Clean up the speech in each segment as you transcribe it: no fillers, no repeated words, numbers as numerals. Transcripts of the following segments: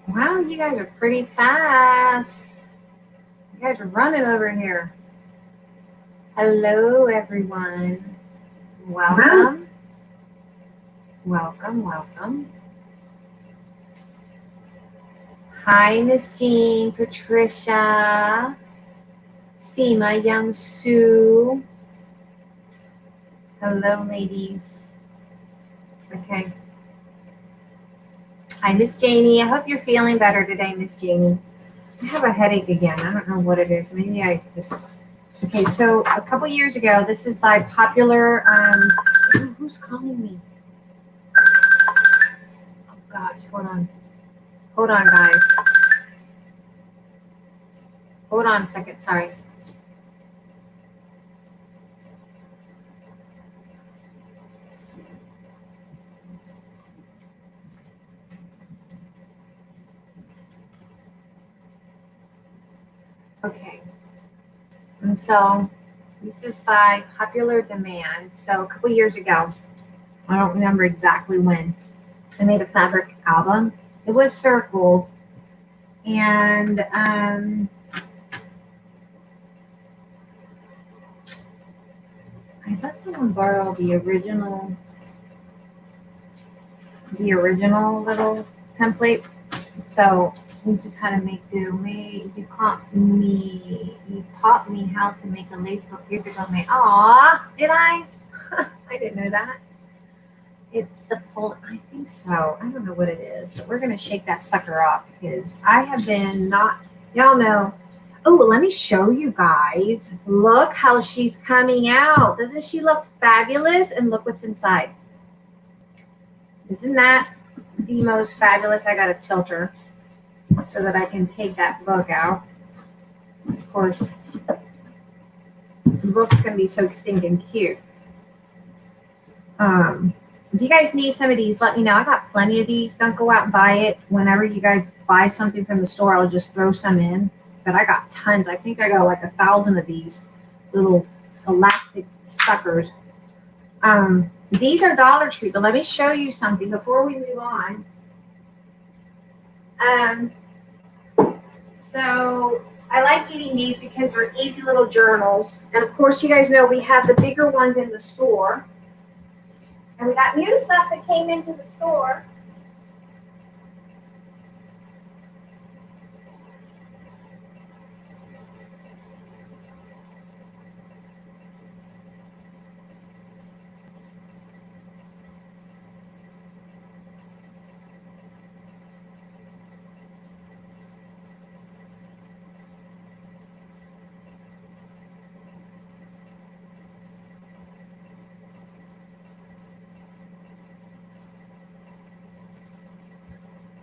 Wow, you guys are pretty fast. You guys are running over here. Hello, everyone. Welcome. Welcome, welcome. Hi, Miss Jean, Patricia, Seema, Young Sue. Hello, ladies. Okay. Hi, Miss Janie. I hope you're feeling better today, Miss Janie. I have a headache again. I don't know what it is. Maybe I just... Okay, so a couple years ago, this is by popular... who's calling me? Oh, gosh. Hold on. Hold on, guys. Hold on a second. Sorry. Okay. And so this is by popular demand. So a couple years ago, I don't remember exactly when, I made a fabric album. It was circled. And I let someone borrow the original little template. So we just had to make do. You taught me how to make a lace book years ago. Aw, did I? I didn't know that. It's the I think so. I don't know what it is, but we're gonna shake that sucker up because I have been y'all know. Oh, let me show you guys. Look how she's coming out. Doesn't she look fabulous? And look what's inside. Isn't that the most fabulous? I gotta tilt her so that I can take that book out. Of course, the book's gonna be so stinking cute. If you guys need some of these, let me know. I got plenty of these. Don't go out and buy it. Whenever you guys buy something from the store, I'll just throw some in. But I got tons. I think I got like 1,000 of these little elastic suckers. These are Dollar Tree, but let me show you something before we move on. So I like getting these because they're easy little journals. And of course, you guys know we have the bigger ones in the store. And we got new stuff that came into the store.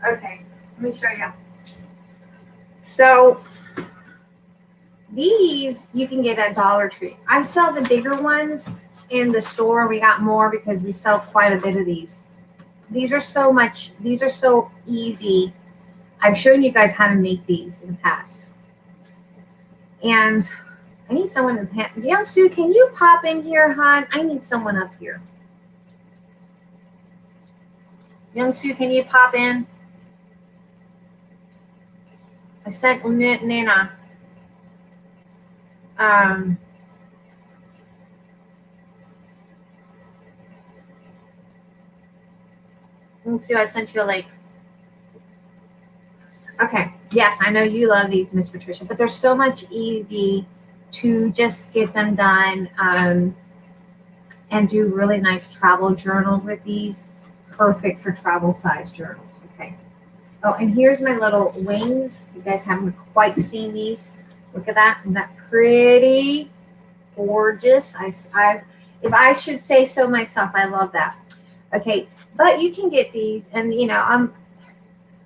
Okay, let me show you. So these you can get at Dollar Tree. I sell the bigger ones in the store. We got more because we sell quite a bit of these. These are so easy. I've shown you guys how to make these in the past. And I need someone in the Young Sue, can you pop in here, hon? I need someone up here. Young Sue, can you pop in? I sent Nina. Let's see, I sent you a link. Okay, yes, I know you love these, Miss Patricia, but they're so much easy to just get them done and do really nice travel journals with these. Perfect for travel size journals. Okay. Oh, and here's my little wings. You guys haven't quite seen these. Look at that. Isn't that pretty? Gorgeous. If I should say so myself, I love that. Okay, but you can get these, and you know, I'm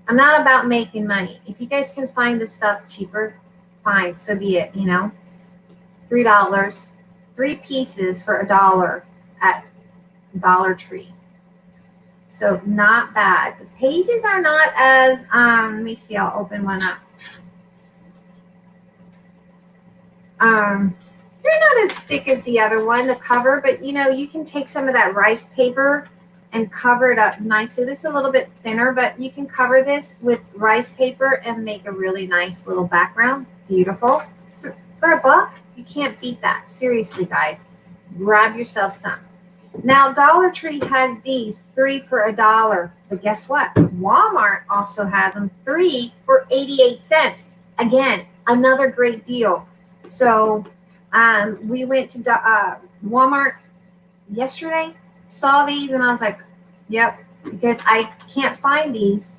not about making money. If you guys can find the stuff cheaper, fine, so be it. You know, $3, 3 pieces for $1 at Dollar Tree. So not bad. The pages are not as, let me see, I'll open one up. They're not as thick as the other one, the cover, but you know, you can take some of that rice paper and cover it up nicely. This is a little bit thinner, but you can cover this with rice paper and make a really nice little background. Beautiful. For $1, you can't beat that. Seriously, guys, grab yourself some. Now, Dollar Tree has these 3 for $1, but guess what? Walmart also has them 3 for 88 cents. Again, another great deal. So we went to Walmart yesterday, saw these, and I was like, yep, because I can't find these.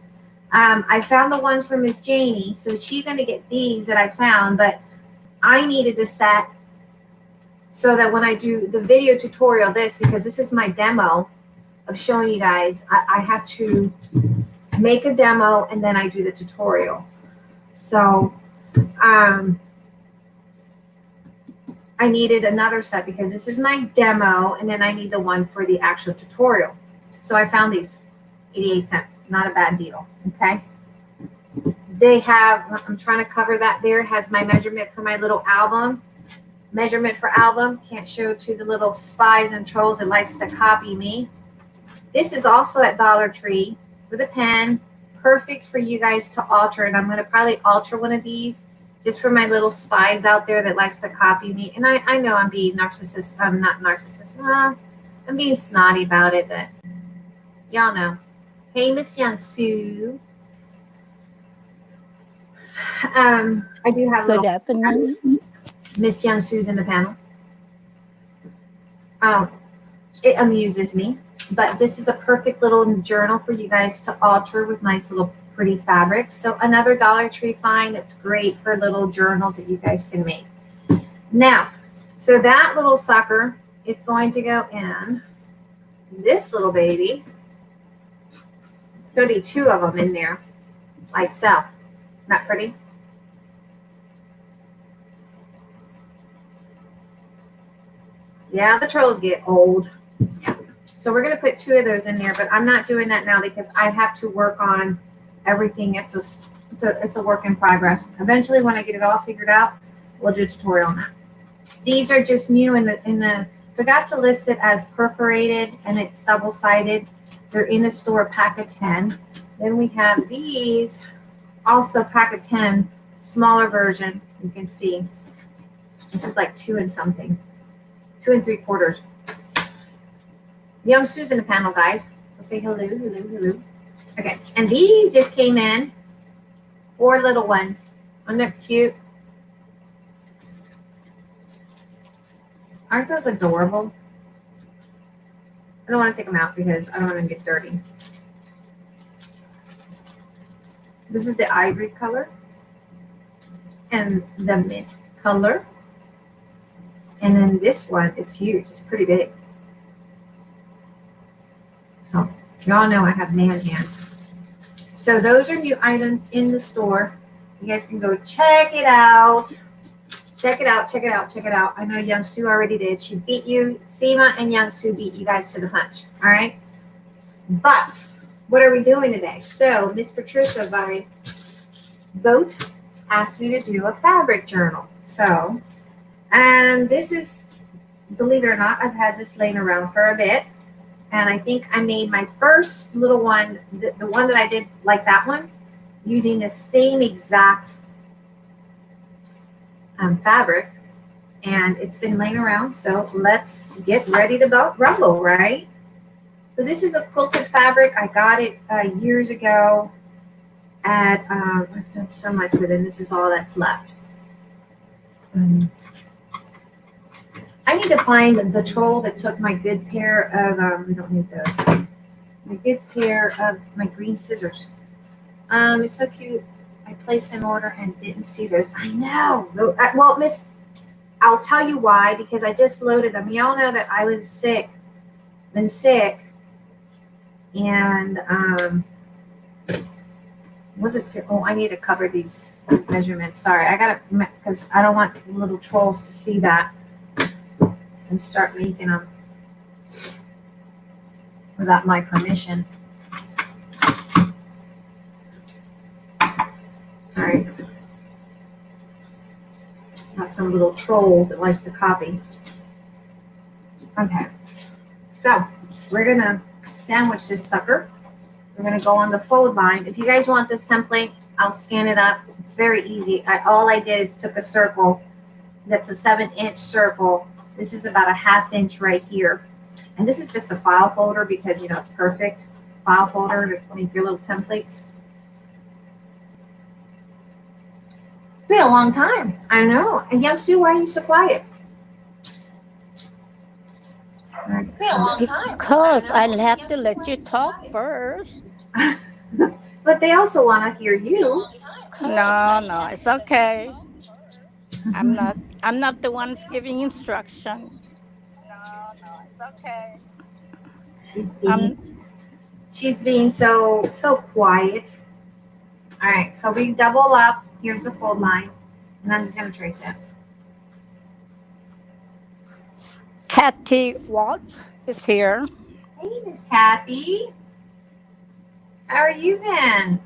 I found the ones for Miss Janie, so she's going to get these that I found, but I needed a set so that when I do the video tutorial, because this is my demo of showing you guys, I have to make a demo and then I do the tutorial. So I needed another set because this is my demo and then I need the one for the actual tutorial. So I found these, 88 cents, not a bad deal, okay? They have, I'm trying to cover that there, has my measurement for my little album. Measurement for album, can't show to the little spies and trolls that likes to copy me. This is also at Dollar Tree with a pen, perfect for you guys to alter. And I'm going to probably alter one of these just for my little spies out there that likes to copy me. And I know I'm being narcissist. I'm not narcissist. I'm being snotty about it, but y'all know. Hey, Miss Young Sue. I do have Good afternoon. Miss Young Sue's in the panel. It amuses me, but this is a perfect little journal for you guys to alter with nice little pretty fabrics. So another Dollar Tree find that's great for little journals that you guys can make. Now, so that little sucker is going to go in this little baby. It's going to be 2 of them in there, like so. Not pretty? Yeah, the trolls get old. So we're going to put 2 of those in there, but I'm not doing that now because I have to work on everything. It's a work in progress. Eventually, when I get it all figured out, we'll do a tutorial on that. These are just new in the forgot to list it as perforated and it's double-sided. They're in the store, pack of 10. Then we have these, also pack of 10, smaller version. You can see this is like 2 and something. 2 3/4. Young Sue's in the panel, guys. So say hello, hello, hello. Okay, and these just came in. 4 little ones. Aren't they cute? Aren't those adorable? I don't want to take them out because I don't want them to get dirty. This is the ivory color and the mint color. And then this one is huge. It's pretty big. So y'all know I have man hands. So those are new items in the store. You guys can go check it out. Check it out, check it out, check it out. I know Young Sue already did. She beat you. Seema and Young Sue beat you guys to the punch. All right. But what are we doing today? So Miss Patricia by Boat asked me to do a fabric journal. So, and this is, believe it or not, I've had this laying around for a bit. And I think I made my first little one, the one that I did like that one, using the same exact fabric. And it's been laying around. So let's get ready to rumble, right? So this is a quilted fabric. I got it years ago at, I've done so much with it. This is all that's left. I need to find the troll that took my good pair of, we don't need those, my good pair of my green scissors. It's so cute. I placed an order and didn't see those. I know. Well, Miss, I'll tell you why, because I just loaded them. Y'all know that I was sick, been sick, and I need to cover these measurements. Sorry, I gotta, because I don't want little trolls to see that and start making them without my permission. All right. That's some little trolls that likes to copy. Okay, so we're gonna sandwich this sucker. We're gonna go on the fold line. If you guys want this template, I'll scan it up. It's very easy. All I did is took a circle that's a 7-inch circle. This is about a 1/2 inch right here. And this is just a file folder because, you know, it's perfect file folder to make your little templates. It's been a long time. I know. And Young Sue, why are you so quiet? It's been a long time. Because I'll have to let you talk first. But they also want to hear you. No, it's okay. I'm not the ones giving instruction. No, it's okay. She's being so quiet. All right, so we double up. Here's the fold line, and I'm just gonna trace it. Kathy Watts is here. Hey, Miss Kathy. How are you been?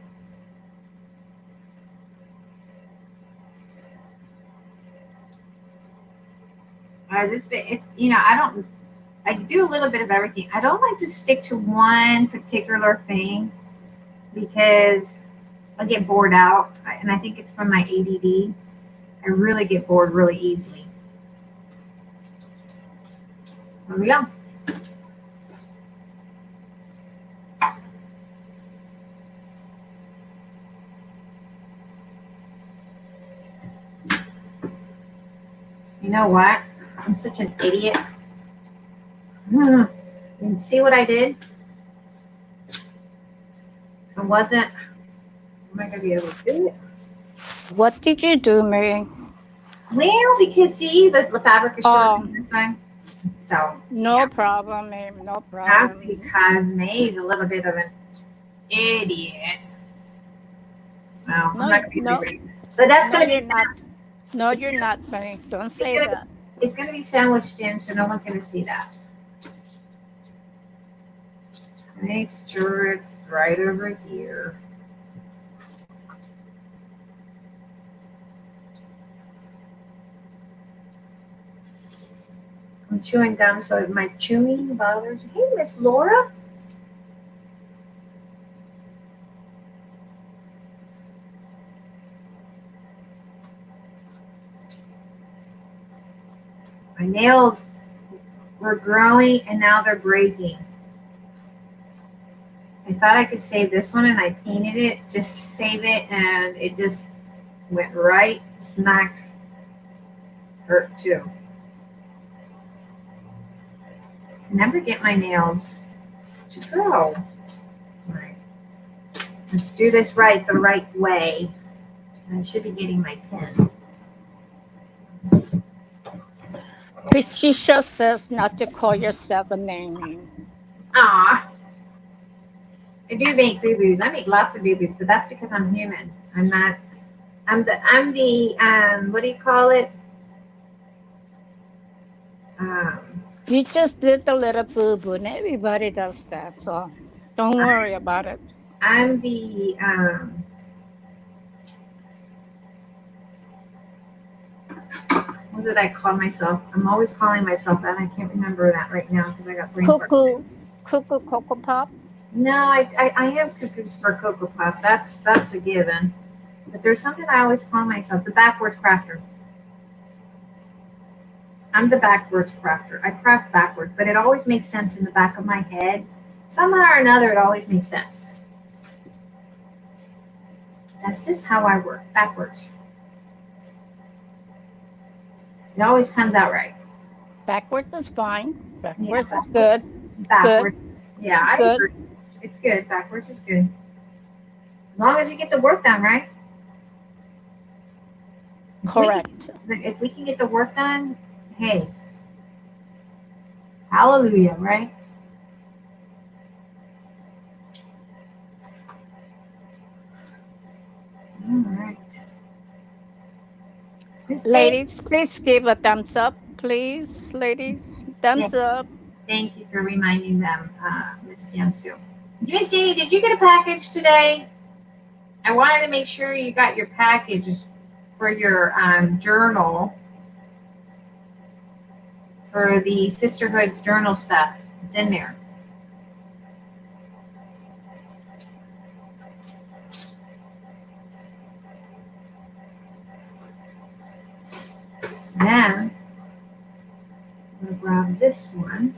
It's you know, I do a little bit of everything. I don't like to stick to one particular thing because I get bored out, and I think it's from my ADD. I really get bored really easily. There we go. You know what? I'm such an idiot. You see what I did? I wasn't. Am I going to be able to do it? What did you do, Mary? Well, because see, the fabric is short on this side. So. No yeah. problem, ma'am. No That's problem. because May's a little bit of an idiot. Well, I'm not going to be but that's going to be No, you're not, Mary. Don't say that. It's going to be sandwiched in, so no one's going to see that. Make sure it's right over here. I'm chewing gum, so my chewing bothers. Hey, Miss Laura. My nails were growing and now they're breaking. I thought I could save this one and I painted it just to save it, and it just went right smacked hurt too. I can never get my nails to grow. Right. Let's do this right the right way. I should be getting my pins. Patricia says not to call yourself a name. Ah, I do make boo-boos. I make lots of boo-boos, but that's because I'm human. I'm not. I'm the what do you call it? You just did a little boo-boo, and everybody does that, so don't worry about it. I'm the what did I call myself? I'm always calling myself that. I can't remember that right now because I got brain fart. Cuckoo Cocoa Pop. No, I have cuckoos for Cocoa Puffs. That's a given. But there's something I always call myself, the backwards crafter. I'm the backwards crafter. I craft backwards, but it always makes sense in the back of my head. Somehow or another, it always makes sense. That's just how I work, backwards. It always comes out right. Backwards is fine. Backwards is good. Backwards. Good. Yeah, I agree. It's good. Backwards is good. As long as you get the work done, right? Correct. If we can get the work done, hey, hallelujah, right? All right. Ladies, please give a thumbs up, please. Ladies, thumbs up. Thank you for reminding them, Miss Yamsu. Miss Jeannie, did you get a package today? I wanted to make sure you got your package for your journal. for the Sisterhood's journal stuff. It's in there. Then I'm gonna grab this one.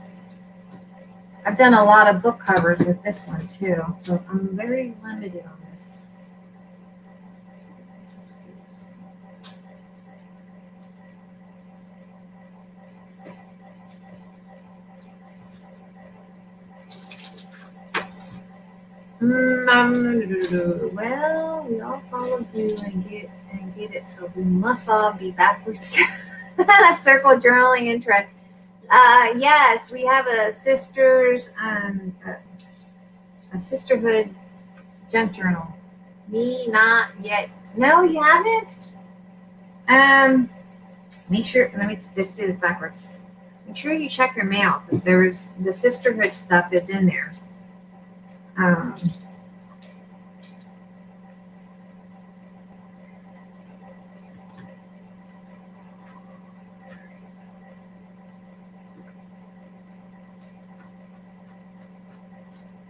I've done a lot of book covers with this one too, so I'm very limited on this. Well, we all follow you and get it, so we must all be backwards. Circle journaling interest. Yes, we have a sisterhood junk journal. Me, not yet. No, you haven't. Make sure. Let me just do this backwards. Make sure you check your mail because there's the sisterhood stuff is in there.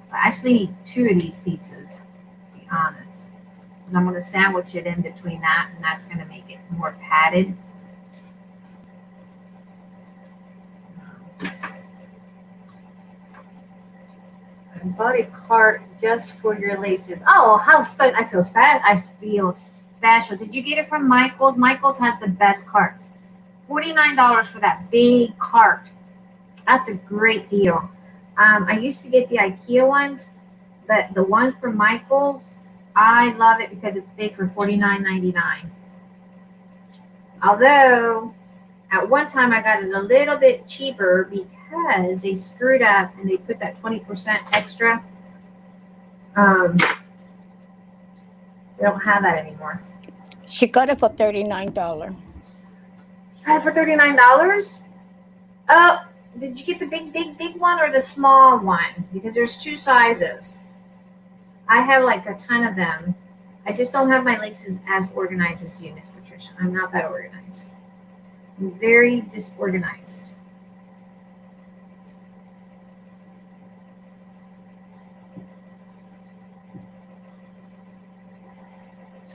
I actually need 2 of these pieces, to be honest. And I'm going to sandwich it in between that, and that's going to make it more padded. I bought a cart just for your laces. Oh, how special! I feel special. Did you get it from Michaels? Michaels has the best carts. $49 for that big cart. That's a great deal. I used to get the IKEA ones, but the one from Michaels, I love it because it's big for $49.99. Although, at one time I got it a little bit cheaper because they screwed up and they put that 20% extra. They don't have that anymore. She got it for $39. You got it for $39? Oh. Did you get the big one or the small one? Because there's 2 sizes. I have like a ton of them. I just don't have my laces as organized as you, Miss Patricia. I'm not that organized. I'm very disorganized.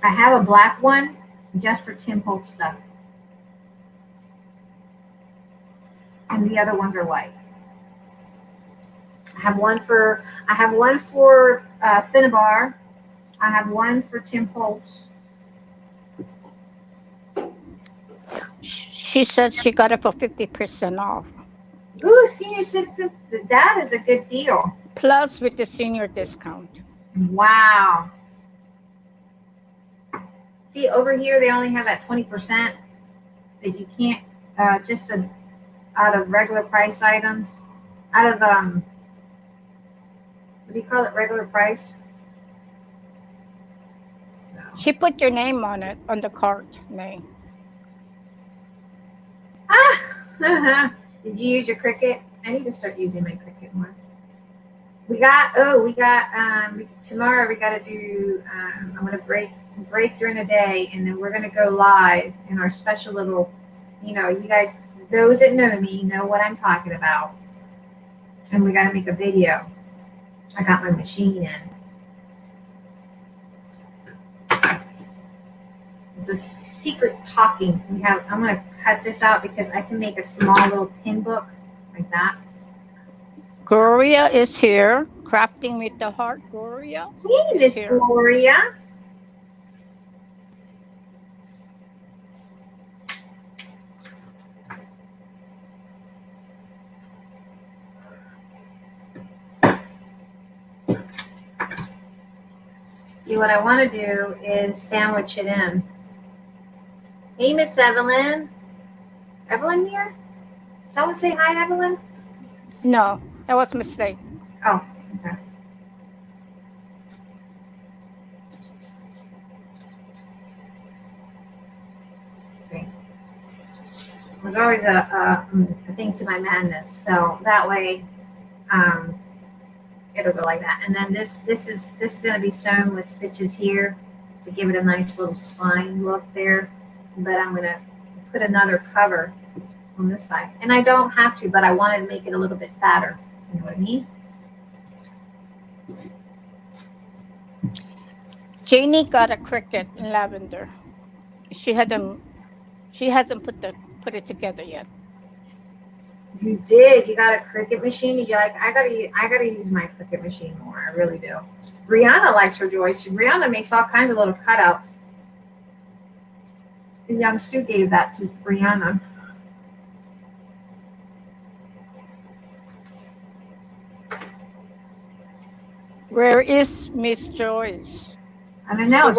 I have a black one just for Tim Holtz stuff. And the other ones are white. I have one for Finnabar. I have one for Tim Holtz. She said she got it for 50% off. Ooh, senior citizen. That is a good deal. Plus with the senior discount. Wow. See, over here they only have that 20% that you can't out of regular price items, out of what do you call it, regular price? No. She put your name on it, on the cart, May. Did you use your Cricut? I need to start using my Cricut more. We got tomorrow we got to do, I'm going to break during the day, and then we're going to go live in our special little, you guys, those that know me know what I'm talking about. And we got to make a video. I got my machine in. It's a secret talking. I'm going to cut this out because I can make a small little pin book like that. Gloria is here. Crafting with the Heart, Gloria. Hey, Miss Gloria. See, what I want to do is sandwich it in. Hey, Miss Evelyn. Evelyn here? Someone say hi, Evelyn? No, that was a mistake. Oh, okay. See, there's always a thing to my madness, so that way, it'll go like that. And then this is going to be sewn with stitches here to give it a nice little spine look there. But I'm going to put another cover on this side. And I don't have to, but I wanted to make it a little bit fatter. You know what I mean? Janie got a Cricut in lavender. She hasn't put it together yet. You did. You got a Cricut machine. You're like, I gotta use my Cricut machine more. I really do. Brianna likes her joy. Brianna makes all kinds of little cutouts. And young Sue gave that to Brianna. Where is Miss Joyce? I don't know.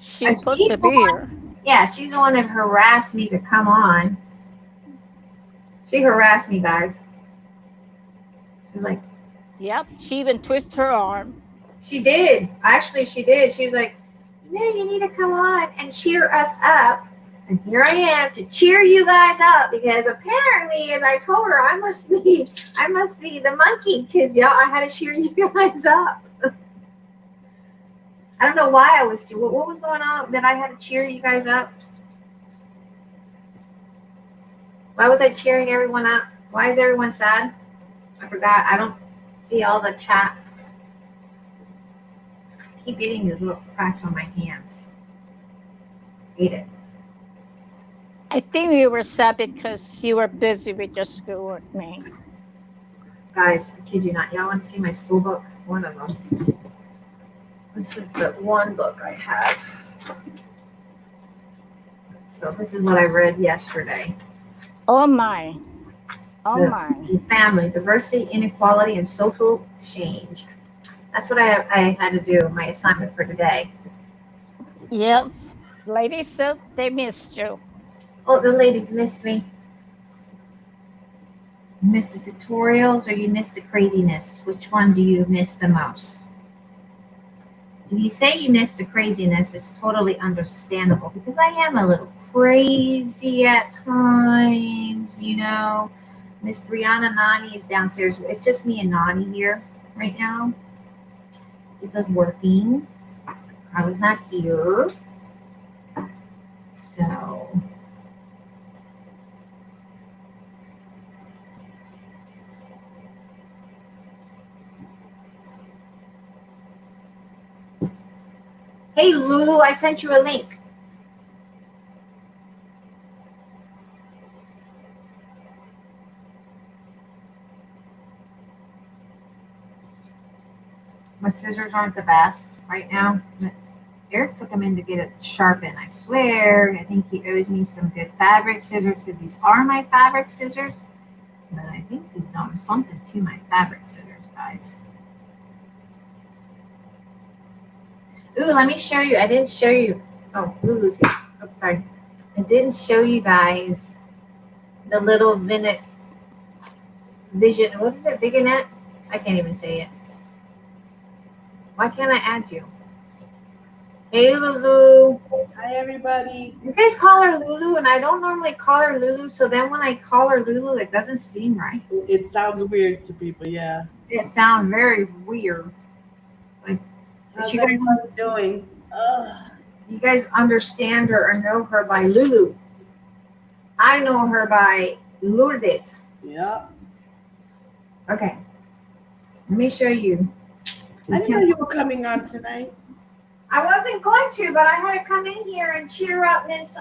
She's supposed to be here. Yeah, she's the one that harassed me to come on. She harassed me, guys. She's like, yep. She even twisted her arm. She did. Actually, she did. She was like, you need to come on and cheer us up. And here I am to cheer you guys up because apparently, as I told her, I must be the monkey because y'all, I had to cheer you guys up. I don't know why I was. What was going on that I had to cheer you guys up? Why was I cheering everyone up? Why is everyone sad? I forgot. I don't see all the chat. I keep getting these little cracks on my hands. Hate it. I think you were sad because you were busy with your schoolwork, man. Guys, I kid you not. Y'all want to see my school book? One of them. This is the one book I have. So this is what I read yesterday. Oh my. Oh my. Family, diversity, inequality, and social change. That's what I had to do, my assignment for today. Yes. Ladies says they missed you. Oh, the ladies missed me. You missed the tutorials or you missed the craziness? Which one do you miss the most? If you say you missed the craziness, it's totally understandable because I am a little crazy at times, you know. Miss Brianna Nani is downstairs. It's just me and Nani here right now. It was working. I was not here. So... Hey, Lulu, I sent you a link. My scissors aren't the best right now. Eric took them in to get it sharpened. I swear, I think he owes me some good fabric scissors because these are my fabric scissors. But I think he's done something to my fabric scissors, guys. Ooh, let me show you. I didn't show you. Oh, Lulu's here. Oh, sorry. I didn't show you guys the little vision. What is it? Vignette? I can't even say it. Why can't I add you? Hey, Lulu. Hi, everybody. You guys call her Lulu, and I don't normally call her Lulu. So then when I call her Lulu, it doesn't seem right. It sounds weird to people, yeah. It sounds very weird. How's you guys, everybody doing? you guys understand her or know her by Lulu. I know her by Lourdes. Yeah. Okay. Let me show you. I didn't know you were coming on tonight. I wasn't going to, but I had to come in here and cheer up Miss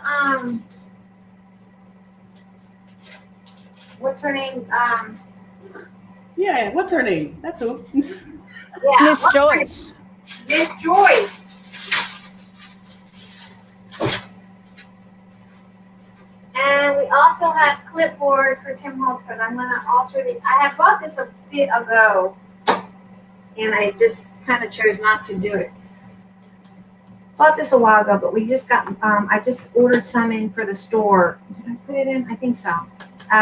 what's her name? Yeah, what's her name? That's who. Yeah, Miss Joyce. Miss Joyce. And we also have clipboard for Tim Holtz because I'm gonna alter these. I had bought this a bit ago, and I just kind of chose not to do it. Bought this a while ago, but we just got. I just ordered some in for the store. Did I put it in? I think so.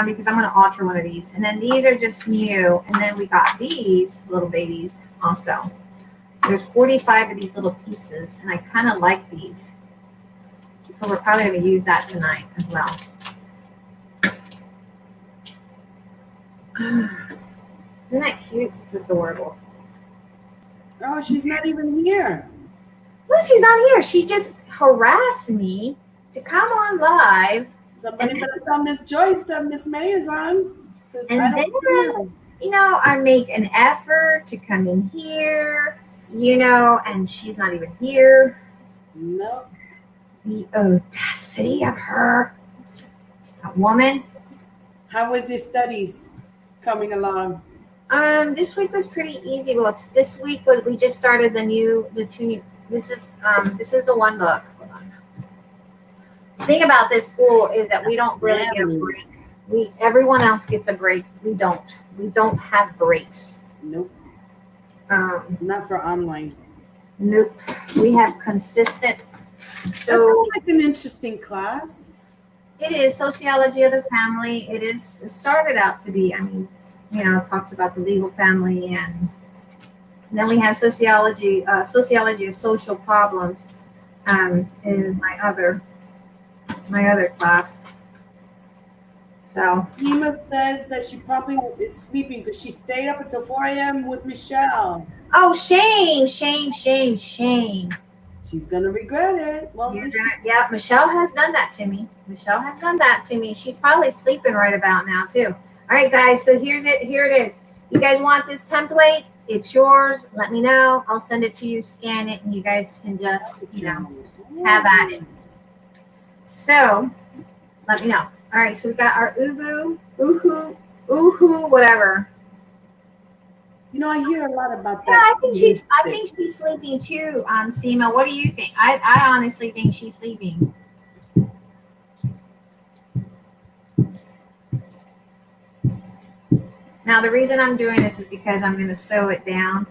Because I'm gonna alter one of these, and then these are just new, and then we got these little babies also. There's 45 of these little pieces, and I kind of like these. So we're probably going to use that tonight as well. Isn't that cute? It's adorable. Oh, she's not even here. No, she's not here. She just harassed me to come on live Somebody better tell Miss Joyce that Miss May is on. 'Cause I And don't see her. then, I make an effort to come in here, and she's not even here. No. The audacity of her. That woman. How was your studies coming along? This week was pretty easy. Well, this week we just started the two new. This is the one book. Hold on. The thing about this school is that we don't really get a break. Everyone else gets a break. We don't. We don't have breaks. Nope. Not for online. Nope. We have consistent. That So sounds like an interesting class. it is sociology of the family. It started out to be. It talks about the legal family, and then we have sociology of social problems. Is my other class. So Ema says that she probably is sleeping because she stayed up until 4 a.m. with Michelle. oh, shame. She's gonna regret it. Well, Yeah, Michelle has done that to me. She's probably sleeping right about now too. All right, guys. So here it is. You guys want this template? It's yours. Let me know. I'll send it to you. Scan it, and you guys can just have at it. So let me know. All right. So we got our oohoo, whatever. I hear a lot about Yeah, that. I think she's sleeping too. Seema, what do you think? I honestly think she's sleeping. Now the reason I'm doing this is because I'm going to sew it down,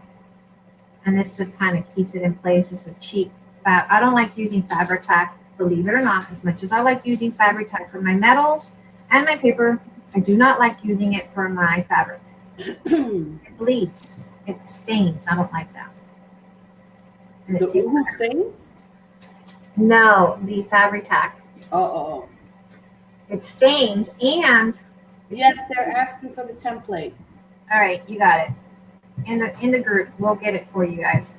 and this just kind of keeps it in place. It's a cheap I don't like using fabric tack, believe it or not, as much as I like using fabric tack for my metals and my paper. I do not like using it for my fabric. It bleeds. It stains. I don't like that. The uhu stains? No, the fabric tack. Oh. It stains, and yes, they're asking for the template. all right, you got it. In the group, we'll get it for you guys.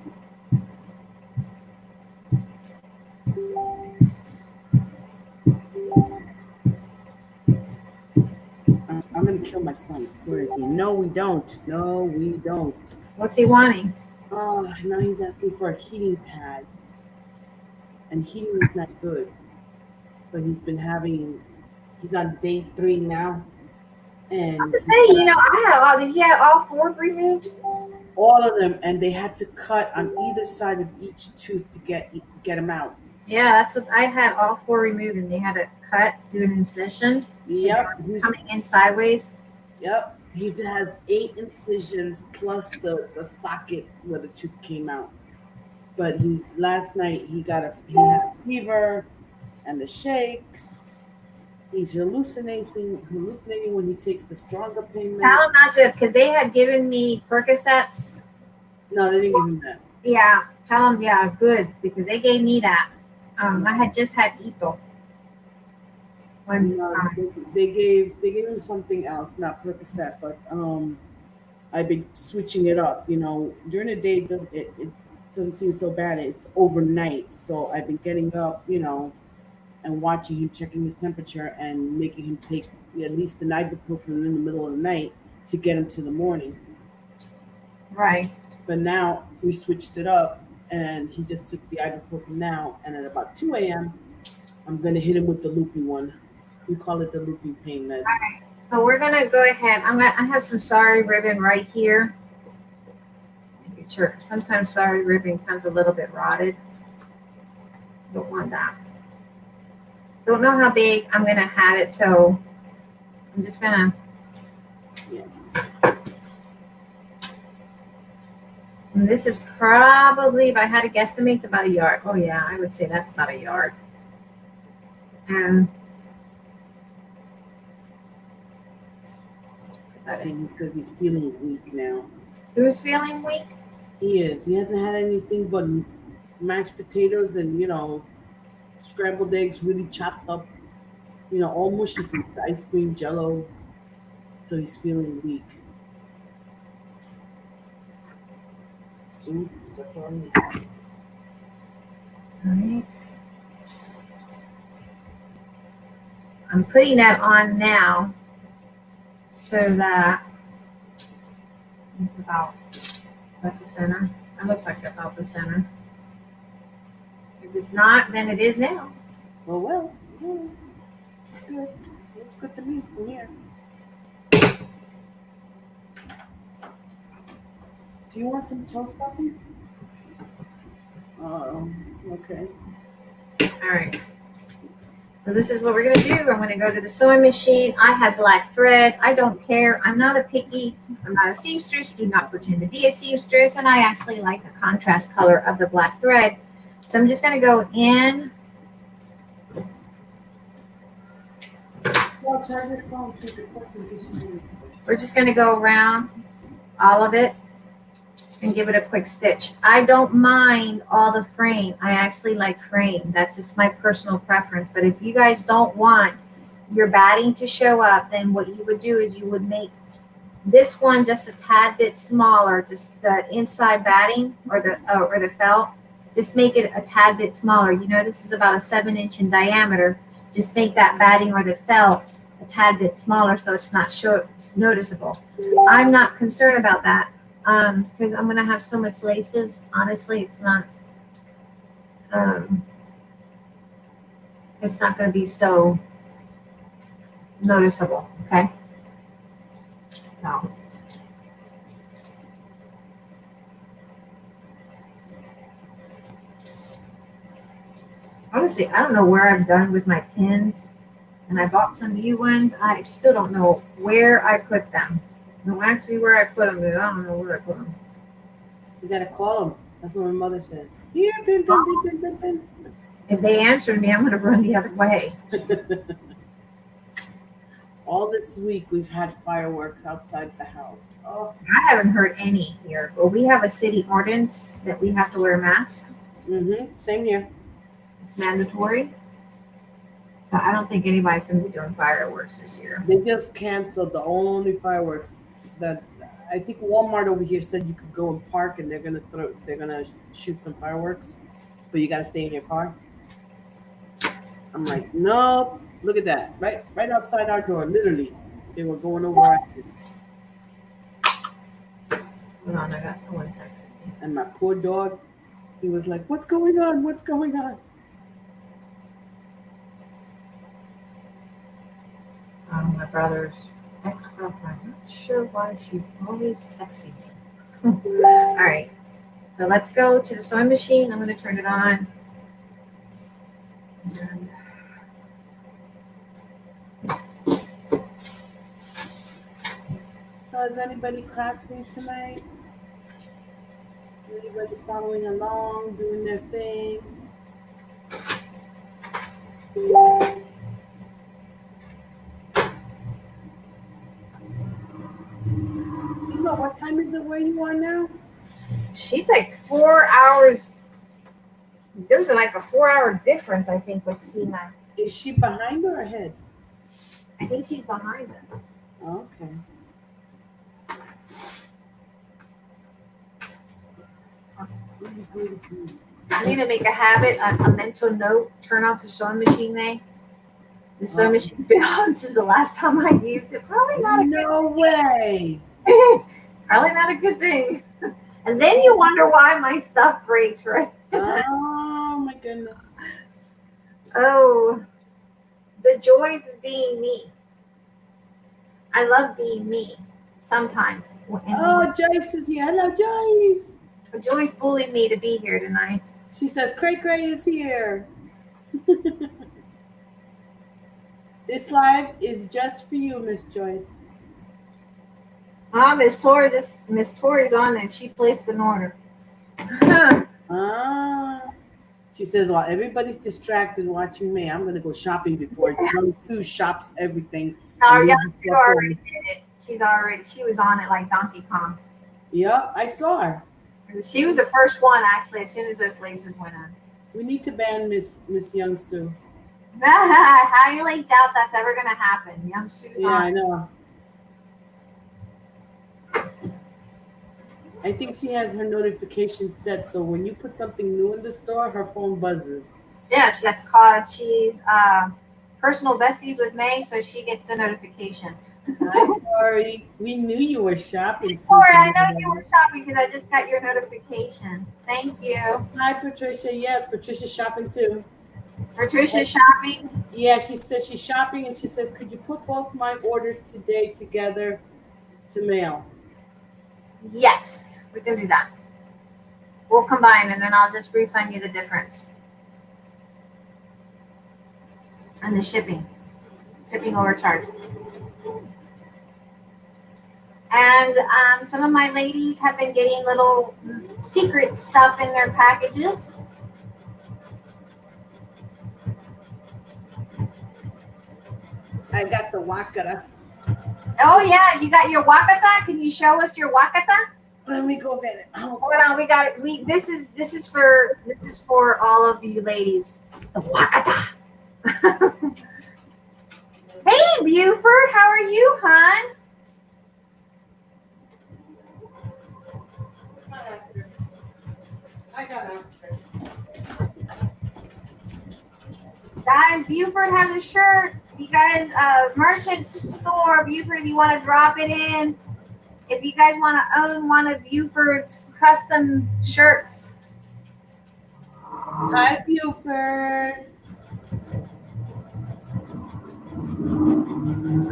I'm gonna kill my son. Where is he? No, we don't. What's he wanting? Oh, now he's asking for a heating pad, and heating is not good. But he's on day 3 now, and To say, he had all 4 removed. all of them, and they had to cut on either side of each tooth to get them out. Yeah, that's what I had, all 4 removed, and they had to do an incision. Yep. Coming in sideways. Yep. He has 8 incisions plus the socket where the tooth came out. But last night he had a fever and the shakes. He's hallucinating when he takes the stronger pain med. Tell him not to, because they had given me Percocets. No, they didn't give him that. Yeah, tell him, yeah, good, because they gave me that. I had just had Ito. They gave him something else, not Percocet, but I've been switching it up. During the day it doesn't seem so bad. It's overnight, so I've been getting up, and watching him, checking his temperature, and making him take at least the ibuprofen in the middle of the night to get him to the morning. Right. But now we switched it up, and he just took the ibuprofen now, and at about 2 a.m., I'm going to hit him with the loopy one. We call it the loopy pain med. All right. So we're going to go ahead. I have some sari ribbon right here. Sure. Sometimes sari ribbon comes a little bit rotted. Don't want that. Don't know how big I'm going to have it, so I'm just going to. Yeah. And this is probably, if I had to guesstimate, it's about a yard. Oh yeah, I would say that's about a yard. And he says he's feeling weak now. Who's feeling weak? He is. He hasn't had anything but mashed potatoes and, scrambled eggs really chopped up, all mushy foods, ice cream, Jello. So he's feeling weak. Soups, that's all he has. All right. I'm putting that on now so that it's about the center. That looks like about the center. If it's not, then it is now. Well, yeah, it's good. Looks good to me from here. Do you want some toast coffee? Okay. All right. So this is what we're gonna do. I'm gonna go to the sewing machine. I have black thread. I don't care. I'm not a seamstress. Do not pretend to be a seamstress. And I actually like the contrast color of the black thread. So I'm just gonna go in. Well, try this phone so the question is smooth. We're just gonna go around all of it and give it a quick stitch. I don't mind all the frame. I actually like frame. That's just my personal preference. But if you guys don't want your batting to show up, then what you would do is you would make this one just a tad bit smaller, just the inside batting or the felt. Just make it a tad bit smaller. You know, this is about a 7-inch in diameter. Just make that batting or the felt a tad bit smaller so it's not noticeable. I'm not concerned about that. Because I'm gonna have so much laces. Honestly, it's not gonna be so noticeable. Okay. No. Honestly, I don't know where I've done with my pins, and I bought some new ones. I still don't know where I put them. Don't ask me where I put them, but I don't know where I put them. You gotta call them. That's what my mother says. Here, pin, pin, pin, pin, pin, If they answer me, I'm gonna run the other way. pin. All this week we've had fireworks outside the house. Oh. I haven't heard any here, but we have a city ordinance that we have to wear masks. Same here. It's mandatory. So I don't think anybody's gonna be doing fireworks this year. They just canceled the only fireworks that I think Walmart over here said you could go and park and they're gonna shoot some fireworks, but you gotta stay in your car. I'm like, nope. Look at that. Right outside our door, literally. They were going over our head. Hold on, I got someone texting me. And my poor dog, he was like, what's going on? What's going on? My brother's ex-girlfriend. Not sure why she's always texting me. All right. So let's go to the sewing machine. I'm going to turn it on. And So is anybody crafting tonight? Anybody following along, doing their thing? Sima, what time is it where you are now? she's like 4 hours. There's like a 4-hour difference, I think, with Seema. Is she behind or ahead? I think she's behind us. Okay. I need to make a habit, a mental note, turn off the sewing machine, May. The sewing machine's been on since the last time I used it. Probably not a No way. good Probably not a good thing. And then you wonder why my stuff breaks, right? Oh my goodness. Oh, the joys of being me. I love being me sometimes. Oh, Joyce is here. Hello, Joyce. Joyce bullied me to be here tonight. She says Cray Cray is here. This live is just for you, Miss Joyce. Miss Tori's on and she placed an order. She says, while everybody's distracted watching me, I'm gonna go shopping before Young Sue shops everything. Oh yeah, she already did it. She was on it like Donkey Kong. Yeah, I saw her. She was the first one actually as soon as those laces went on. We need to ban Miss Young Sue. I highly doubt that's ever gonna happen. Young Sue's Yeah, on. I know. I think she has her notifications set, so when you put something new in the store, her phone buzzes. Yes, that's called. She's personal besties with May, so she gets the notification. I'm sorry. We knew you were shopping. Sorry, I know you were shopping because I just got your notification. Thank you. Hi, Patricia. Yes, Patricia's shopping too. Patricia's shopping. Yeah, she says she's shopping, and she says, could you put both my orders today together to mail? Yes, we can do that. We'll combine and then I'll just refund you the difference. And the shipping overcharge. And some of my ladies have been getting little secret stuff in their packages. I got the Wakata. Oh yeah, you got your wakata? Can you show us your wakata? Let me go get it. Oh, Hold on, we got it. This is for all of you ladies. The wakata. Hey Buford, how are you, hon? come on, Esther. I got Esther. Guys, Buford has a shirt. You guys, merchant store, Buford, you want to drop it in. If you guys want to own one of Buford's custom shirts. Hi, Buford.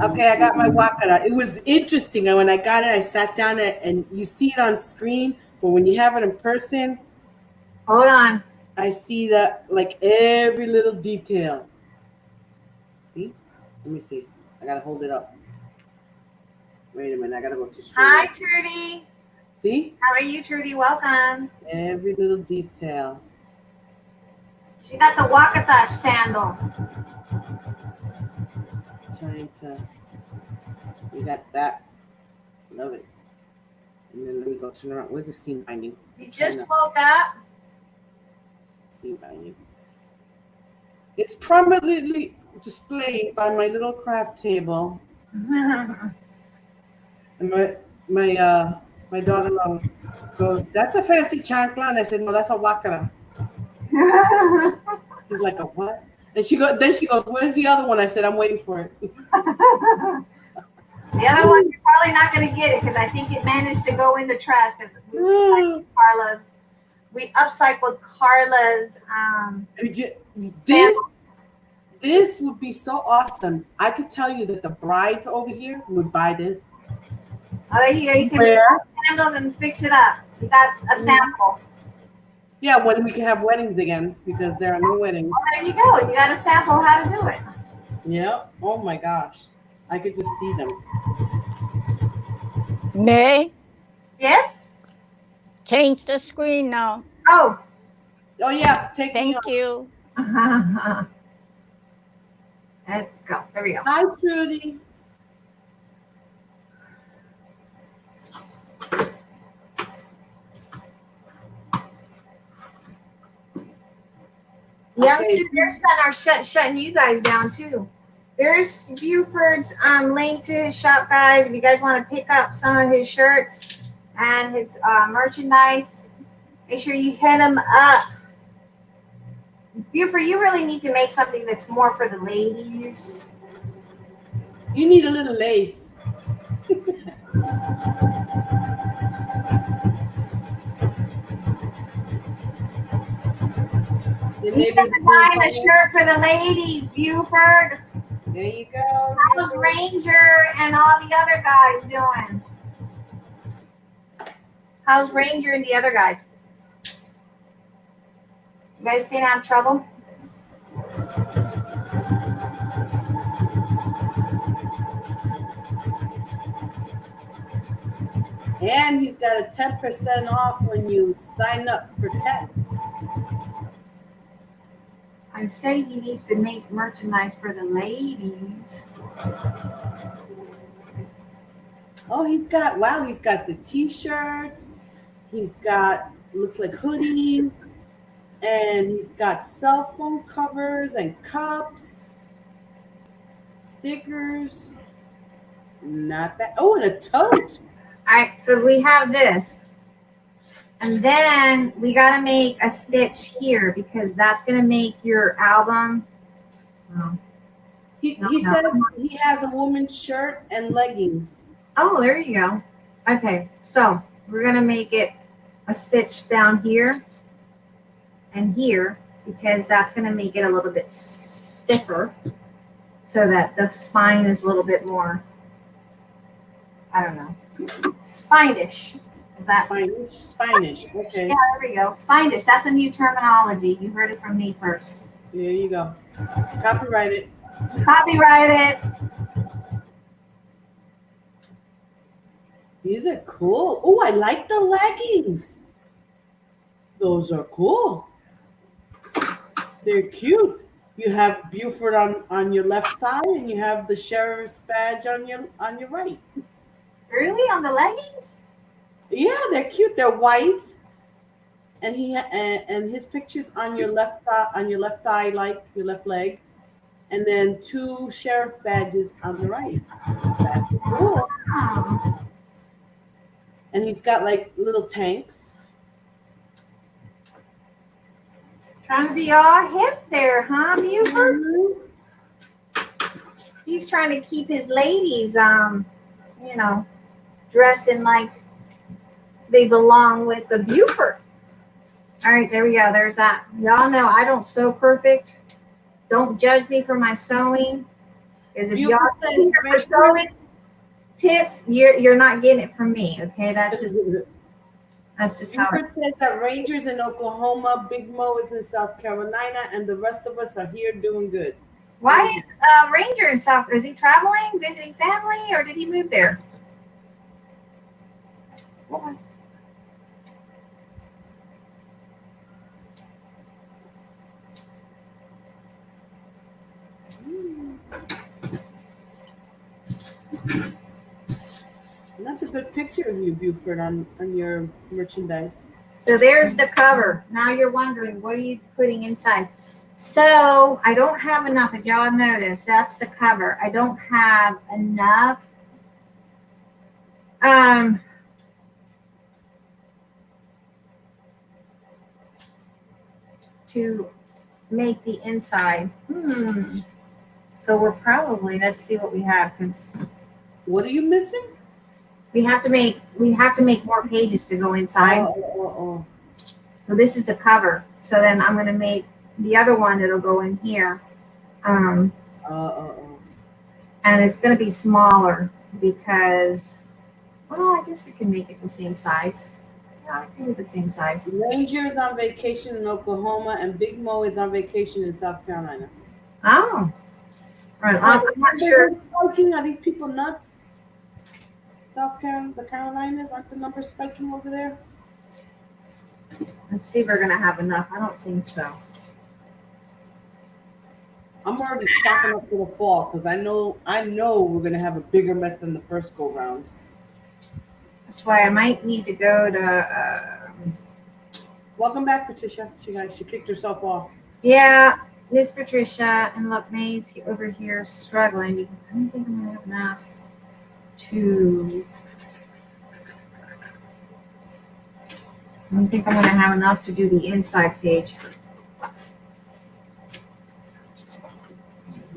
Okay, I got my Wakata. It was interesting. When I got it, I sat down and you see it on screen, but when you have it in person, Hold on. I see that like every little detail. See? Let me see. I gotta hold it up. Wait a minute. I gotta go to stream. Hi, Trudy. See? How are you, Trudy? Welcome. Every little detail. She got the Wakata sandal. Trying to. We got that. Love it. And then let me go turn around. Where's the seam binding? You just woke up. Seam binding. It's prominently displayed by my little craft table. And my daughter-in-law goes, "That's a fancy chancla," and I said, "No, that's a wakara." She's like, "A what?" And she goes, "Where's the other one?" I said, "I'm waiting for it." The other one, you're probably not going to get it because I think it managed to go into trash because we upcycled Carla's. This would be so awesome. I could tell you that the brides over here would buy this. Oh, there you go. You can make sandals and fix it up. You got a sample. Yeah, when we can have weddings again because there are no weddings. Oh, there you go. You got a sample how to do it. Yep. Oh my gosh. I could just see them. May Yes? change the screen now. Oh. Oh yeah, take me Thank on. you. Let's go. There we go. Hi, Trudy. Youngsters, their son are shutting you guys down too. There's Buford's link to his shop, guys. If you guys want to pick up some of his shirts and his merchandise, make sure you hit him up. Buford, you really need to make something that's more for the ladies. You need a little lace. You need to find a shirt for the ladies, Buford. There you go. How's Ranger and all the other guys doing? How's Ranger and the other guys? You guys staying out of trouble? And he's got a 10% off when you sign up for text. I say he needs to make merchandise for the ladies. Oh, he's got the t-shirts. He's got, looks like hoodies. And he's got cell phone covers and cups, stickers. Not bad. Oh, and a tote. All right, so we have this. And then we got to make a stitch here because that's going to make your album. He No, he no. says he has a woman's shirt and leggings. Oh, there you go. Okay, so we're gonna make it a stitch down here and here because that's gonna make it a little bit stiffer so that the spine is a little bit more, I don't know, spine-ish. Is that, Spanish. Okay. yeah, there we go. Spine-ish. That's a new terminology. You heard it from me first. There you go. Copyright it. Copyright it. These are cool. Oh, I like the leggings. Those are cool. They're cute. You have Buford on your left thigh, and you have the sheriff's badge on your right. Really? On the leggings? Yeah, they're cute. They're white, and and his picture's on your left thigh, like your left leg, and then 2 sheriff badges on the right. That's cool. Oh. And he's got like little tanks. Trying to be all hip there, huh, Buford? He's trying to keep his ladies, you know, dressing like they belong with the Buford. All right, there we go. There's that. Y'all know I don't sew perfect. Don't judge me for my sewing. Because if y'all Buford see her for sewing tips, you're not getting it from me. Okay, that's just how. Buford says that Rangers in Oklahoma, Big Mo is in South Carolina, and the rest of us are here doing good. Why is Ranger in South? Is he traveling, visiting family, or did he move there? What was? And that's a good picture of you, Buford, on your merchandise. So there's the cover. Now you're wondering, what are you putting inside? So I don't have enough. If y'all notice, that's the cover. I don't have enough. To make the inside. So we're probably, let's see what we have, because What are you missing? we have to make more pages to go inside. Oh. So this is the cover. So then I'm going to make the other one that'll go in here. And it's going to be smaller because, well, I guess we can make it the same size. Yeah, I can do the same size. Ranger is on vacation in Oklahoma, and Big Mo is on vacation in South Carolina. Oh. Right. Are I'm not sure. Are these people nuts? South Carolina, the Carolinas, aren't the numbers spiking over there? Let's see if we're going to have enough. I don't think so. I'm already stocking up for the fall because I know we're gonna have a bigger mess than the first go round. That's why I might need to go to. Welcome back, Patricia. She kicked herself off. Yeah, Miss Patricia, and look, May's over here struggling because I don't think I'm gonna have enough to. I don't think I'm gonna have enough to do the inside page.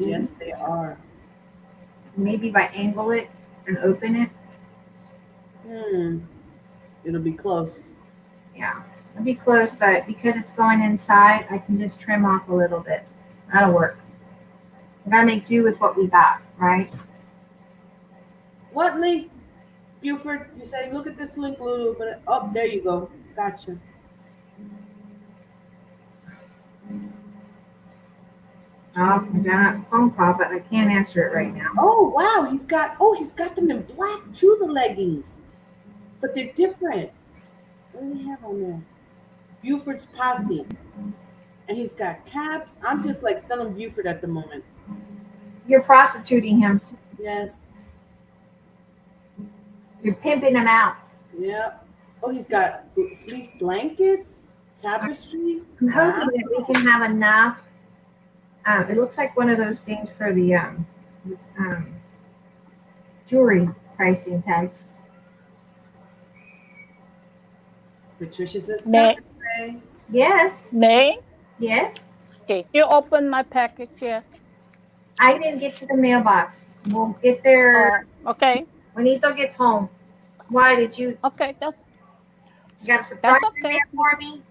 Yes, they are. Maybe if I angle it and open it. It'll be close. Yeah, it'll be close, but because it's going inside, I can just trim off a little bit. That'll work. We gotta make do with what we got, right? What link, Buford? You say, look at this link, Lulu. But oh, there you go. Gotcha. Oh, I got a phone call, but I can't answer it right now. Oh wow, he's got them in black too, the leggings, but they're different. What do they have on there? Buford's posse, and he's got caps. I'm just like selling Buford at the moment. You're prostituting him. Yes. You're pimping him out. Yep. Oh, he's got fleece blankets, tapestry. I'm hoping that we can have enough. It looks like one of those things for the jewelry pricing tags. Patricia says, May, Yes. May, Yes. did you open my package yet? I didn't get to the mailbox. We'll get there Okay. when Ito gets home. Why did you Okay. got a surprise That's in okay. there for me?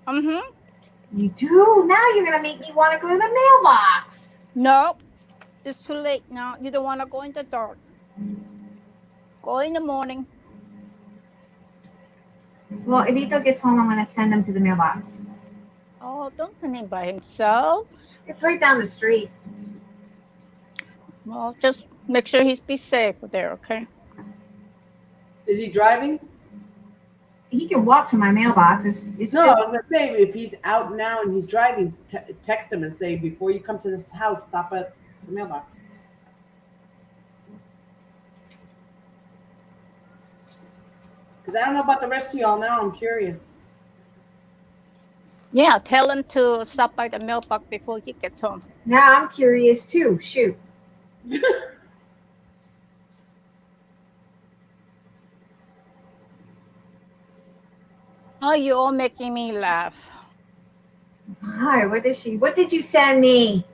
Mm-hmm. You do? Now you're gonna make me want to go to the mailbox. No, it's too late now. You don't want to go in the dark. Go in the morning. Well, if Ito gets home, I'm gonna send him to the mailbox. Oh, don't send him by himself. It's right down the street. Well, just make sure he's be safe there, okay? Is he driving? He can walk to my mailbox. It's No, I just was gonna say if he's out now and he's driving, text him and say before you come to this house, stop at the mailbox. Because I don't know about the rest of y'all now. I'm curious. Yeah, tell him to stop by the mailbox before he gets home. now I'm curious too. Shoot. Oh, you're all making me laugh. Hi, what did you send me?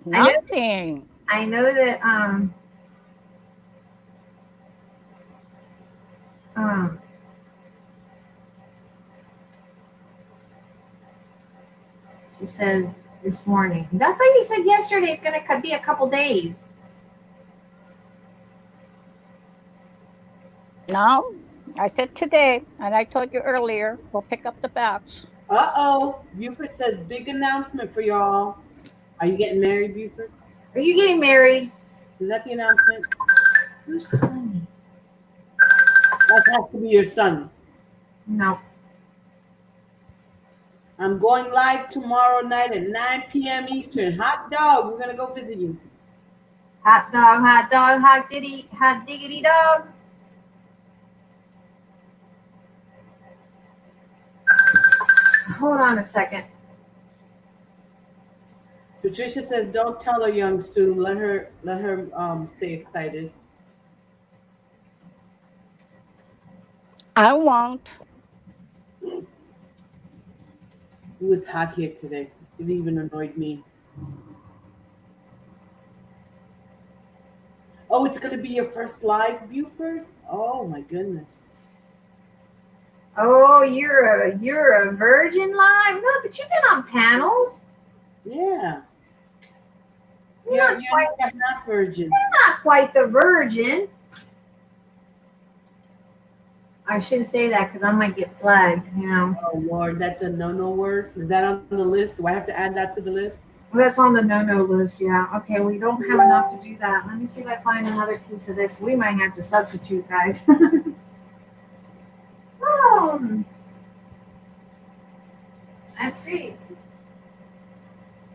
I know- Nothing. I know that um she says this morning. I thought you said yesterday it's gonna be a couple days. No, I said today, and I told you earlier, we'll pick up the box. Uh-oh. Buford says big announcement for y'all. Are you getting married, Buford? Are you getting married? Is that the announcement? Who's calling me? That has to be your son. No. I'm going live tomorrow night at 9 p.m. Eastern. Hot dog. We're gonna go visit you. Hot dog, hot diggity dog. Hold on a second. Patricia says, "Don't tell her, young Sue. Let her stay excited." I won't. It was hot here today. It even annoyed me. Oh, it's gonna be your first live, Buford? Oh my goodness. Oh, you're a virgin live? No, but you've been on panels. Yeah. You're You're not virgin. not quite the virgin. I shouldn't say that because I might get flagged, you know. Oh Lord, that's a no-no word. Is that on the list? Do I have to add that to the list? Well, that's on the no-no list, yeah. Okay, we don't have enough to do that. Let me see if I find another piece of this. We might have to substitute, guys. Let's see.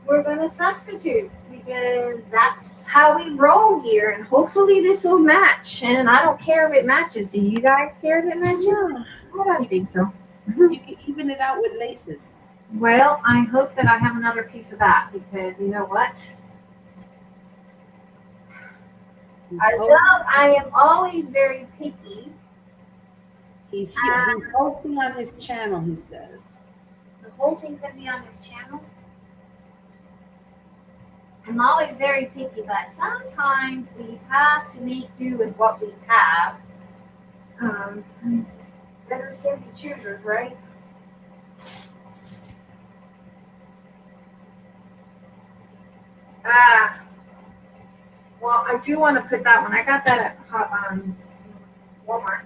We're going to substitute because that's how we roll here, and hopefully this will match. And I don't care if it matches. Do you guys care if it matches? Yeah. I don't think so. You can even it out with laces. Well, I hope that I have another piece of that because you know what? I am always very picky. He's here. He's hosting on his channel, he says. The whole thing's going to be on this channel. I'm always very picky, but sometimes we have to make do with what we have. Beggars can't be choosers, right? Well, I do want to put that one. I got that at Walmart.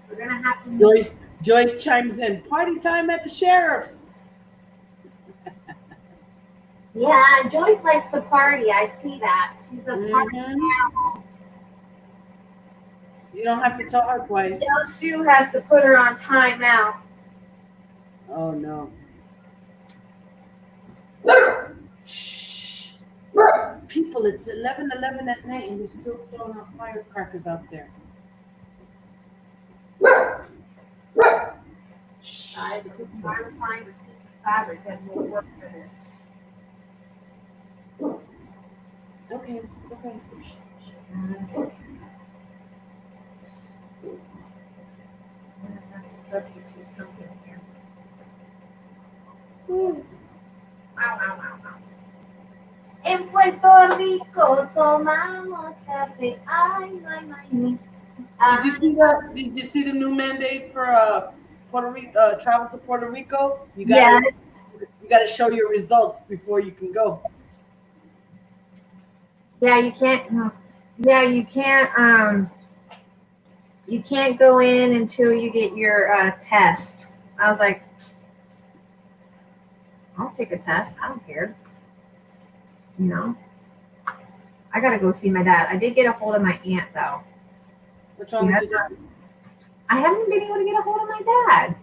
We're gonna have to. Joyce chimes in. Party time at the sheriff's. Yeah, Joyce likes to party. I see that. She's a party animal. You don't have to tell her twice. Now Sue has to put her on timeout. Oh no. Shh. People, it's 11:11 at night and they're still throwing out firecrackers out there. Shh. I'm trying to find a piece of fabric that will work for this. It's okay. It's okay. I'm gonna have to substitute something here. Ooh. Wow, wow, wow, wow. En Puerto Rico tomamos café. Ay, my, my. Did you see the Did you see the new mandate for Puerto Rico travel to Puerto Rico? Yes. You gotta show your results before you can go. Yeah, you can't. No. Yeah, you can't go in until you get your test. I was like, I'll take a test. I don't care. You know, I gotta go see my dad. I did get a hold of my aunt though. What's wrong with your dad? I haven't been able to get a hold of my dad.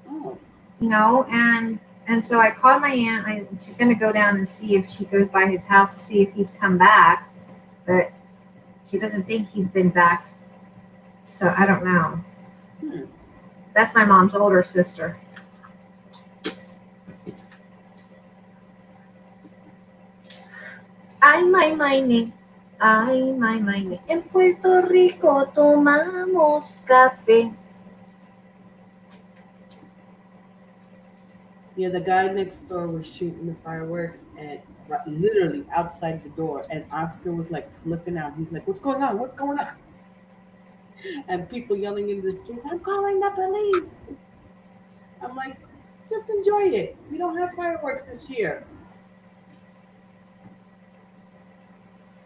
Oh, You know, and so I called my aunt. She's gonna go down and see if she goes by his house to see if he's come back, but she doesn't think he's been back. So I don't know. hmm. That's my mom's older sister. Ay, my. Ay, my. En Puerto Rico tomamos café. Yeah, the guy next door was shooting the fireworks and literally outside the door, and Oscar was like flipping out. He's like, "What's going on? What's going on?" And people yelling in the streets, "I'm calling the police!" I'm like, "Just enjoy it. We don't have fireworks this year."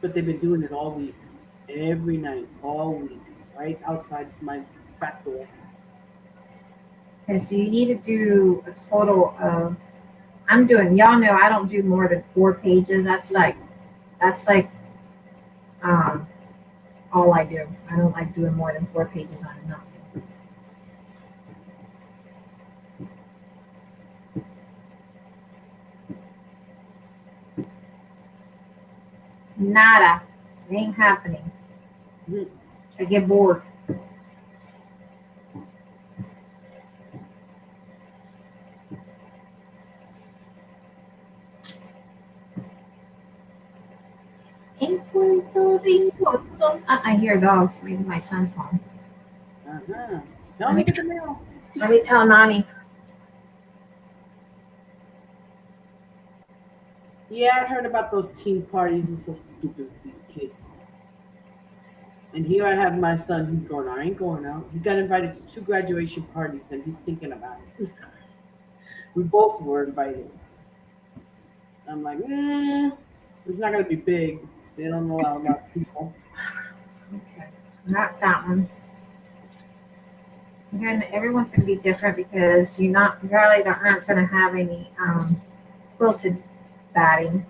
But they've been doing it all week, every night, all week, right outside my back door. Okay, so you need to do a total of. Y'all know I don't do more than 4 pages. That's like um, all I do. I don't like doing more than 4 pages on nothing. Nada. It ain't happening. Mhm. I get bored. In Puerto Rico. I hear dogs. Maybe my son's home. Uh-huh. Tell me to get the mail. Let me tell Nani. Yeah, I heard about those teen parties. It's so stupid with these kids. And here I have my son. He's going, I ain't going out. He got invited to 2 graduation parties and he's thinking about it. We both were invited. I'm like, it's not going to be big. They don't allow a lot of people. Okay. Not that one. Again, everyone's going to be different because you aren't going to have any quilted batting.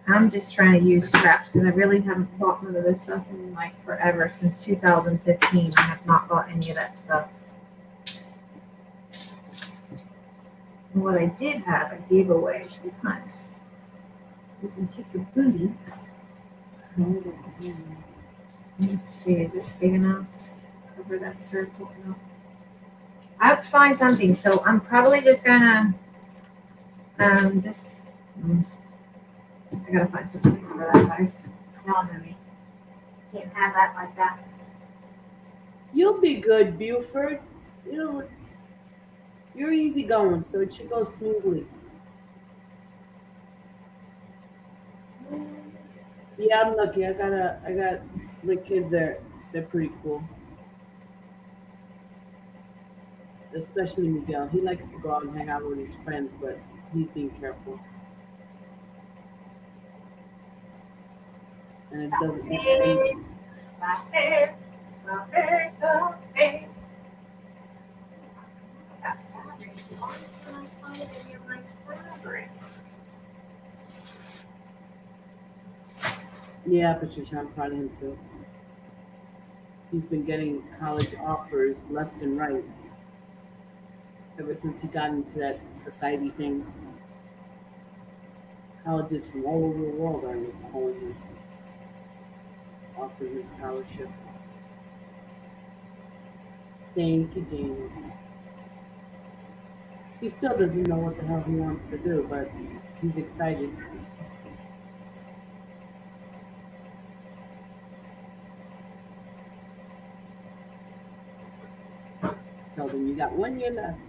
I'm just trying to use scraps because I really haven't bought none of this stuff in like forever. Since 2015, I have not bought any of that stuff. And what I did have, I gave away 2 times. You can kick your booty. Let's see, is this big enough? Cover that circle. No. I have to find something, so I'm probably just gonna just. I gotta find something for that, guys. Y'all know me. Can't have that like that. You'll be good, Buford. You know, you're easy going, so it should go smoothly. Yeah, I'm lucky. I got the kids there. They're pretty cool. Especially Miguel. He likes to go out and hang out with his friends, but he's being careful. And it doesn't. And yeah, Patricia, I'm proud of him too. He's been getting college offers left and right ever since he got into that society thing. Colleges from all over the world are calling him, offering him scholarships. Thank you, Jamie. He still doesn't know what the hell he wants to do, but he's excited. children. You got 1 year left.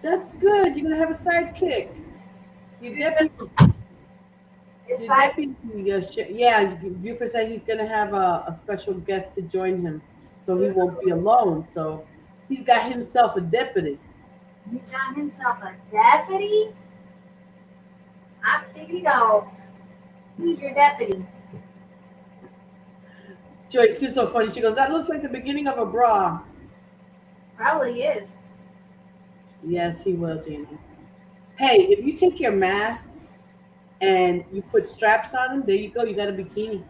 That's good. You're gonna have a sidekick. Your deputy. It's Your like, deputy. Yeah. Buford said he's gonna have a special guest to join him, so he won't be alone. So he's got himself a deputy. he got himself a deputy. I figured out. Who's your deputy? Joyce, she's so funny. She goes, "That looks like the beginning of a bra." Probably is. Yes, he will, Janie. Hey, if you take your masks and you put straps on them, there you go. You got a bikini.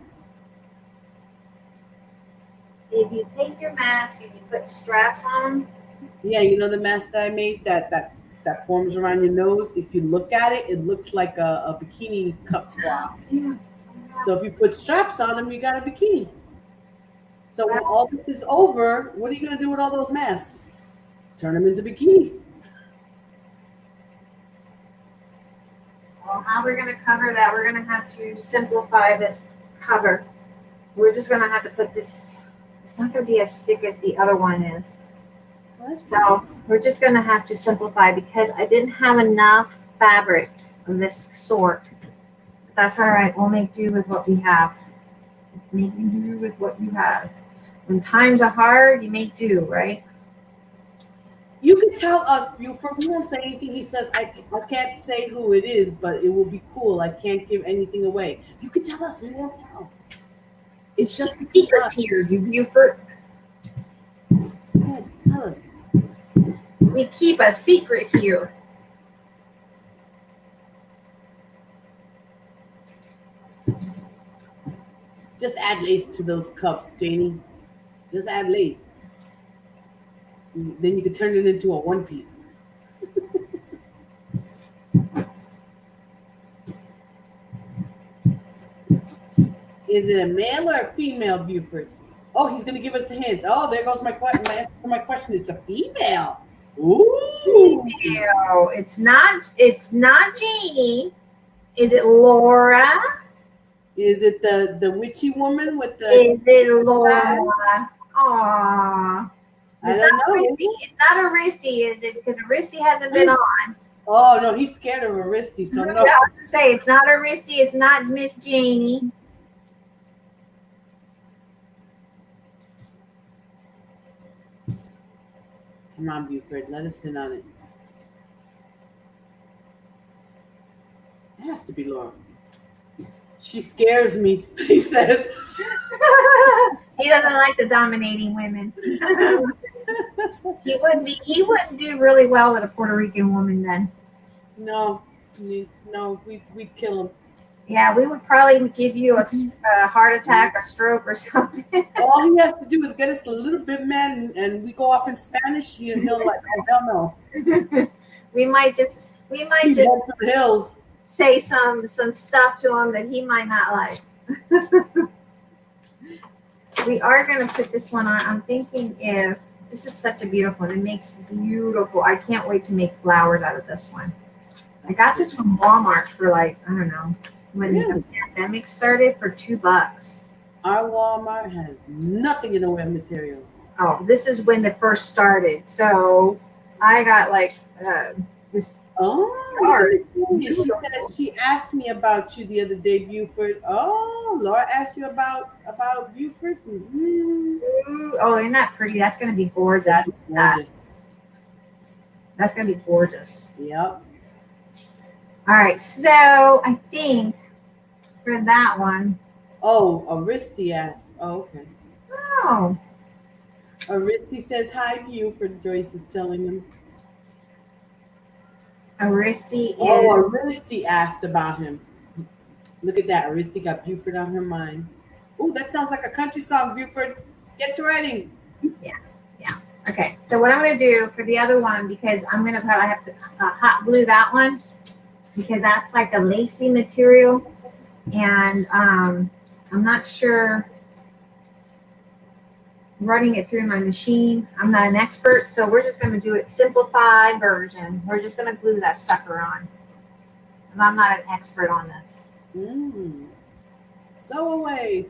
If you take your mask and you put straps on them, Yeah, you know the mask that I made that forms around your nose. If you look at it, it looks like a bikini cup bra. yeah. So if you put straps on them, you got a bikini. So when all this is over, what are you gonna do with all those masks? Turn them into bikinis. Well, how we're gonna cover that? We're gonna have to simplify this cover. We're just gonna have to put this. It's not gonna be as thick as the other one is. Well, that's So we're just gonna have to simplify because I didn't have enough fabric of this sort. That's all right. We'll make do with what we have. It's making do with what you have. When times are hard, you make do, right? You can tell us, Buford. We won't say anything. He says, I can't say who it is, but it will be cool. I can't give anything away. You can tell us. We won't tell. It's just between Secrets us. here, you Buford. Yeah, just tell us. We keep a secret here. Just add lace to those cups, Janie. Just add lace. Then you can turn it into a one piece. Is it a male or a female, Buford? Oh, he's gonna give us a hint. Oh, there goes my question. My answer to my question. It's a female. Ooh. Ew, it's not Janie. Is it Laura? Is it the witchy woman with the? Is it Laura? Aww. I It's don't not know. Aristy. It's not Aristy, is it? Because Aristy hasn't been on. Oh no, he's scared of Aristi, so I no. was to say it's not Aristy. It's not Miss Janie. Come on, Buford, let us in on it. It has to be Laura. She scares me, he says. He doesn't like the dominating women. He wouldn't do really well with a Puerto Rican woman then. No, we'd kill him. Yeah, we would probably give you a heart attack, a stroke, or something. All he has to do is get us a little bit mad, and we go off in Spanish. He'll like, oh hell no. we might just He'd run for the hills. say some stuff to him that he might not like. We are going to put this one on. I'm thinking if this is such a beautiful one. It makes beautiful. I can't wait to make flowers out of this one. I got this from Walmart for like, I don't know, when the pandemic started for $2. Our Walmart has nothing in the way of material. Oh, this is when it first started. So I got like this. Oh, Art. she said she asked me about you the other day, Buford. Oh, Laura asked you about Buford. Mm-hmm. Oh, isn't that pretty? That's going to be gorgeous. That's gorgeous. That's going to be gorgeous. Yep. All right. So I think for that one. Oh, Aristi asked. Oh, okay. Oh. Aristi says hi, Buford. Joyce is telling him. Aristi. Oh, Aristi asked about him. Look at that. Aristi got Buford on her mind. Oh, that sounds like a country song, Buford. Get to writing. Yeah. Okay. So what I'm going to do for the other one, because I have to hot glue that one because that's like a lacy material, and I'm not sure running it through my machine. I'm not an expert, so we're just going to do it simplified version. We're just going to glue that sucker on. And I'm not an expert on this. Sew away.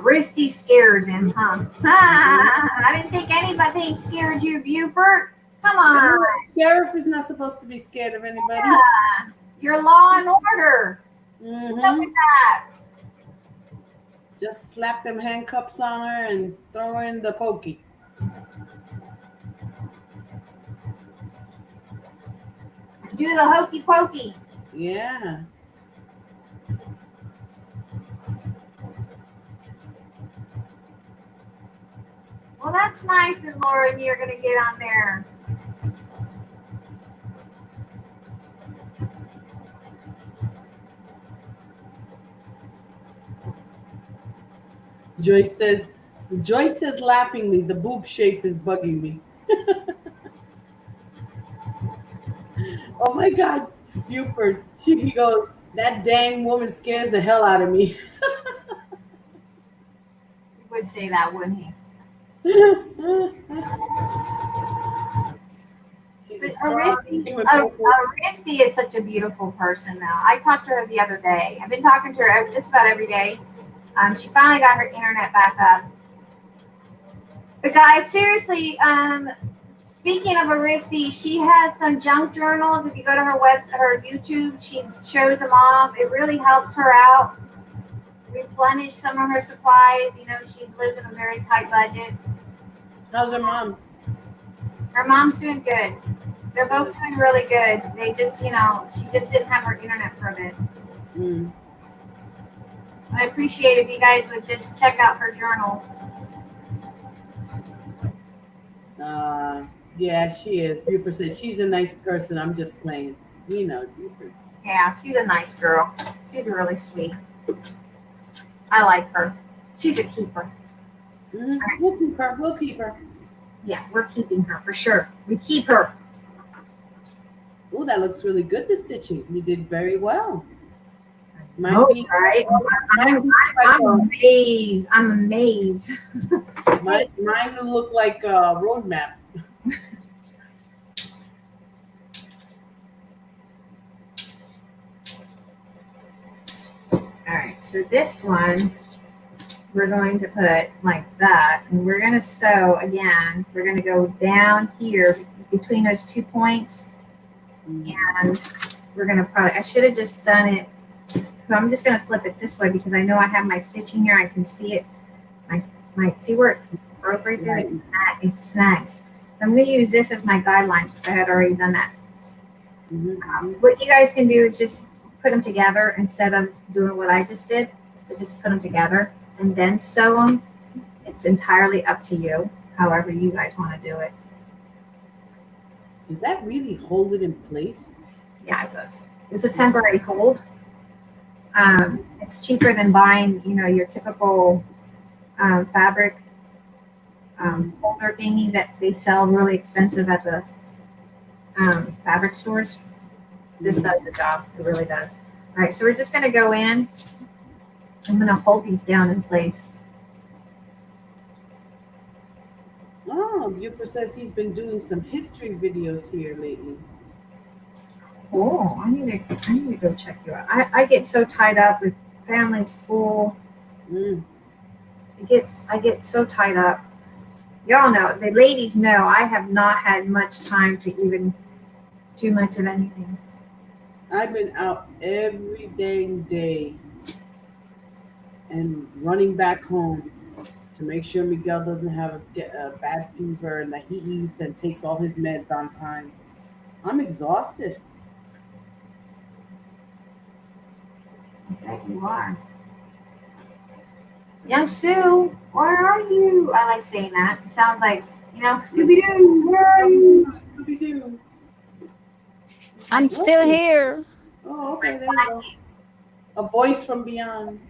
Risty scares him, huh? I didn't think anybody scared you, Buford. Come on. Sheriff is not supposed to be scared of anybody. Yeah. You're law and order. Look at that. Just slap them handcuffs on her and throw her in the pokey. Do the hokey pokey. Yeah. Well, that's nice, and Lauren, you're going to get on there. Joyce says laughingly, the boob shape is bugging me. Oh my God, Buford. He goes, that dang woman scares the hell out of me. He would say that, wouldn't he? She's Aristi is such a beautiful person now. I talked to her the other day. I've been talking to her just about every day. She finally got her internet back up. But guys, seriously, speaking of Aristi, she has some junk journals. If you go to her website, her YouTube, she shows them off. It really helps her out, replenish some of her supplies. You know, she lives in a very tight budget. How's her mom? Her mom's doing good. They're both doing really good. They just, you know, she just didn't have her internet for a bit. I appreciate if you guys would just check out her journals. Yeah, she is. Buford said she's a nice person. I'm just playing. You know, Buford. Yeah, she's a nice girl. She's really sweet. I like her. She's a keeper. Right. We'll keep her. We'll keep her. Yeah, we're keeping her for sure. We keep her. Oh, that looks really good, the stitching. You did very well. Right? I'm amazed. I'm amazed. Mine will look like a roadmap. All right, so this one we're going to put like that, and we're going to sew again. We're going to go down here between those 2 points, and we're going to probably, I should have just done it. So I'm just going to flip it this way because I know I have my stitching here. I can see it. I might see where it broke right there. It snags. So I'm going to use this as my guideline because I had already done that. What you guys can do is just put them together instead of doing what I just did. Just put them together and then sew them. It's entirely up to you, however you guys want to do it. Does that really hold it in place? Yeah, it does. It's a temporary hold. It's cheaper than buying, you know, your typical fabric holder thingy that they sell really expensive at the fabric stores. This does the job. It really does. All right, so we're just going to go in. I'm going to hold these down in place. Oh, Buford says he's been doing some history videos here lately. Oh, I need to go check you out. I get so tied up with family, school. I get so tied up. Y'all know, the ladies know I have not had much time to even do much of anything. I've been out every dang day and running back home to make sure Miguel doesn't have a bad fever and that he eats and takes all his meds on time. I'm exhausted. I bet you are. Young Sue, where are you? I like saying that. It sounds like, you know, Scooby-Doo, where are you? Scooby-Doo. I'm still here. Oh, okay, there you go. A voice from beyond.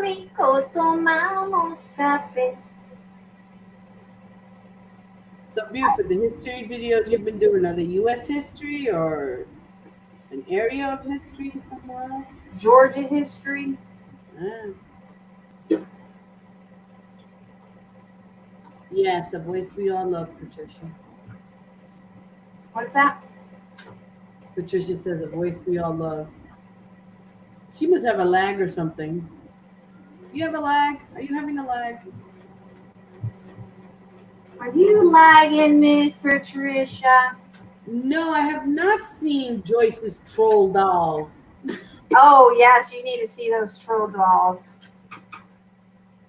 rico, tomamos café. So beautiful. The history videos you've been doing, are they U.S. history or an area of history somewhere else? Georgia history. Ah. Yes, a voice we all love, Patricia. What's that? Patricia says a voice we all love. She must have a lag or something. You have a lag? Are you having a lag? Are you lagging, Miss Patricia? No, I have not seen Joyce's troll dolls. Oh, yes, you need to see those troll dolls.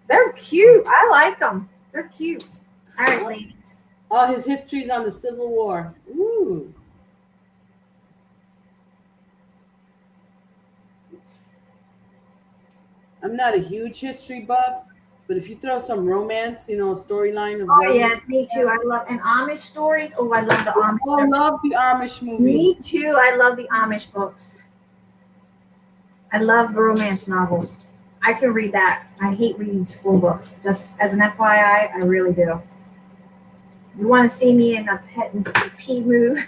They're cute. I like them. They're cute. All right, ladies. Oh, his history's on the Civil War. Ooh. Oops. I'm not a huge history buff, but if you throw some romance, a storyline of Oh, romance. yes, me too. I love and Amish stories. Oh, I love the Amish. I love the Amish movies. Me too. I love the Amish books. I love romance novels. I can read that. I hate reading school books. Just as an FYI, I really do. You want to see me in a pet and pee mood?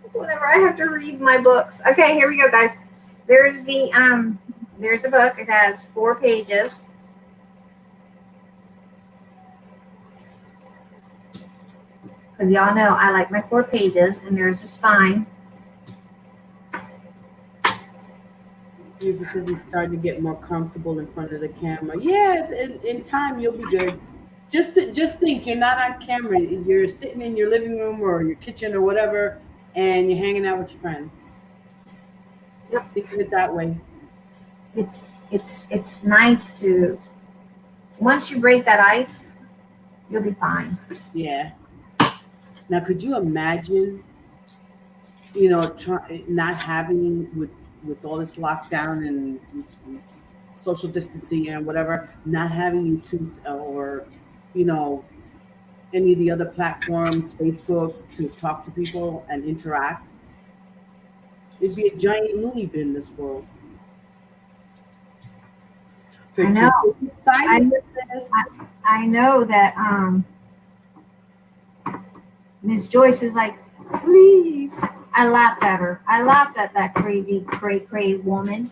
It's whenever I have to read my books. Okay, here we go, guys. There's the book. It has 4 pages. Because y'all know I like my 4 pages, and there's a spine. Because he's starting to get more comfortable in front of the camera. Yeah, in time you'll be good. Just think, you're not on camera. You're sitting in your living room or your kitchen or whatever, and you're hanging out with your friends. Yep. Think of it that way. It's nice to, once you break that ice, you'll be fine. Yeah. Now, could you imagine, not having with all this lockdown and social distancing and whatever, not having YouTube or, any of the other platforms, Facebook, to talk to people and interact? It'd be a giant loony bin, this world. I know. I know that Miss Joyce is like, please. I laughed at her. I laughed at that crazy, cray woman.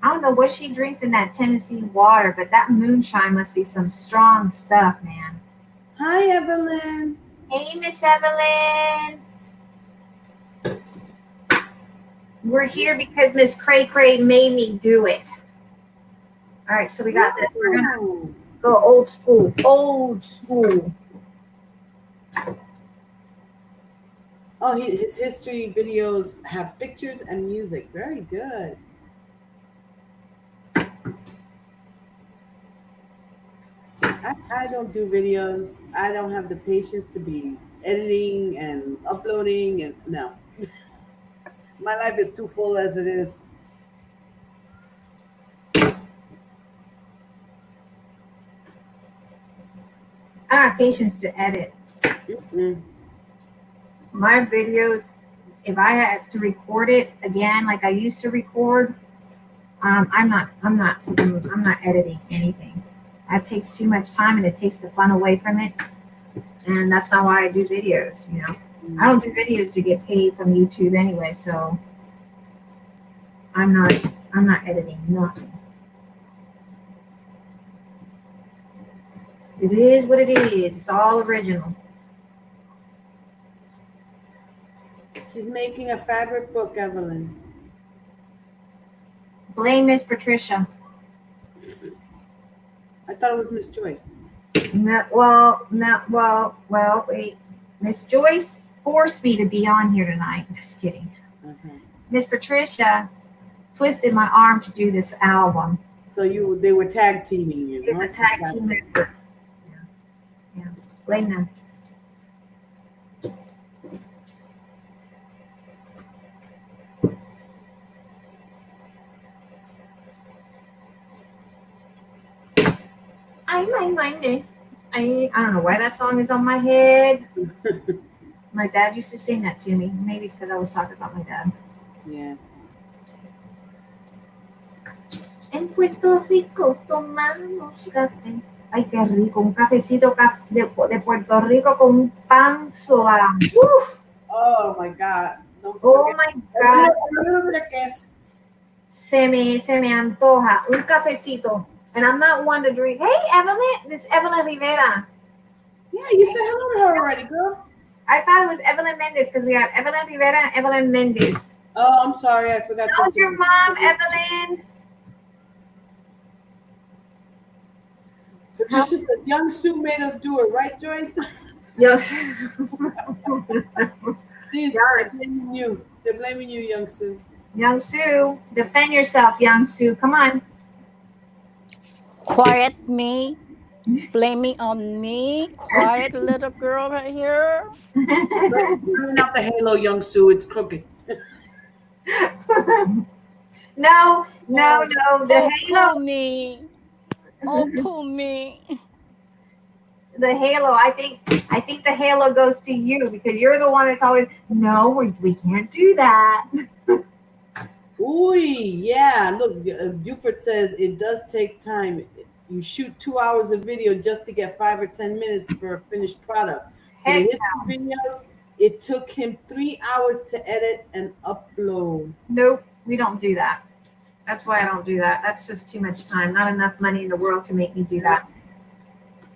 I don't know what she drinks in that Tennessee water, but that moonshine must be some strong stuff, man. Hi, Evelyn. Hey, Miss Evelyn. We're here because Miss Cray made me do it. All right, so we got this. We're going to go old school. Old school. Oh, his history videos have pictures and music. Very good. See, I don't do videos. I don't have the patience to be editing and uploading, and no. My life is too full as it is. I don't have patience to edit. Mm-mm. My videos, if I had to record it again like I used to record, I'm not editing anything. That takes too much time and it takes the fun away from it. And that's not why I do videos, I don't do videos to get paid from YouTube anyway, so I'm not editing nothing. It is what it is. It's all original. She's making a fabric book, Evelyn. Blame Miss Patricia. I thought it was Miss Joyce. Well, wait. Miss Joyce forced me to be on here tonight. Just kidding. Okay. Miss Patricia twisted my arm to do this album. So they were tag teaming you. It's a tag team effort. Yeah. Blame them. I don't know why that song is on my head. My dad used to sing that to me. Maybe it's because I was talking about my dad. Yeah. And Puerto Rico tomamos café. Ay, qué rico, un cafecito de Puerto Rico con un pan suave. Oh my God. Don't Oh forget. my A God, little bit of queso. se me antoja un cafecito. And I'm not one to drink. Hey, Evelyn, this is Evelyn Rivera. Yeah, you said hello to her already, girl. I thought it was Evelyn Mendez because we have Evelyn Rivera and Evelyn Mendez. Oh, I'm sorry. I forgot to. How's your mom, Evelyn? Patricia says, Young Sue made us do it, right, Joyce? Yes. See, they're blaming you. They're blaming you, Young Sue. Young Sue, defend yourself, Young Sue. Come on. Quiet me. Blaming on me. Quiet little girl right here. Turning out the halo, Young Sue. It's crooked. No. The halo. Pull me. Oh, pull me. The halo. I think the halo goes to you because you're the one that's always. No, we can't do that. Ooh, yeah. Look, Buford says it does take time. You shoot 2 hours of video just to get 5 or 10 minutes for a finished product. For the Heck history videos, it took him 3 hours to edit and upload. Nope, we don't do that. That's why I don't do that. That's just too much time. Not enough money in the world to make me do that.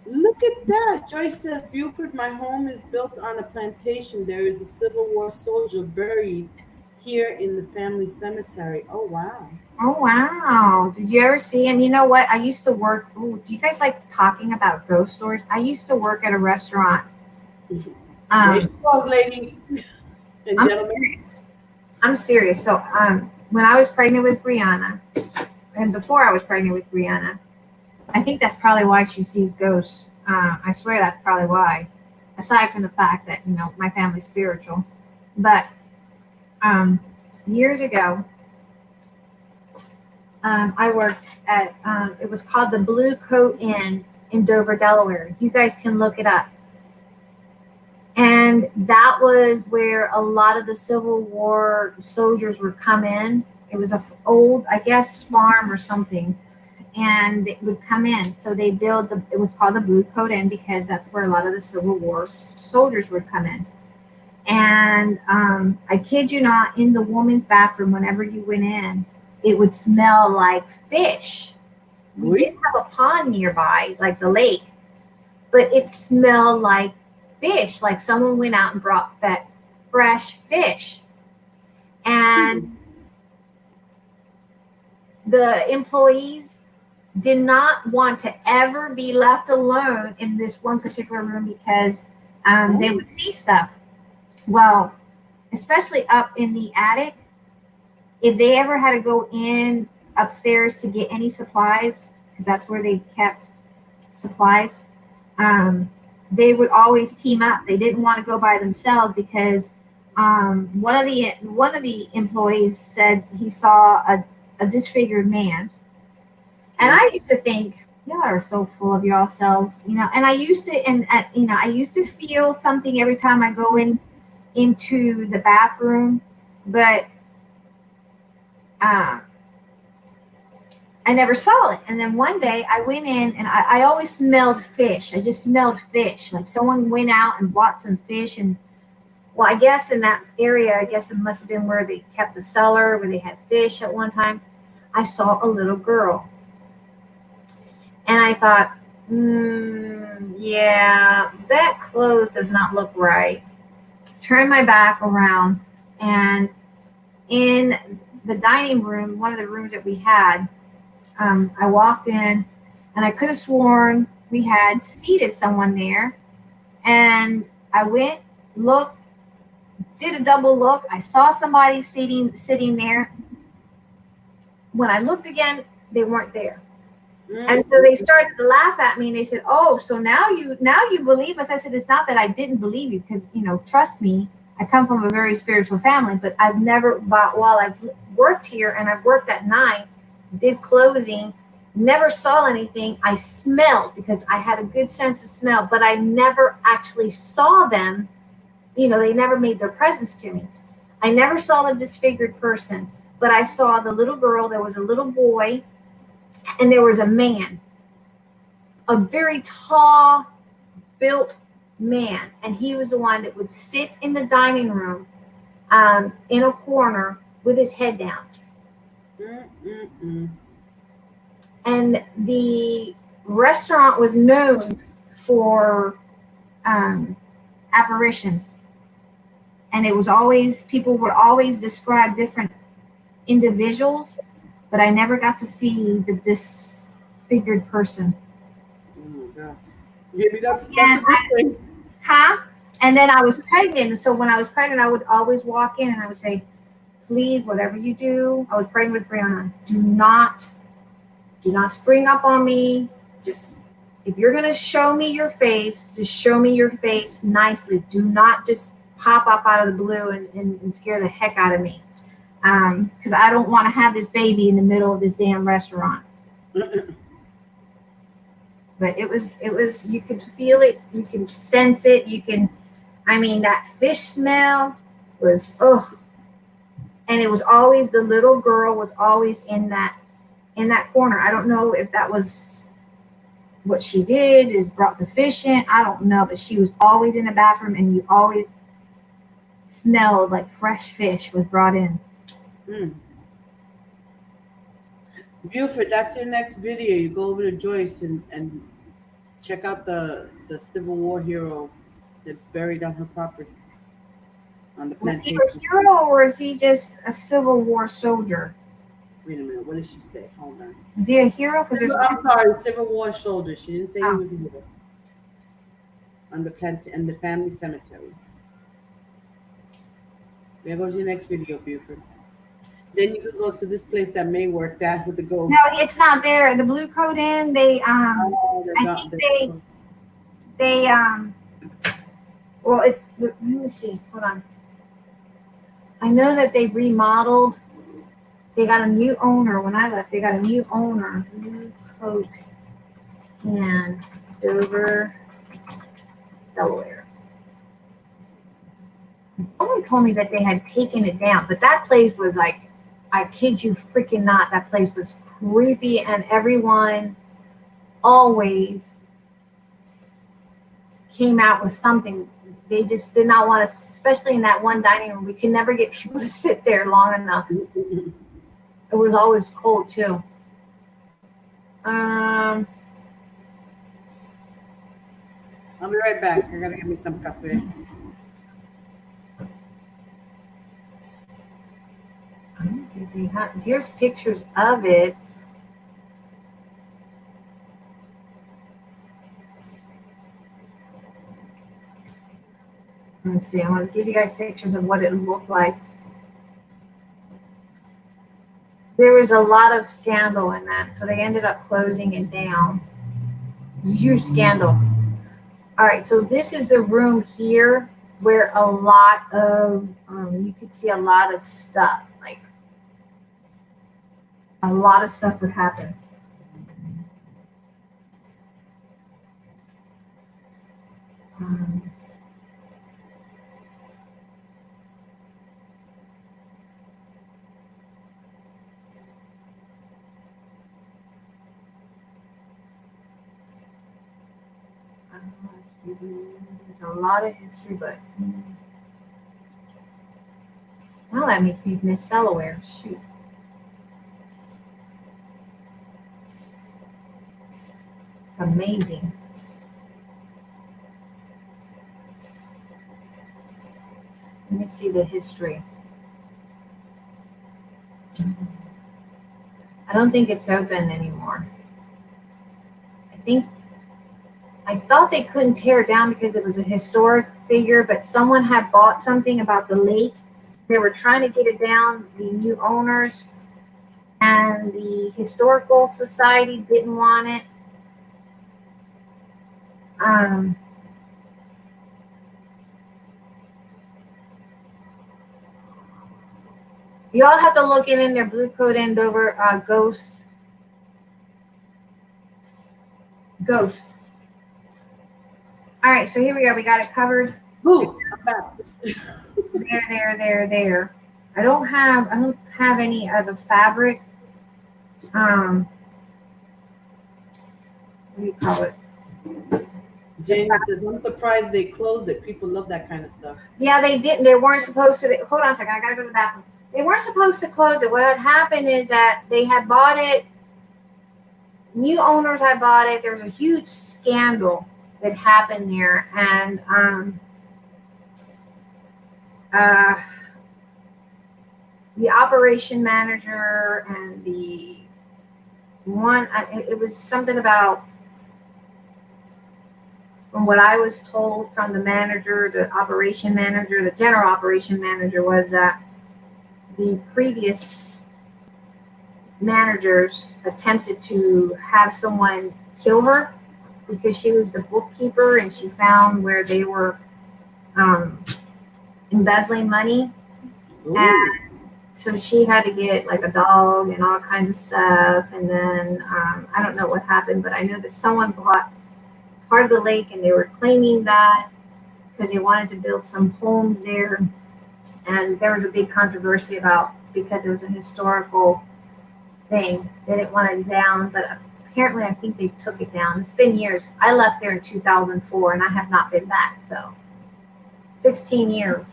Look at that. Joyce says, Buford, my home is built on a plantation. There is a Civil War soldier buried here in the family cemetery. Oh, wow. Oh, wow. Did you ever see him? You know what? I used to work. Ooh, do you guys like talking about ghost stories? I used to work at a restaurant. There she goes, ladies and gentlemen. I'm serious. So when I was pregnant with Brianna, and before I was pregnant with Brianna, I think that's probably why she sees ghosts. I swear that's probably why. Aside from the fact that, my family's spiritual. But years ago, I worked at, it was called the Blue Coat Inn in Dover, Delaware. You guys can look it up. And that was where a lot of the Civil War soldiers would come in. It was an old, I guess, farm or something. And it would come in. So they built it was called the Blue Coat Inn because that's where a lot of the Civil War soldiers would come in. And I kid you not, in the woman's bathroom, whenever you went in, it would smell like fish. We didn't have a pond nearby, like the lake, but it smelled like fish, like someone went out and brought that fresh fish. And the employees did not want to ever be left alone in this one particular room because they would see stuff. Well, especially up in the attic, if they ever had to go in upstairs to get any supplies, because that's where they kept supplies, they would always team up. They didn't want to go by themselves because one of the employees said he saw a disfigured man. And I used to think, y'all are so full of yourselves, and I used to, I used to feel something every time I go into the bathroom, but I never saw it. And then one day I went in and I always smelled fish. I just smelled fish. Like someone went out and bought some fish. And well, I guess in that area, I guess it must have been where they kept the cellar, where they had fish at one time. I saw a little girl. And I thought, yeah, that clothes does not look right. Turned my back around, and in the dining room, one of the rooms that we had, I walked in, and I could have sworn we had seated someone there. And I went, looked, did a double look. I saw somebody sitting there. When I looked again, they weren't there. And so they started to laugh at me, and they said, "Oh, so now you believe us?" I said, "It's not that I didn't believe you, because trust me, I come from a very spiritual family, but I've never, while I've worked here and I've worked at night, did closing, never saw anything. I smelled because I had a good sense of smell, but I never actually saw them. They never made their presence to me. I never saw the disfigured person, but I saw the little girl. There was a little boy." and there was a man, a very tall, built man, and he was the one that would sit in the dining room in a corner with his head down. And the restaurant was known for apparitions, and it was always, people would always describe different individuals, but I never got to see the disfigured person. Oh my gosh. Maybe that's a And good thing. And then I was pregnant, so when I was pregnant, I would always walk in and I would say, please, whatever you do, I was praying with Brianna, do not spring up on me. Just, if you're gonna show me your face, just show me your face nicely. Do not just pop up out of the blue and scare the heck out of me. Because I don't want to have this baby in the middle of this damn restaurant. But it was, you could feel it, you can sense it, that fish smell was, and it was always, the little girl was always in that corner. I don't know if that was what she did, is brought the fish in, I don't know, but she was always in the bathroom, and you always smelled like fresh fish was brought in. Buford, that's your next video. You go over to Joyce and check out the Civil War hero that's buried on her property. On the Was he plantation. a hero or is he just a Civil War soldier? Wait a minute, what did she say? Hold on. Is he a hero? I'm sorry, Civil War soldier. She didn't say he Oh. was a hero. On the and the family cemetery. There goes your next video, Buford. Then you can go to this place that may work, that with the ghost. No, it's not there. The Blue Coat Inn, they Oh, they're I not- think they're- well, it's, let me see, hold on. I know that they remodeled, they got a new owner. When I left, they got a new owner. Blue Coat Inn, Dover, Delaware. And someone told me that they had taken it down, but that place was like, I kid you freaking not, that place was creepy, and everyone always came out with something. They just did not want to, especially in that one dining room. We could never get people to sit there long enough. It was always cold too. I'll be right back. I gotta get me some cafe. I don't think they have. Here's pictures of it. Let's see. I want to give you guys pictures of what it looked like. There was a lot of scandal in that, so they ended up closing it down. Huge scandal. All right, so this is the room here where a lot of, you could see a lot of stuff, like a lot of stuff would happen. There's a lot of history, but now that makes me miss Delaware. Shoot. Amazing. Let me see the history. I don't think it's open anymore. I thought they couldn't tear it down because it was a historic figure, but someone had bought something about the lake. They were trying to get it down, the new owners, and the Historical Society didn't want it. Y'all have to look in their Blue Coat Inn Dover Ghost. All right, so here we go. We got it covered. Ooh, I'm back. There. I don't have any of the fabric. what do you call it? Jenny says, I'm surprised they closed it. People love that kind of stuff. Yeah, they didn't. They weren't supposed to. Hold on a second. I gotta go to the bathroom. They weren't supposed to close it. What had happened is that they had bought it. New owners had bought it. There was a huge scandal that happened there, and the operation manager and the one. It was something about. From what I was told from the manager, the operation manager, the general operation manager, was that the previous managers attempted to have someone kill her because she was the bookkeeper and she found where they were embezzling money. Ooh. And so she had to get like a dog and all kinds of stuff. And then I don't know what happened, but I know that someone bought part of the lake and they were claiming that because they wanted to build some homes there. And there was a big controversy about because it was a historical thing. They didn't want it down, but apparently I think they took it down. It's been years. I left there in 2004 and I have not been back. So 16 years.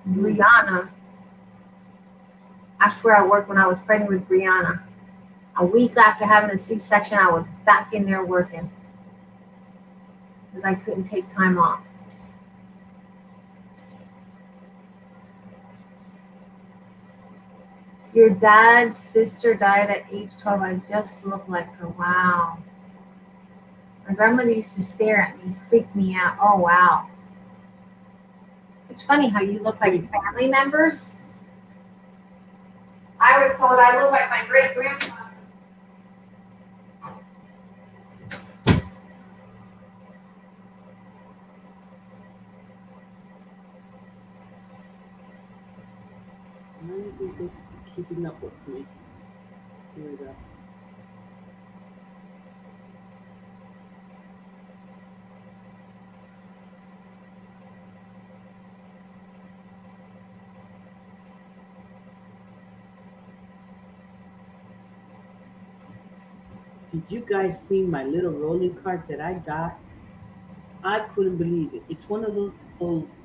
Brianna. I swear I worked when I was pregnant with Brianna. A week after having a C-section, I was back in there working because I couldn't take time off. Your dad's sister died at age 12. I just look like her. Wow. My grandmother used to stare at me, freak me out. Oh, wow. It's funny how you look like family members. I was told I look like my great-grandfather. Why isn't this keeping up with me? Here we go. Did you guys see my little rolling cart that I got? I couldn't believe it. It's one of those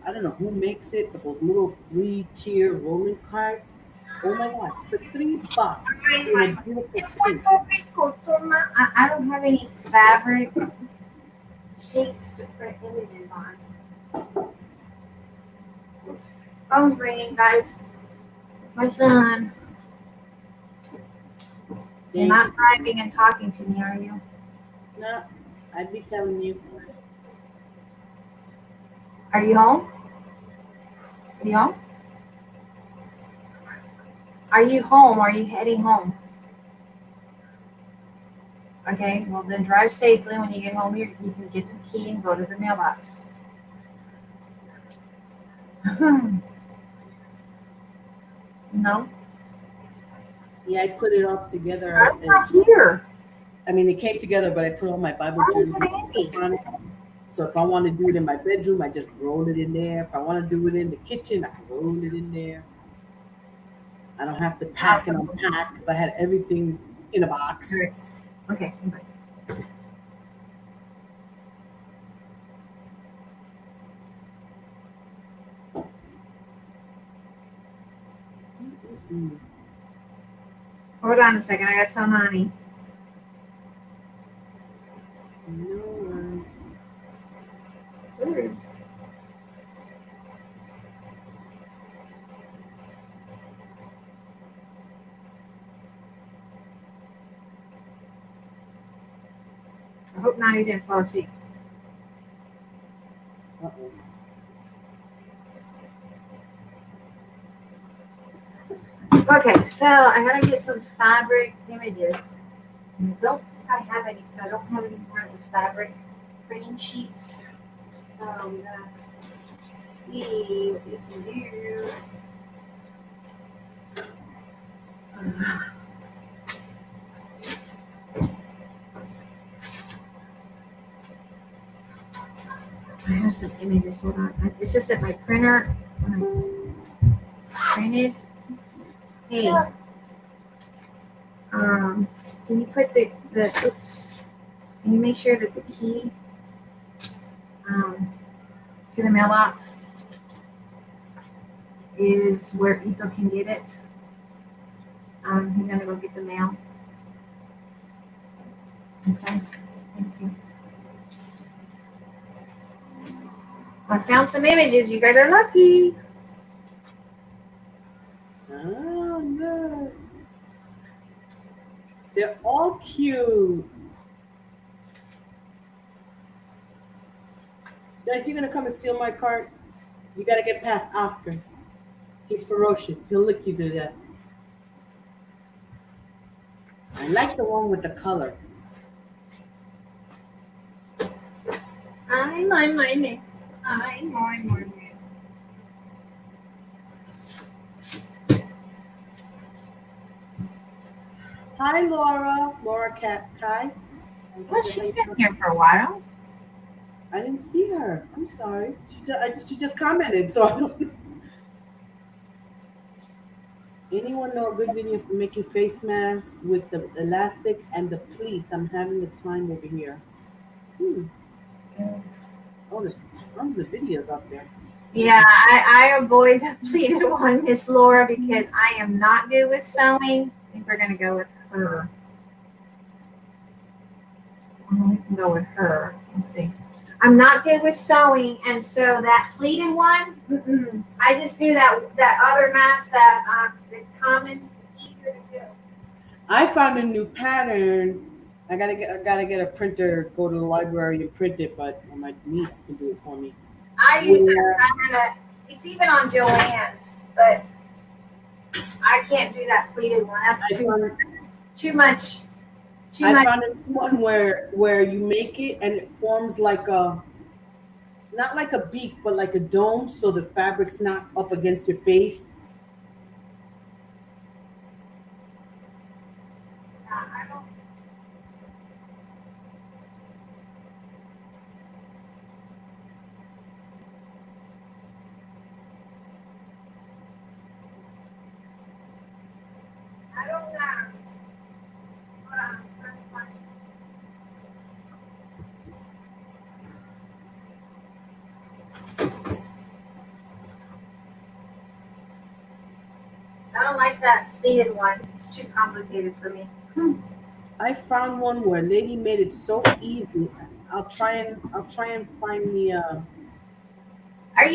I don't know who makes it, but those little 3-tier rolling carts. Oh my god, for $3 in a beautiful pink. I don't have any fabric sheets to put images on. Oops. Phone's ringing, guys. It's my son. You're not driving and talking to me, are you? No, I'd be telling you. Are you home? Are you home? Are you home? Are you heading home? Okay, well then drive safely. When you get home, you can get the key and go to the mailbox. No? Yeah, I put it all together. I'm not here. I mean, it came together, but I put all my Bible I was journal on it. So if I want to do it in my bedroom, I just roll it in there. If I want to do it in the kitchen, I can roll it in there. I don't have to pack and unpack because I had everything in a box. Okay. Hold on a second. I gotta tell Honey. No Ooh. I hope Nani didn't fall asleep. Uh-oh. Okay, so I gotta get some fabric images. I don't think I have any because I don't have any more of those fabric printing sheets. So we gotta see what we can do. I have some images. Hold on. It's just at my printer. Printed. Hey. Can you put the oops? Can you make sure that the key to the mailbox is where Ito can get it? He's gonna go get the mail. Okay, thank you. I found some images. You guys are lucky. Oh, no. They're all cute. Guys, you're gonna come and steal my cart? You gotta get past Oscar. He's ferocious. He'll lick you to death. I like the one with the color. I'm on my next. I'm on my next. Hi, Laura. Laura Kai. Well, she's been here for a while. I didn't see her. I'm sorry. She just commented, so I don't. Anyone know a good video for making face masks with the elastic and the pleats? I'm having a time over here. Oh, there's tons of videos out there. Yeah, I avoid the pleated one, Miss Laura, because I am not good with sewing. I think we're gonna go with her. We can go with her. Let's see. I'm not good with sewing, and so that pleated one, I just do that other mask that it's common, easier to do. I found a new pattern. I gotta get a printer. Go to the library and print it, but my niece can do it for me. I use a pattern that it's even on Joann's, but I can't do that pleated one. That's too much. I found a one where you make it and it forms like a, not like a beak, but like a dome, so the fabric's not up against your face. I don't know. Hold on, I'm trying to find it. I don't like that pleated one. It's too complicated for me. I found one where a lady made it so easy. I'll try and find the. I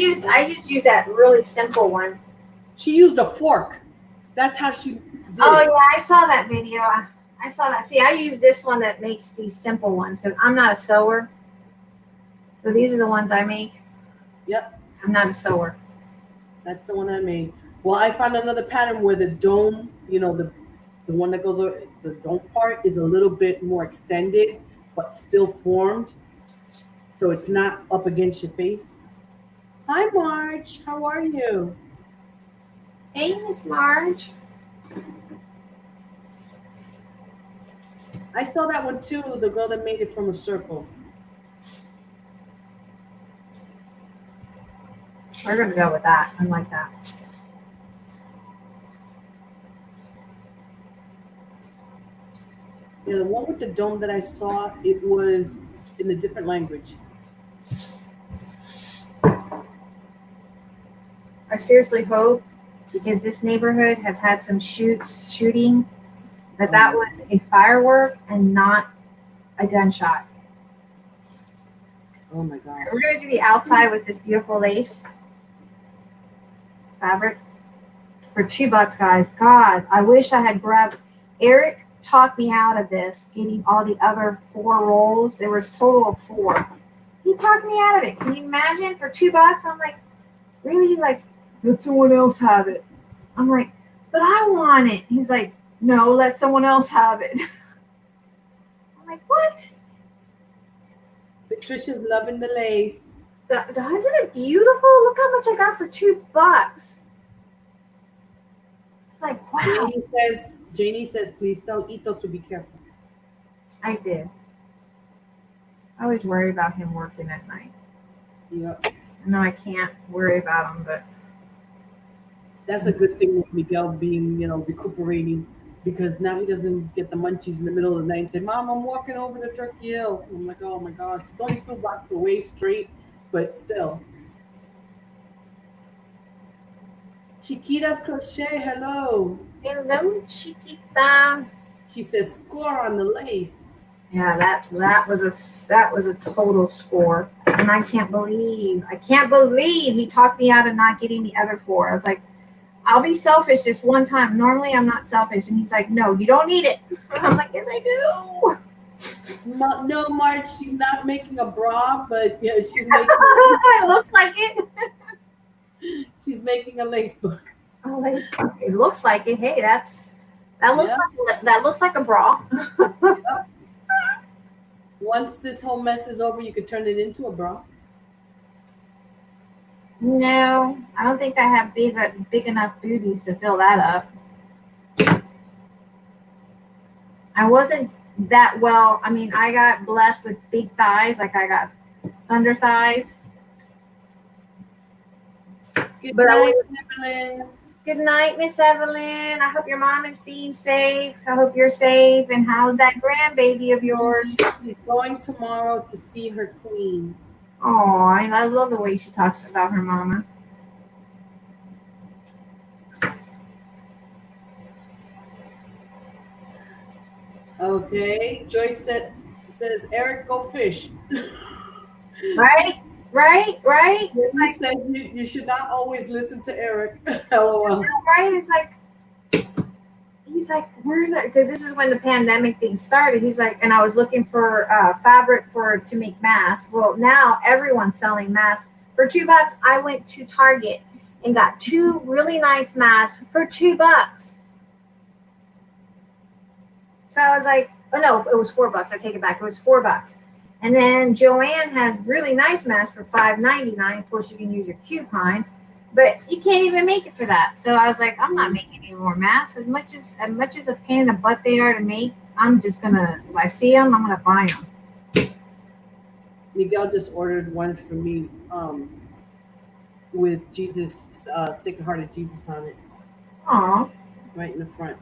just use that really simple one. She used a fork. That's how she did Oh it. yeah, I saw that video. I saw that. See, I use this one that makes these simple ones because I'm not a sewer. So these are the ones I make. Yep, I'm not a sewer. that's the one I made. Well, I found another pattern where the dome, the one that goes over the dome part is a little bit more extended, but still formed, so it's not up against your face. Hi, Marge. How are you? Hey, Miss Marge. I saw that one too. The girl that made it from a circle. We're gonna go with that. I like that. Yeah, the one with the dome that I saw, it was in a different language. I seriously hope, because this neighborhood has had some shooting, that was a firework and not a gunshot. Oh my gosh. We're gonna do the outside with this beautiful lace fabric for $2, guys. God, I wish I had grabbed. Eric talked me out of this, getting all the other 4 rolls. There was total of 4. He talked me out of it. Can you imagine? For $2, I'm like, really? He's like, let someone else have it. I'm like, but I want it. He's like, no, let someone else have it. I'm like, what? Patricia's loving the lace. Isn't it beautiful? Look how much I got for $2. It's like, wow. Janie says, please tell Ito to be careful. I did. I always worry about him working at night. Yep. I know I can't worry about him, but That's a good thing with Miguel being, recuperating. because now he doesn't get the munchies in the middle of the night and say, "Mom, I'm walking over to Turkey Hill." I'm like, "Oh my gosh, it's only 2 blocks away straight, but still." Chiquita's crochet, hello. Hello, Chiquita. She says, "Score on the lace." Yeah, that was a total score, and I can't believe he talked me out of not getting the other 4. I was like, I'll be selfish this one time. Normally, I'm not selfish, and he's like, no, you don't need it. I'm like, yes, I do. No, Marge, she's not making a bra, but yeah, It looks like it. she's making a lace book. Oh, it looks like it. Hey, that looks like a bra. Once this whole mess is over, you could turn it into a bra. No, I don't think I have big enough booties to fill that up. I wasn't that well. I mean, I got blessed with big thighs, like I got thunder thighs. Good But night, Evelyn. Good night, Miss Evelyn. I hope your mom is being safe. I hope you're safe. And how's that grandbaby of yours? She's going tomorrow to see her queen. Oh, I love the way she talks about her mama. Okay, Joyce says Eric, go fish. Right? It's You like, said you should not always listen to Eric. LOL. right? It's like, he's like, we're not, because this is when the pandemic thing started. He's like, and I was looking for fabric to make masks. Well, now everyone's selling masks for $2. I went to Target and got 2 really nice masks for $2. So I was like, oh no, it was $4. I take it back. It was $4. And then Joanne has really nice masks for $5.99. Of course, you can use your coupon, but you can't even make it for that. So I was like, I'm not making any more masks. As much as a pain in the butt they are to make, I'm just gonna, if I see them, I'm gonna buy them. Miguel just ordered one for me with Jesus, Sacred Heart of Jesus on it. Aw. Right in the front.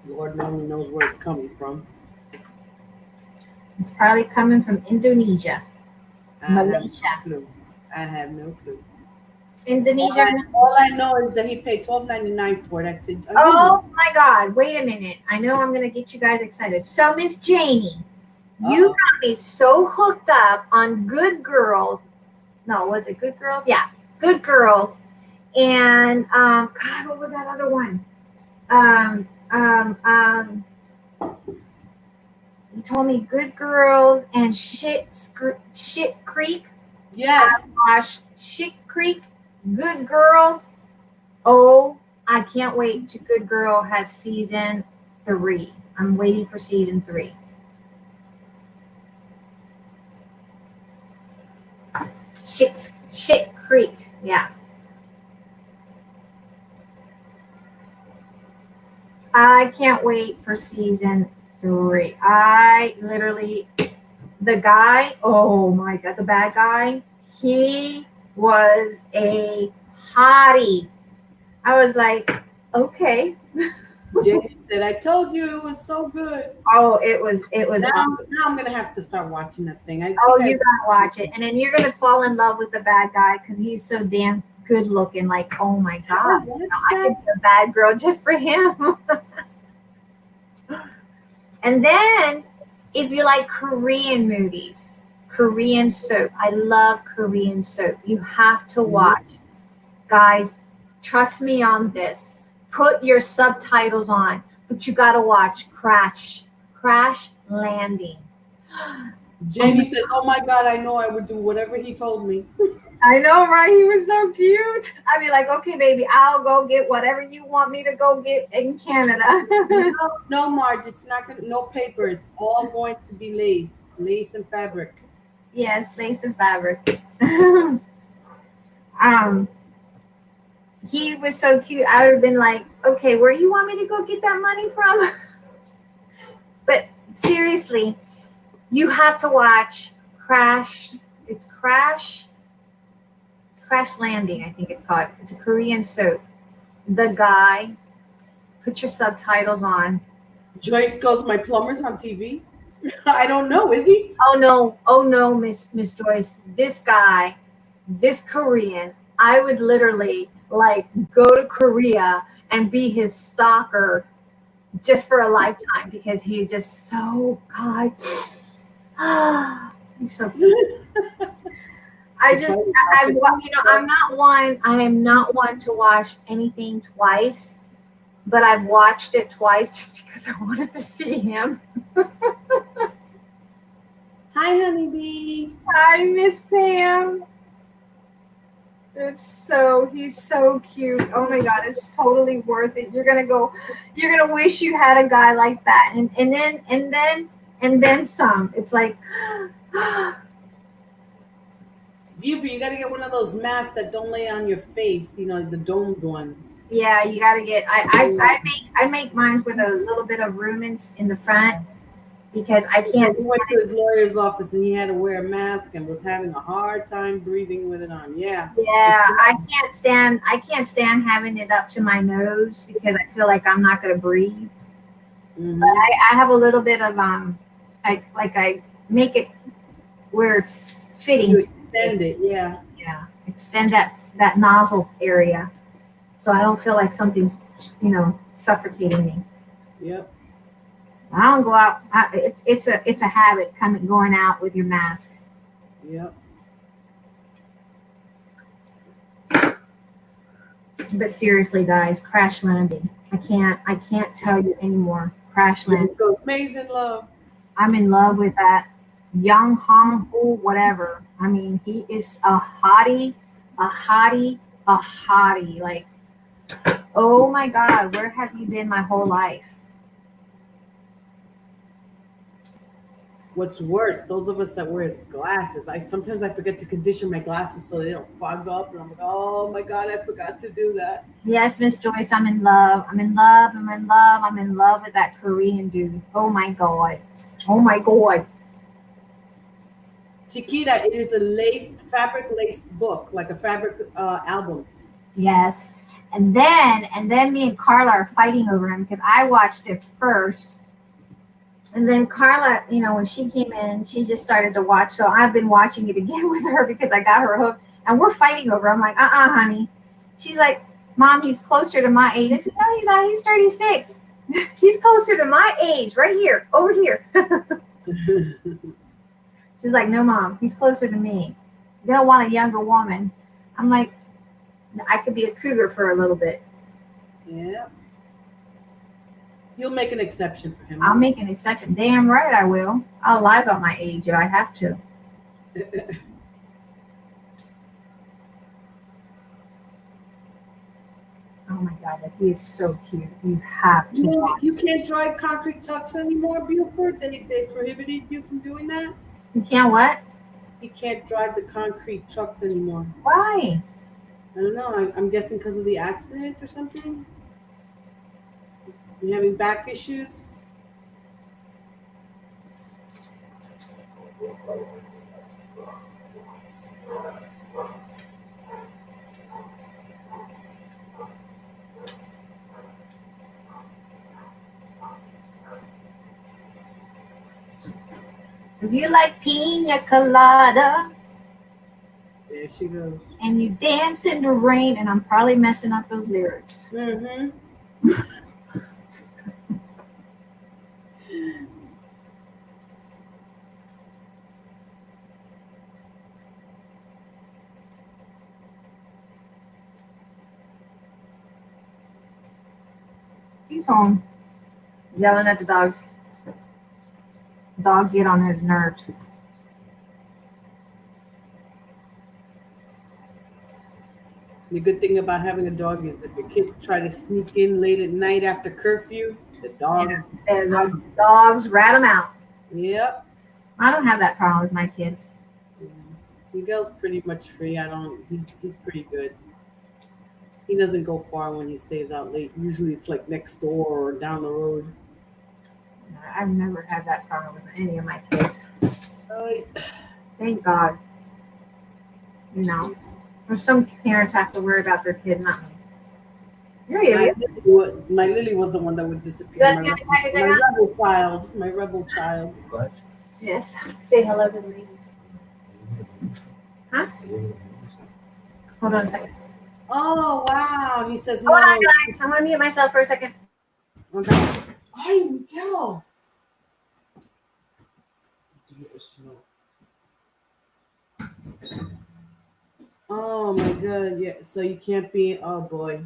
Lord only knows where it's coming from. It's probably coming from Indonesia. Malaysia. I have no clue. Indonesia. All I know is that he paid $12.99 for it. That's it. Oh my God. Wait a minute. I know I'm going to get you guys excited. So, Miss Janie, you got me so hooked up on Good Girls. No, was it Good Girls? Yeah. Good Girls. And, God, what was that other one? You told me Good Girls and Shit Creek. Yes. Gosh, Shit Creek, Good Girls. Oh, I can't wait to Good Girl has season 3. I'm waiting for season 3. Shit Creek, yeah. I can't wait for season 3. I literally, the guy, oh my God, the bad guy, he was a hottie. I was like, okay. Jay said, I told you it was so good. Oh, it was Now awesome. I'm going to have to start watching that thing. You gotta watch it. And then you're gonna fall in love with the bad guy because he's so damn good looking. Like, oh my God, I could be a bad girl just for him. And then if you like Korean movies, Korean soap, I love Korean soap. You have to watch. Guys, trust me on this. Put your subtitles on, but you gotta watch Crash Landing. Jenny says, oh my God, I know I would do whatever he told me. I know, right? He was so cute. I'd be like, okay, baby, I'll go get whatever you want me to go get in Canada. No, Marge, it's not going to, no paper. It's all going to be lace and fabric. Yes, lace and fabric. He was so cute. I would have been like, okay, where you want me to go get that money from? But seriously, you have to watch Crash. It's Crash Landing, I think it's called. It's a Korean soap. the guy, put your subtitles on. Joyce goes, my plumber's on TV. I don't know. Is he? Oh no, Miss Joyce. This guy, this Korean, I would literally like go to Korea and be his stalker just for a lifetime because he's just so God. He's so cute. I I'm not one. I am not one to watch anything twice, but I've watched it twice just because I wanted to see him. Hi, honeybee. Hi, Miss Pam. He's so cute. Oh my God, it's totally worth it. You're gonna wish you had a guy like that. And then some. It's like Buford, you got to get one of those masks that don't lay on your face, the domed ones. yeah, you gotta get I make mine with a little bit of room in the front because I can't He went to his lawyer's office and he had to wear a mask and was having a hard time breathing with it on. Yeah. Yeah, I can't stand having it up to my nose because I feel like I'm not gonna breathe. Mm-hmm. But I have a little bit of I make it where it's fitting. You extend it, yeah. Yeah, extend that nozzle area, so I don't feel like something's suffocating me. Yep. I don't go out. It's a habit going out with your mask. Yep. But seriously, guys, Crash Landing. I can't tell you anymore. Crash Landing. Maze in love. I'm in love with that Young Hong Ho, whatever. I mean, he is a hottie. Like, oh my God, where have you been my whole life? What's worse, those of us that wear glasses, sometimes I forget to condition my glasses so they don't fog up, and I'm like, oh my God, I forgot to do that. Yes, Miss Joyce, I'm in love. I'm in love with that Korean dude. Oh my God. Chiquita, it is a fabric lace book, like a fabric album. Yes. And then me and Carla are fighting over him because I watched it first. And then Carla, when she came in, she just started to watch. So I've been watching it again with her because I got her hooked. And we're fighting over it. I'm like, honey. She's like, Mom, he's closer to my age. I said, no, he's 36. He's closer to my age, right here, over here. She's like, no, Mom, he's closer to me. They don't want a younger woman. I'm like, I could be a cougar for a little bit. Yeah. You'll make an exception for him. I'll make an exception. Damn right I will. I'll lie about my age if I have to. Oh my God, he is so cute. You have to watch. You can't drive concrete trucks anymore, Buford? They prohibited you from doing that? You can't what? You can't drive the concrete trucks anymore. Why? I don't know. I'm guessing because of the accident or something? You having back issues? If you like pina colada, There she goes. and you dance in the rain, and I'm probably messing up those lyrics. Mm-hmm. He's home, yelling at the dogs. Dogs get on his nerves. The good thing about having a dog is if your kids try to sneak in late at night after curfew, the dogs. And the dogs rat them out. Yep. I don't have that problem with my kids. Miguel's pretty much free. He's pretty good. He doesn't go far when he stays out late. Usually it's like next door or down the road. I've never had that problem with any of my kids. Oh, Thank God. Or some parents have to worry about their kids, not me. Here you go. My Lily was the one that would disappear. That's the only package I got? Rebel child. My rebel child. Yes. Say hello to the ladies. Huh? Hold on a second. Oh wow. He says Hold on, no. guys. I'm gonna mute myself for a second. Okay. Ay, Miguel. Oh my god, yeah. So you can't be, oh boy.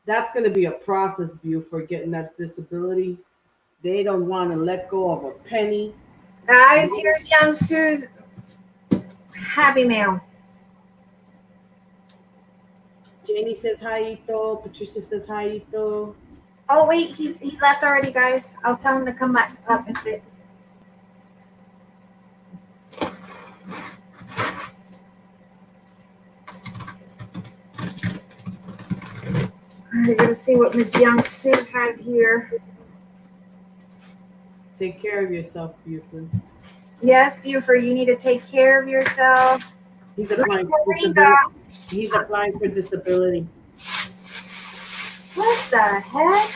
That's gonna be a process, view, for getting that disability. They don't want to let go of a penny. Guys, here's Young Sue's Happy Mail. Janie says hi, Ito. Patricia says hi, Ito. Oh wait, he left already, guys. I'll tell him to come back up and fit. I gotta see what Miss Young Sue has here. Take care of yourself, Buford. Yes, Buford, you need to take care of yourself. He's applying for Rita, disability. He's applying for disability. what the heck?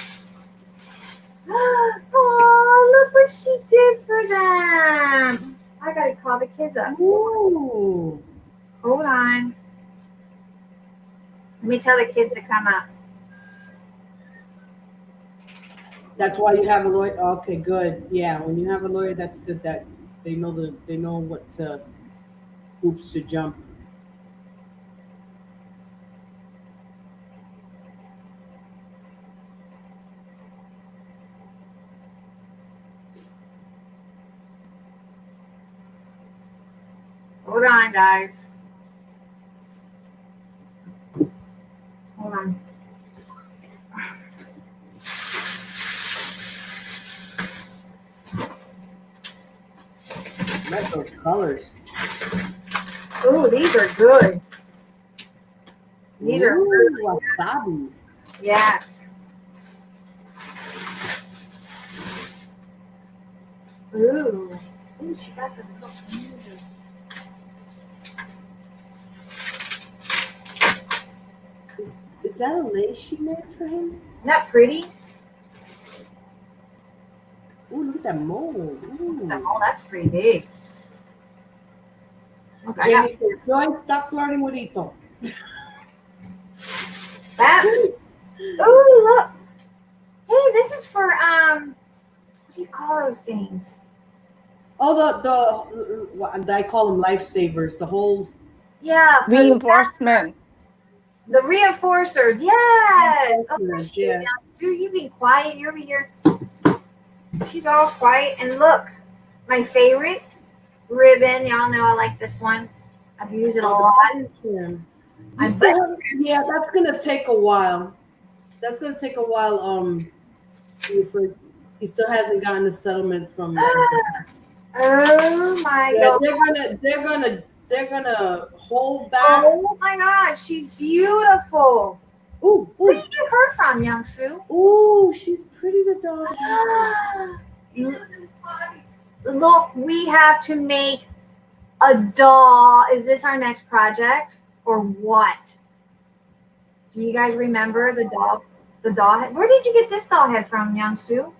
Oh, look what she did for them. I gotta call the kids up. Ooh. Hold on. Let me tell the kids to come up. That's why you have a lawyer. Okay, good. Yeah, when you have a lawyer, that's good. That they know what hoops to jump. Hold on, guys. Hold on. That's those colors. Ooh, these are good. These are Ooh, really wasabi. Yes. Ooh. Ooh, she got the little finger. Is that a lace she made for him? Isn't that pretty? Ooh, look at that mold. Ooh. Oh, that's pretty big. Look, I Jamie got said, Joy, stop flirting with Ito. that. Ooh, look. Hey, this is for what do you call those things? Oh, I call them lifesavers. The whole Yeah, for Reinforcement. the reinforcers. Yes. Oh, there she Yeah. is. Sue, you be quiet. You're over here. She's all quiet. And look, my favorite ribbon. Y'all know I like this one. I've used it a lot. Yeah, that's gonna take a while. He still hasn't gotten a settlement from. Oh my Yeah, god. they're gonna hold back. Oh my gosh, she's beautiful. Ooh, Where ooh, did you get her from, Young Sue? ooh, she's pretty, the dog. Look, we have to make a doll. Is this our next project or what? Do you guys remember the doll? The doll head. Where did you get this doll head from, Young Sue?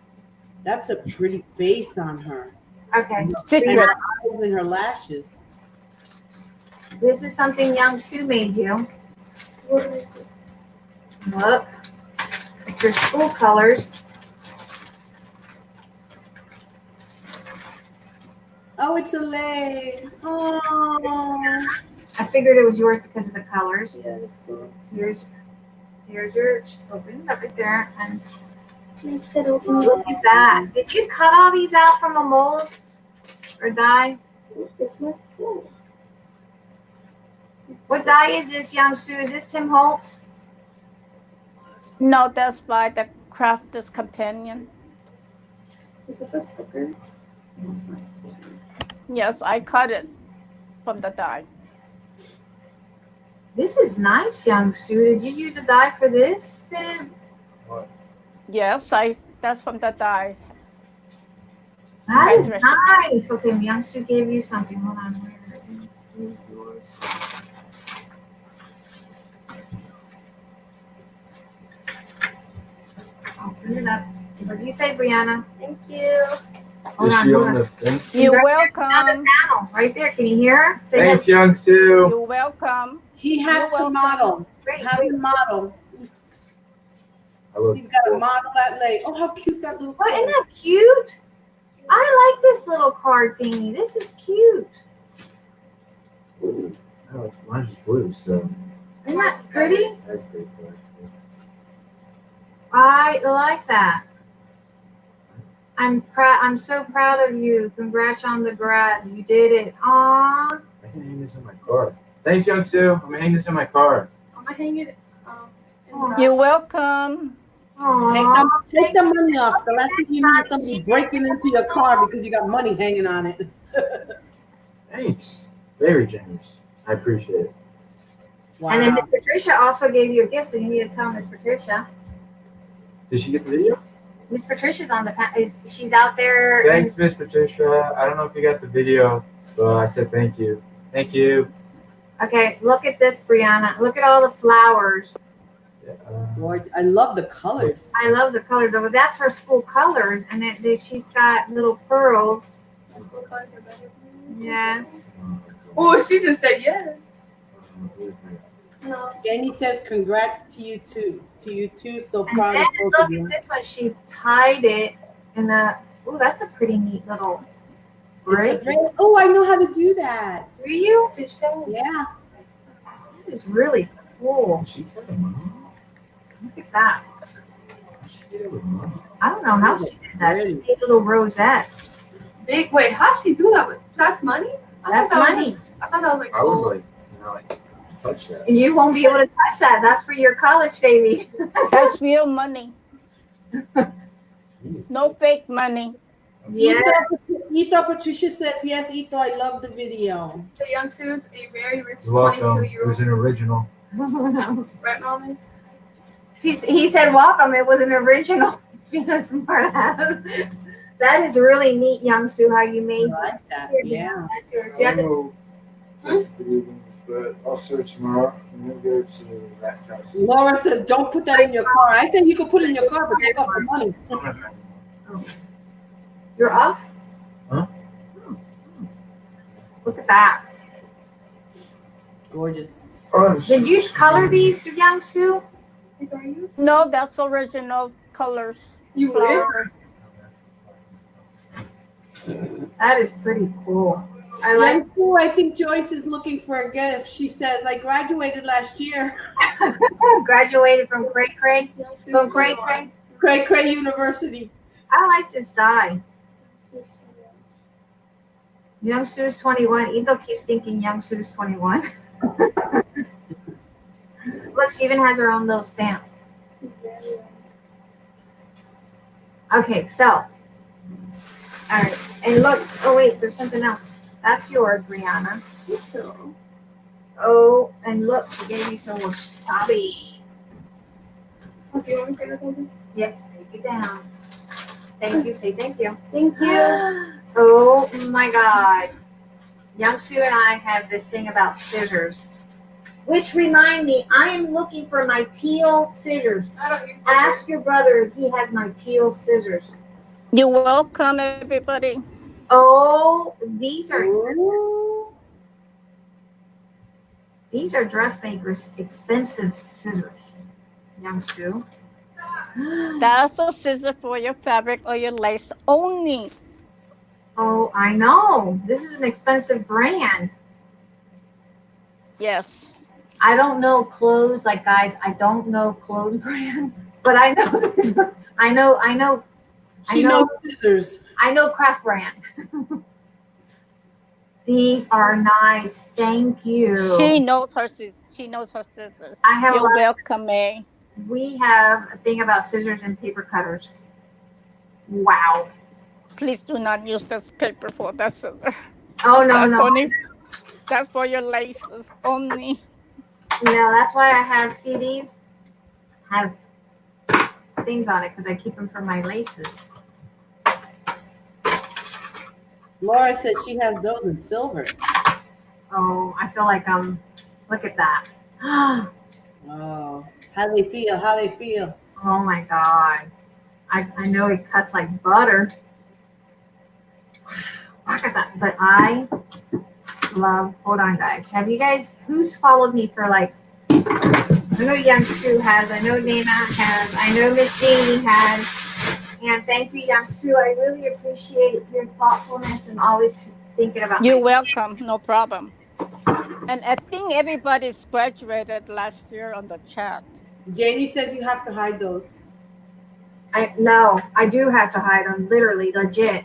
That's a pretty face on her. Okay. And Secret. her eyes and her lashes. This is something Young Sue made you. Look. It's your school colors. Oh, it's a leg. Oh. I figured it was yours because of the colors. Yeah, that's cool. Here's your open it up right there and look at that. Did you cut all these out from a mold or dye? It's my school. What dye is this, Young Sue? Is this Tim Holtz? No, that's by the Crafter's Companion. Is this a sticker? Yes, I cut it from the dye. This is nice, Young Sue. Did you use a dye for this? Yes, that's from the dye. That is Right. nice. Okay, Young Sue gave you something. Hold on. Where is yours? Open it up. What do you say, Brianna? Thank you. Hold Is on, she hold on on. the thing? She's You're right there on the welcome. panel, right there. Can you hear her? Say Thanks, Young Sue. You're welcome. He has You're to welcome. model. Great, Have great. him model. I look He's got to cool. model that leg. Oh, how cute that little What, isn't card. that cute? I like this little card thingy. This is cute. Ooh. Oh, mine's blue, so Isn't that pretty? that's pretty cool. I like that. I'm proud. I'm so proud of you. Congrats on the grad. You did it. Aww. I can hang this in my car. Thanks, Young Sue. I'm gonna hang this in my car. I'm gonna hang it. You're welcome. Take the money off. The last thing you need is somebody breaking into your car because you got money hanging on it. Thanks. Very generous. I appreciate it. Wow. And then Miss Patricia also gave you a gift, so you need to tell Miss Patricia. Did she get the video? Miss Patricia's on the she's out there. and- Thanks, Miss Patricia. I don't know if you got the video, but I said thank you. Thank you. Okay, look at this, Brianna. Look at all the flowers. Yeah, Lord, I love the colors. I love the colors of it. That's her school colors, and she's got little pearls. School colors are better than yours. Yes. Oh, she just said yes. No. Jenny says, "Congrats to you too. To you too. So And proud then of both look of you." at this one. She tied it in a. Oh, that's a pretty neat little. Right? Oh, I know how to do that. Do you? Did she tell me? Yeah. That is really cool. She told her mom. Look at that. She did it with mom. I don't know how she did that. She Really? made little rosettes. Big. Wait, how'd she do that with? That's money. That's thought that was money. just- I thought that was like I would gold. like, like touch that. And you won't be able to touch that. That's for your college savings. That's real money. Jeez. No fake money. Yeah. Ito Patricia says, "Yes, Ito, I love the video." The Young Sue's a very rich You're welcome. 22-year-old. It was an original. Right, mommy? He said, welcome. It was an original. It's being a smart ass. That is really neat, Young Sue, how you I made like that. Yeah. that's yours. I You have don't to, know just the readings, but I'll search tomorrow and then go to Zach's house. Laura says, "Don't put that in your car." I said you could put it in your car, but take off the money. you're off? Huh? Look at that. Gorgeous. Did you color these, Young Sue? Like, are you? No, that's original colors. You would? Flowers. That is pretty cool. I like Young Sue, I think Joyce is looking for a gift. She says, "I graduated last year, graduated from Cray Cray. Young Sue's From Cray 21. Cray. Cray Cray University." I like this dye. Young Sue's 21. Young Sue's 21. Ito keeps thinking Young Sue's 21. Look, she even has her own little stamp. She's very young. Okay, so. All right. And look, oh wait, there's something else. That's yours, Brianna. So, Oh, and look, she gave you some wasabi. do you want me to get something? Take it down. Thank you. Say thank you. Thank you. Oh my God. Young Sue and I have this thing about scissors. Which remind me, I am looking for my teal scissors. I don't use Ask your brother if he has my teal scissors. You're welcome, everybody. Oh, these are Ooh. these are dressmakers' expensive scissors. Young Sue. That's a scissor for your fabric or your lace only. Oh, I know. This is an expensive brand. Yes. I don't know clothes, like guys, I don't know clothes brands, but I know this. I know She I know. knows scissors. I know craft brand. These are nice. Thank you. She knows her scissors. She knows her scissors. I have a You're lot. welcome, eh? We have a thing about scissors and paper cutters. Wow. Please do not use this paper for that scissor. Oh no, That's no. only. That's for your laces only. No, that's why I have CDs. Have things on it because I keep them for my laces. Laura said she has those in silver. Oh, I feel like look at that. Oh, how they feel? How they feel? Oh my God. I know it cuts like butter. Look at that. But I love, hold on guys. Have you guys, who's followed me for like, I know Young Sue has, I know Nana has, I know Miss Jamie has. And thank you, Young Sue. I really appreciate your thoughtfulness and always thinking about You're my welcome. No problem. And I think everybody's graduated last year on the chat. Janie says you have to hide those. No, I do have to hide them, literally, legit,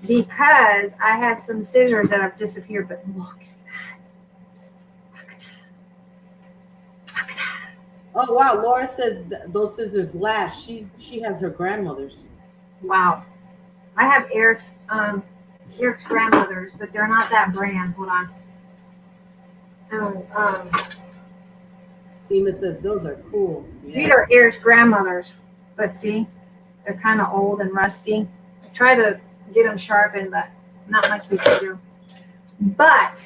because I have some scissors that have disappeared. But look at that! Look at that! Look at that! Oh wow, Laura says those scissors last. She has her grandmother's. Wow, I have Eric's grandmother's, but they're not that brand. Hold on. Seema says those are cool. These Yeah. are Eric's grandmother's, but see, they're kind of old and rusty. I try to get them sharpened, but not much we can do. But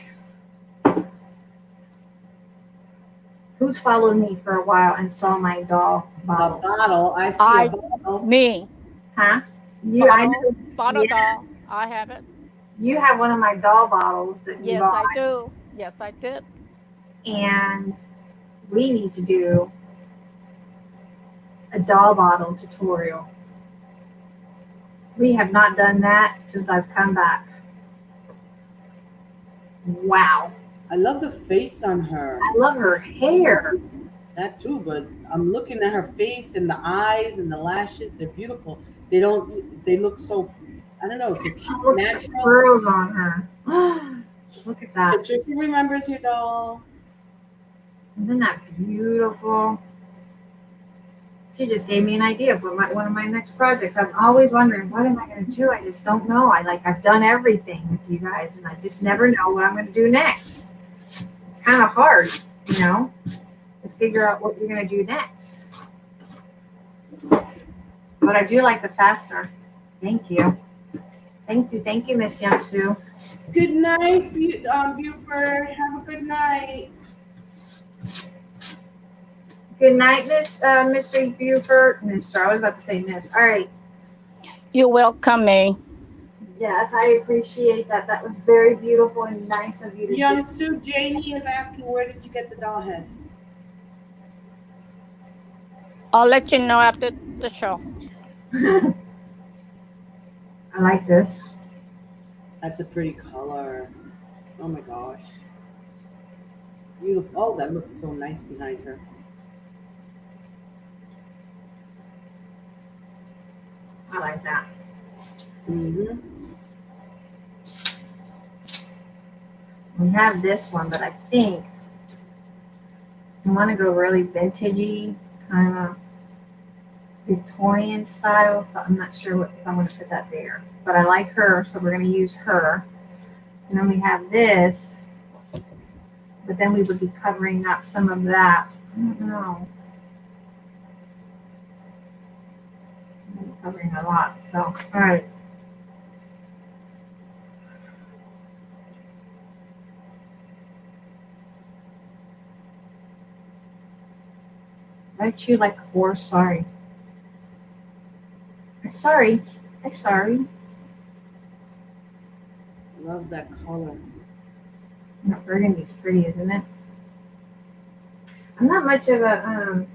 who's followed me for a while and saw my doll A bottle? bottle. I see I- a bottle. Me. Huh? You, I know Bottle Yeah. doll. I have it. you have one of my doll bottles that you Yes, bought, I do. Yes, I did. and we need to do a doll bottle tutorial. We have not done that since I've come back. Wow. I love the face on her. I love her hair. That too, but I'm looking at her face and the eyes and the lashes. They're beautiful. They look so, I don't know, so cute, Look at the natural. curls on her. Look at that. Patricia remembers your doll. Isn't that beautiful? She just gave me an idea for one of my next projects. I'm always wondering, what am I going to do? I just don't know. I've done everything with you guys, and I just never know what I'm going to do next. It's kind of hard, to figure out what you're going to do next. But I do like the fastener. Thank you. Thank you, Miss Yamsu. Good night, Buford. Have a good night. Good night, Mr. Buford. Mr. I was about to say Miss. All right. You're welcome, May. Yes, I appreciate that. That was very beautiful and nice of you to Young Sue, Janie is asking, where did you get the doll head? I'll let you know after the show. do. I like this. That's a pretty color. Oh my gosh. Beautiful. Oh, that looks so nice behind her. I like that. Mm-hmm. We have this one, but I think I want to go really vintagey, kind of Victorian style. So I'm not sure if I want to put that there, but I like her, so we're going to use her. And then we have this, but then we would be covering up some of that. I don't know. I'm covering a lot. So, all right. I chew like a horse. Sorry. Sorry. I'm sorry. Love that color. No, burgundy's pretty, isn't it? I'm not much of a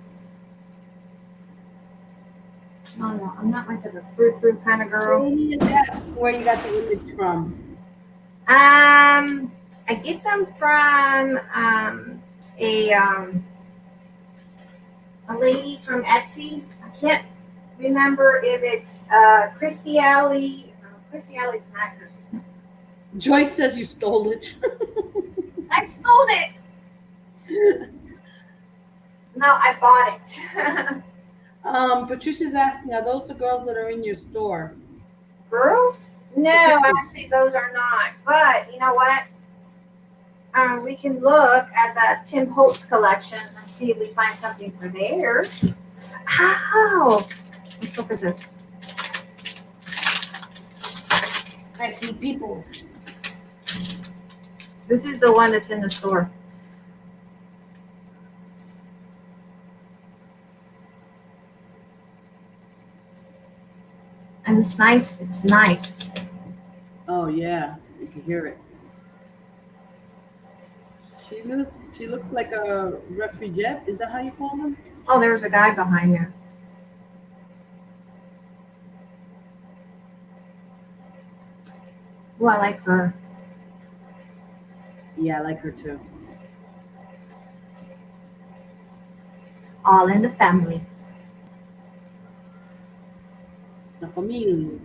no, I'm not much of a fruit kind of girl. Janie is asking where you got the image from. I get them from a lady from Etsy. I can't remember if it's Christy Alley. Christy Alley's an actress. Joyce says you stole it. I stole it. No, I bought it. Patricia's asking, are those the girls that are in your store? Girls? No, actually, those are not. But you know what? We can look at the Tim Holtz collection and see if we find something for there. Ow! Let's look at this. I see people's. This is the one that's in the store. And it's nice. It's nice. Oh yeah, you can hear it. She looks like a refugee. Is that how you call them? Oh, there's a guy behind you. Oh, I like her. Yeah, I like her too. All in the family. La familia.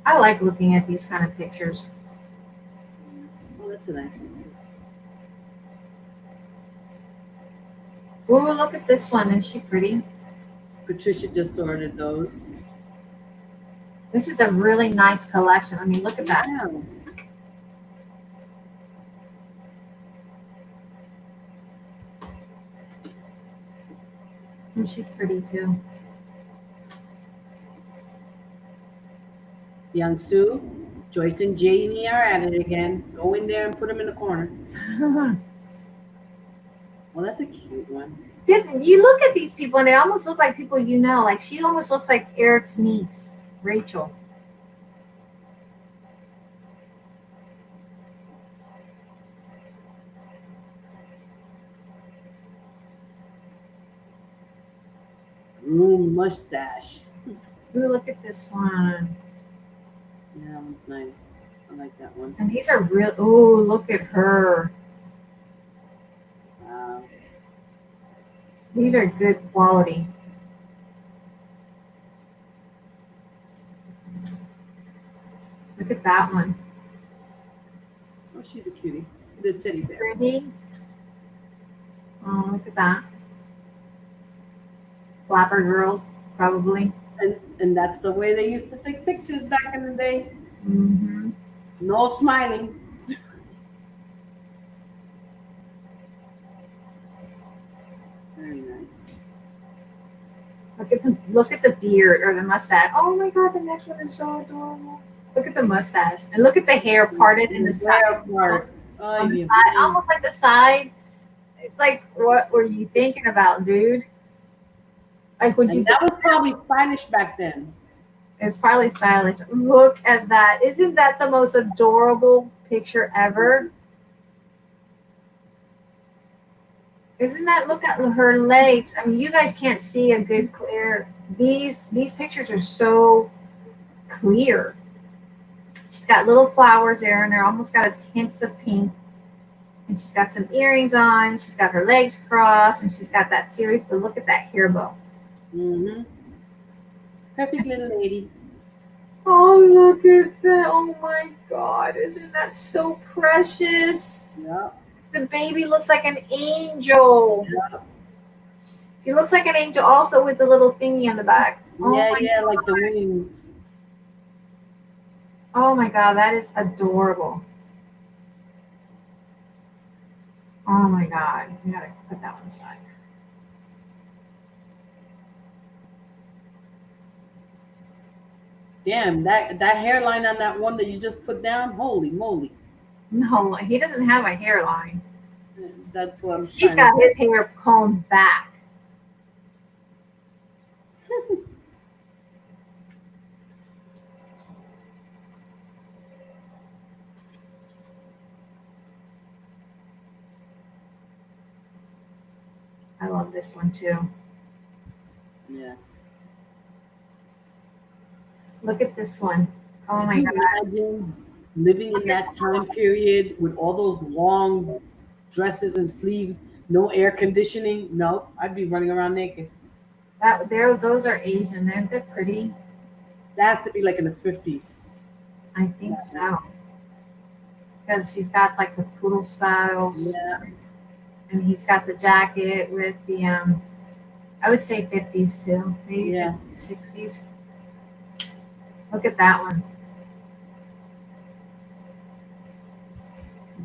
I like looking at these kind of pictures. Oh, that's a nice one too. Ooh, look at this one. Is she pretty? Patricia just ordered those. This is a really nice collection. I mean, look at that. Yeah. And she's pretty too. Young Sue, Joyce and Janie are at it again. Go in there and put them in the corner. Well, that's a cute one. You look at these people and they almost look like people you know. Like she almost looks like Eric's niece, Rachel. Mustache. Ooh, look at this one. Yeah, that one's nice. I like that one. And these are real. Ooh, look at her. Wow. These are good quality. Look at that one. Oh, she's a cutie. The teddy bear. Pretty. Oh, look at that. Flapper girls, probably. And that's the way they used to take pictures back in the day. Mm-hmm. No smiling. Very nice. Look at the beard or the mustache. Oh my god, the next one is so adorable. Look at the mustache. And look at the hair parted in the side. Part. Oh, On the yeah. side, almost like the side. It's like, what were you thinking about, dude? Like, would you? And that was probably stylish back then. It's probably stylish. Look at that. Isn't that the most adorable picture ever? Isn't that, look at her legs. I mean, you guys can't see a good clear. These pictures are so clear. She's got little flowers there and they're almost got hints of pink. And she's got some earrings on. She's got her legs crossed and she's got that series, but look at that hair bow. Mm-hmm. Perfect little lady. Oh, look at that. Oh my God. Isn't that so precious? Yeah. The baby looks like an angel. Yeah. She looks like an angel also with the little thingy on the back. Oh Yeah, my yeah, God. like the wings. Oh my God, that is adorable. Oh my God. You gotta put that one aside. Damn, that hairline on that one that you just put down, holy moly. No, he doesn't have a hairline. That's what I'm He's trying got his hair combed back. I love this one too. Yes. Look at this one. Oh my Could you God. imagine living in that time period with all those long dresses and sleeves, no air conditioning? No, I'd be running around naked. Those are Asian. They're pretty. That has to be like in the 50s. I think so. Because she's got like the poodle styles. Yeah. And he's got the jacket with the I would say 50s too. Maybe Yeah. 50s, 60s. Look at that one.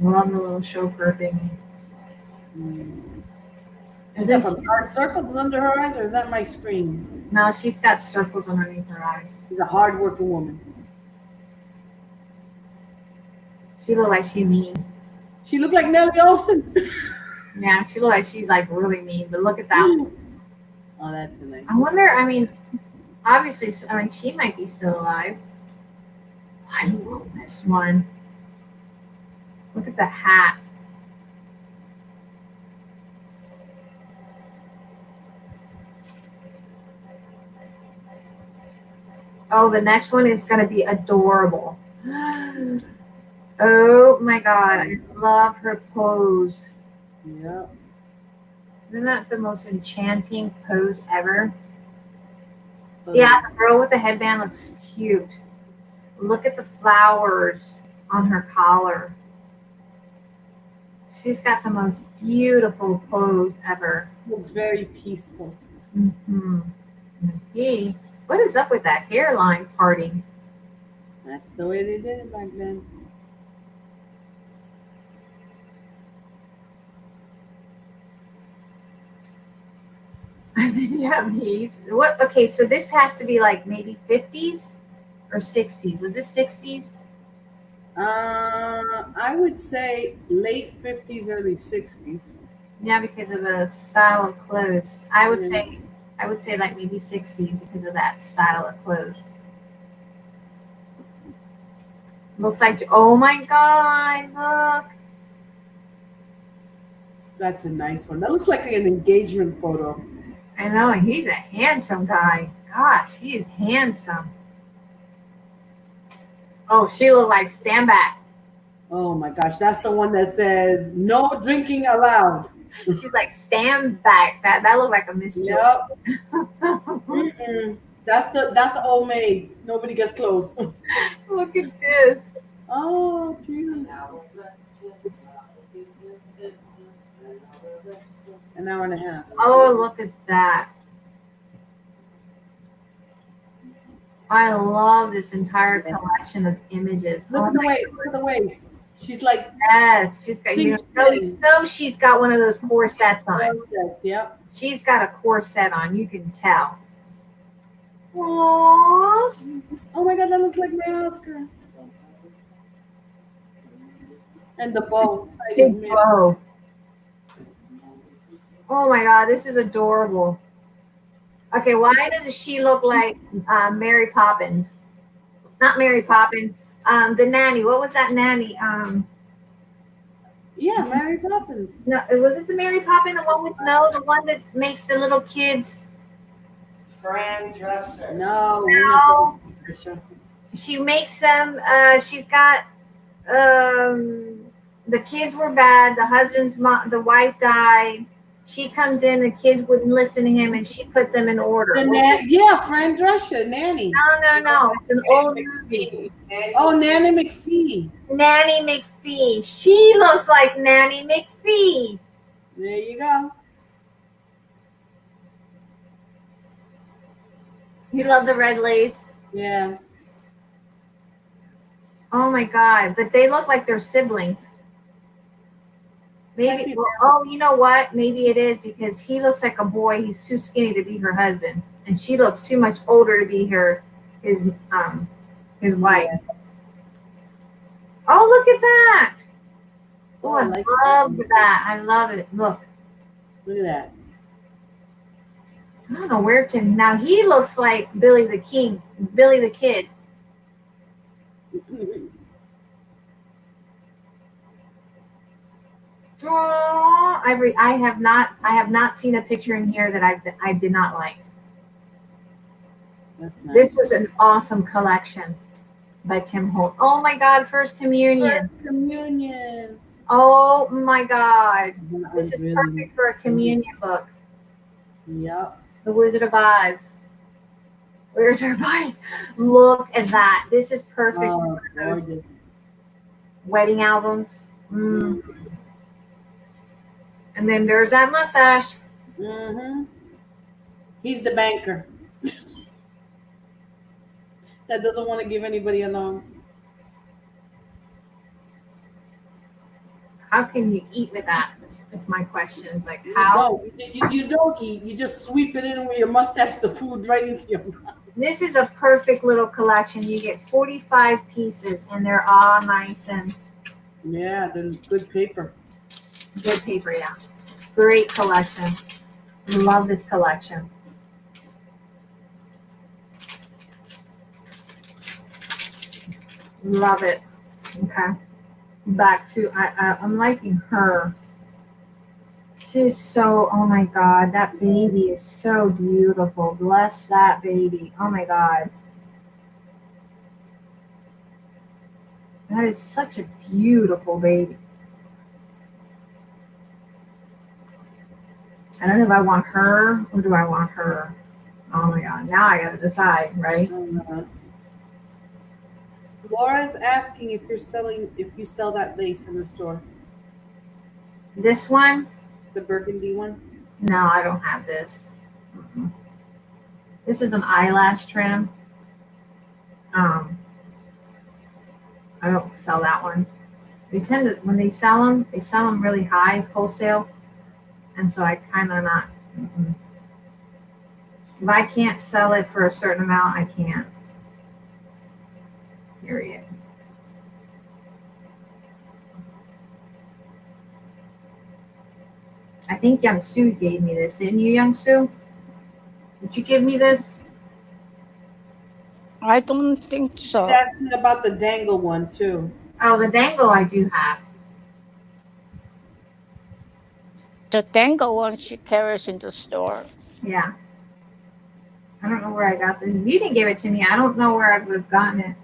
Love the little chauffeur thingy. Mm. And Is then that some hard circles under her eyes, or is that my screen? no, she's got circles underneath her eyes. She's a hard-working woman. She look like she mean. She looked like Nellie Olson. Yeah, she look like she's like really mean. But look at that one. Oh, that's a nice. I wonder, I mean, Obviously, I mean, she might be still alive. I love this one. Look at the hat. Oh, the next one is going to be adorable. Oh my God, I love her pose. Yep. Isn't that the most enchanting pose ever? Yeah, the girl with the headband looks cute. Look at the flowers on her collar. She's got the most beautiful pose ever. Looks very peaceful. Mm-hmm. What is up with that hairline parting? That's the way they did it back then. And then you have these. What? Okay, so this has to be like maybe 50s or 60s. Was this 60s? I would say late 50s, early 60s. Yeah, because of the style of clothes. I would Yeah. say like maybe 60s because of that style of clothes. Looks like, oh my God, look. That's a nice one. That looks like an engagement photo. I know, and he's a handsome guy. Gosh, he is handsome. Oh, she looked like stand back. Oh my gosh, that's the one that says no drinking allowed. She's like stand back. That looked like a Miss Joy. Yep. Mm-mm. That's the old maid. Nobody gets close. Look at this. Oh, cute. An hour and a half. Oh, look at that. I love this entire collection of images. Look Oh at the my waist. Look at the waist. She's like Yes, she's got, you know she's got one of those corsets on. princess. Yep. She's got a corset on, you can tell. Aww. Oh my God, that looks like my Oscar. And the bow. Big bow. Oh my God, this is adorable. Okay, why does she look like Mary Poppins? Not Mary Poppins. The nanny. What was that nanny? Yeah, Mary Poppins. No, was it the Mary Poppins? The one with the one that makes the little kids. Fran Dresser. No. No, Patricia. she makes them. She's got. The kids were bad. The husband's mom, the wife died. She comes in. The kids wouldn't listen to him, and she put them in order. Yeah, Fran Drescher, Nanny. No. It's an old movie. Oh, Nanny McPhee. Nanny McPhee. She looks like Nanny McPhee. There you go. You love the red lace. Yeah. Oh my God! But they look like they're siblings. Maybe. Well, oh, you know what? Maybe it is because he looks like a boy. He's too skinny to be her husband, and she looks too much older to be his wife. Oh, look at that! Oh, I like love that. I love it. Look. Look at that. I don't know where to. Now he looks like Billy the Kid. Oh, I have not seen a picture in here that I did not like. That's nice. This was an awesome collection by Tim Holt. Oh my God, First Communion. First Communion. Oh my God. That This was is really- perfect for a communion book. Yep. The Wizard of Oz. Where's her body? Look at that. This is perfect Oh, for one of those gorgeous. wedding albums. Mm. And then there's that mustache. Mm-hmm. He's the banker that doesn't want to give anybody a loan. How can you eat with that? That's my question. It's like, how? No, you don't eat. You just sweep it in with your mustache, the food right into your mouth. This is a perfect little collection. You get 45 pieces, and they're all nice and Yeah, the good paper. good paper. Yeah, great collection. Love this collection. Love it. Okay. Back to I'm liking her. She's so, oh my God, that baby is so beautiful. Bless that baby. Oh my God. That is such a beautiful baby. I don't know if I want her or do I want her. Oh my God. Now I gotta decide, right? Laura's asking if you sell that lace in the store, This one? the burgundy one. No, I don't have this. Mm-mm. This is an eyelash trim. I don't sell that one. They tend to, when they sell them really high wholesale. And so I kind of not, mm-mm. If I can't sell it for a certain amount, I can't. Period. I think Young Sue gave me this. Didn't you, Young Sue? Did you give me this? I don't think She's so. asking about the dangle one too. Oh, the dangle I do have. The tango one she carries in the store. Yeah. I don't know where I got this. If you didn't give it to me, I don't know where I would have gotten it.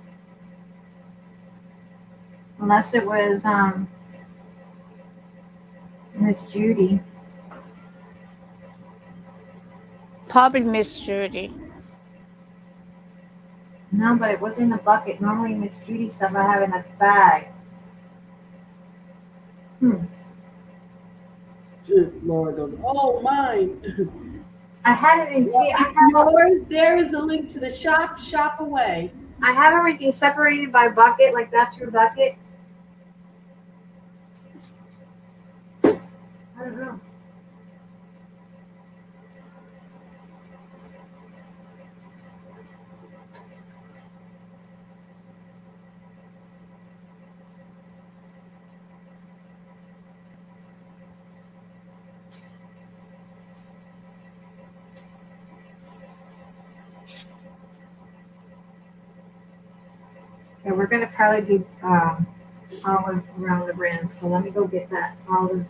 Unless it was Miss Judy. Probably Miss Judy. No, but it was in a bucket. Normally Miss Judy stuff I have in a bag. Laura goes, oh mine. I had it in. See, It's yours. There is a link to the shop. Shop away. I have everything separated by bucket. Like that's your bucket. I don't know. Yeah, we're gonna probably do olive around the rim. So let me go get that olive.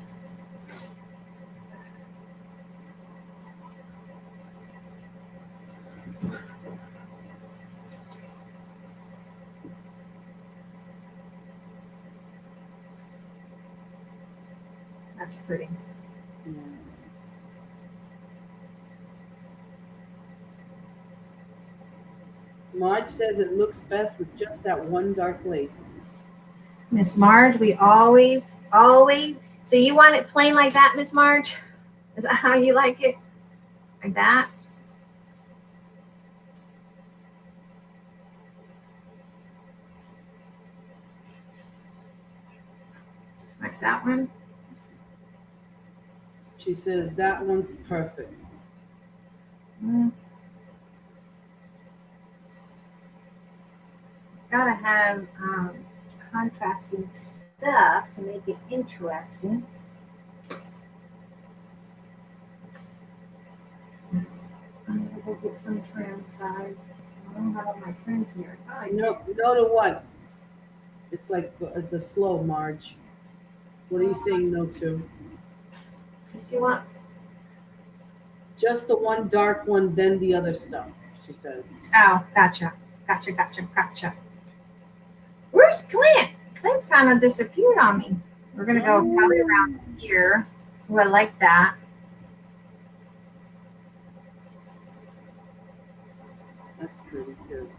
That's pretty. Marge says it looks best with just that one dark lace. Miss Marge, we always. So you want it plain like that, Miss Marge? Is that how you like it? Like that? Like that one? She says that one's perfect. Mm. Gotta have contrasting stuff to make it interesting. I'm gonna go get some trims, guys. I don't have all my trims here. Oh, I No to what? It's like the slow, Marge. What are you saying no to? If you want, Just the one dark one, then the other stuff, she says. oh, gotcha. Where's Clint? Clint's kind of disappeared on me. We're gonna go probably around here. Oh, I like that. That's pretty too.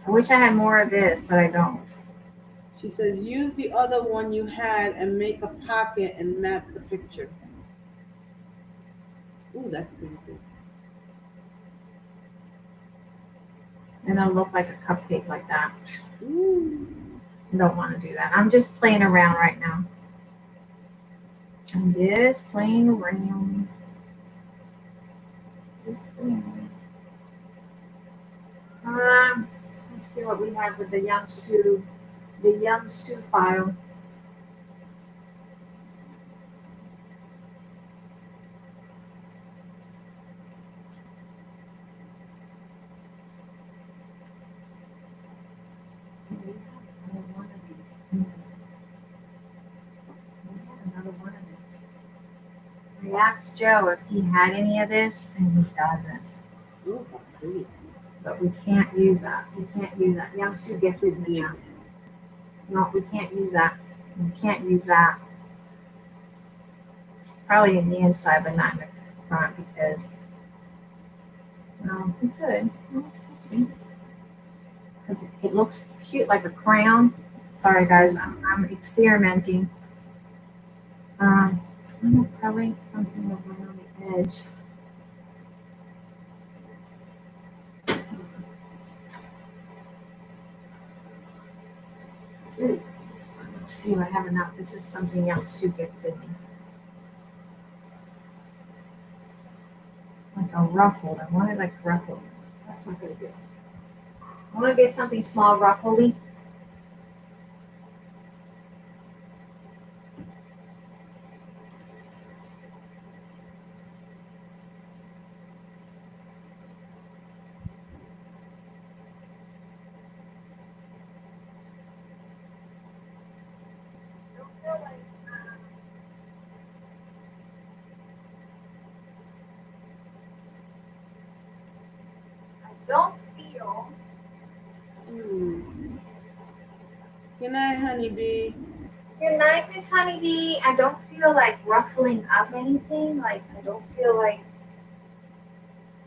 I wish I had more of this, but I don't. She says use the other one you had and make a pocket and map the picture. Ooh, that's pretty too. And it'll look like a cupcake like that. Ooh. I don't want to do that. I'm just playing around right now. I'm just playing around. Let's see what we have with the Young Sue file. I asked Joe if he had any of this, and he doesn't. Ooh, how pretty. But we can't use that. We can't use that. Young Sue gifted me that. No, we can't use that. We can't use that. Probably in the inside, but not in the front because, we could. Well, let's see. Because it looks cute like a crown. Sorry guys, I'm experimenting. I'm gonna probably something over on the edge. Ooh, let's see if I have enough. This is something Young Sue gifted me. Like a ruffled. I wanted like ruffled. That's not gonna do. I want to get something small, ruffly. Don't feel. Good night, honeybee. Good night, Miss Honeybee. I don't feel like ruffling up anything. Like I don't feel like.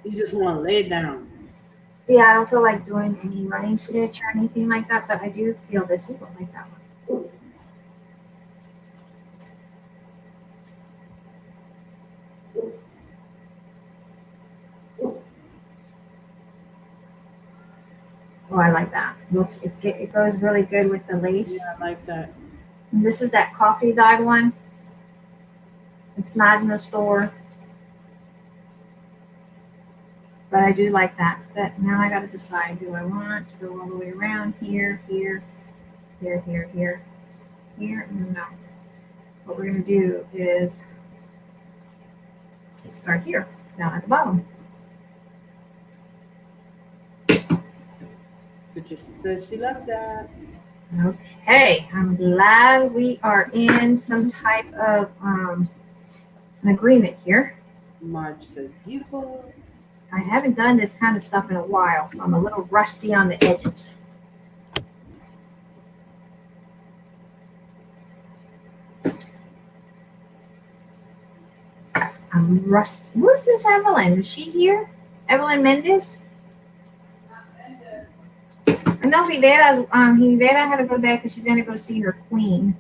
You just want to lay down. Yeah, I don't feel like doing any running stitch or anything like that. But I do feel this will like that one. Oh, I like that. It goes really good with the lace. Yeah, I like that. And this is that coffee dyed one. It's not in the store. But I do like that. But now I got to decide, do I want to go all the way around here, here, here, here, here, here? No. What we're going to do is start here, down at the bottom. Patricia says she loves that. Okay, I'm glad we are in some type of an agreement here. Marge says beautiful. I haven't done this kind of stuff in a while, so I'm a little rusty on the edges. I'm rusty. Where's Miss Evelyn? Is she here? Evelyn Mendez? I know Rivera had to go back because she's gonna go see her queen.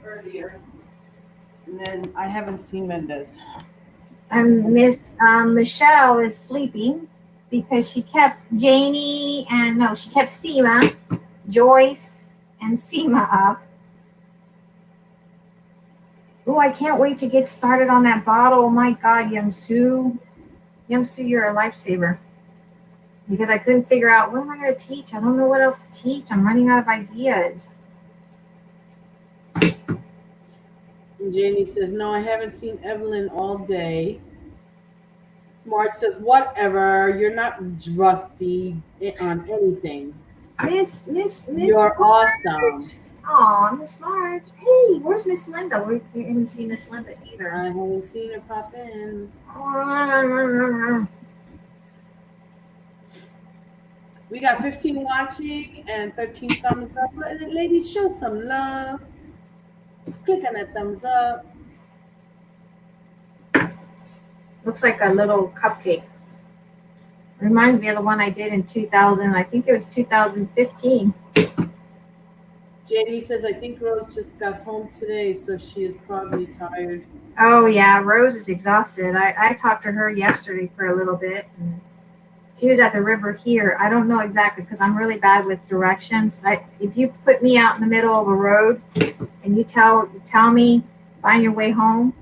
Earlier. And then I haven't seen Mendez. Miss Michelle is sleeping because she kept Janie she kept Seema, Joyce, and Seema up. Oh, I can't wait to get started on that bottle. Oh my God, Young Sue. Young Sue, you're a lifesaver. Because I couldn't figure out what am I going to teach. I don't know what else to teach. I'm running out of ideas. Jenny says, no, I haven't seen Evelyn all day. Marge says, whatever. You're not rusty on anything. Miss. You're awesome. Aw, Miss Marge. Hey, where's Miss Linda? We didn't see Miss Linda either. I haven't seen her pop in. We got 15 watching and 13 thumbs up. Ladies, show some love. Click on that thumbs up. Looks like a little cupcake. Reminds me of the one I did in 2000. I think it was 2015. JD says, I think Rose just got home today, so she is probably tired. Oh, yeah. Rose is exhausted. I talked to her yesterday for a little bit. And she was at the river here. I don't know exactly because I'm really bad with directions. If you put me out in the middle of a road and you tell me, find your way home,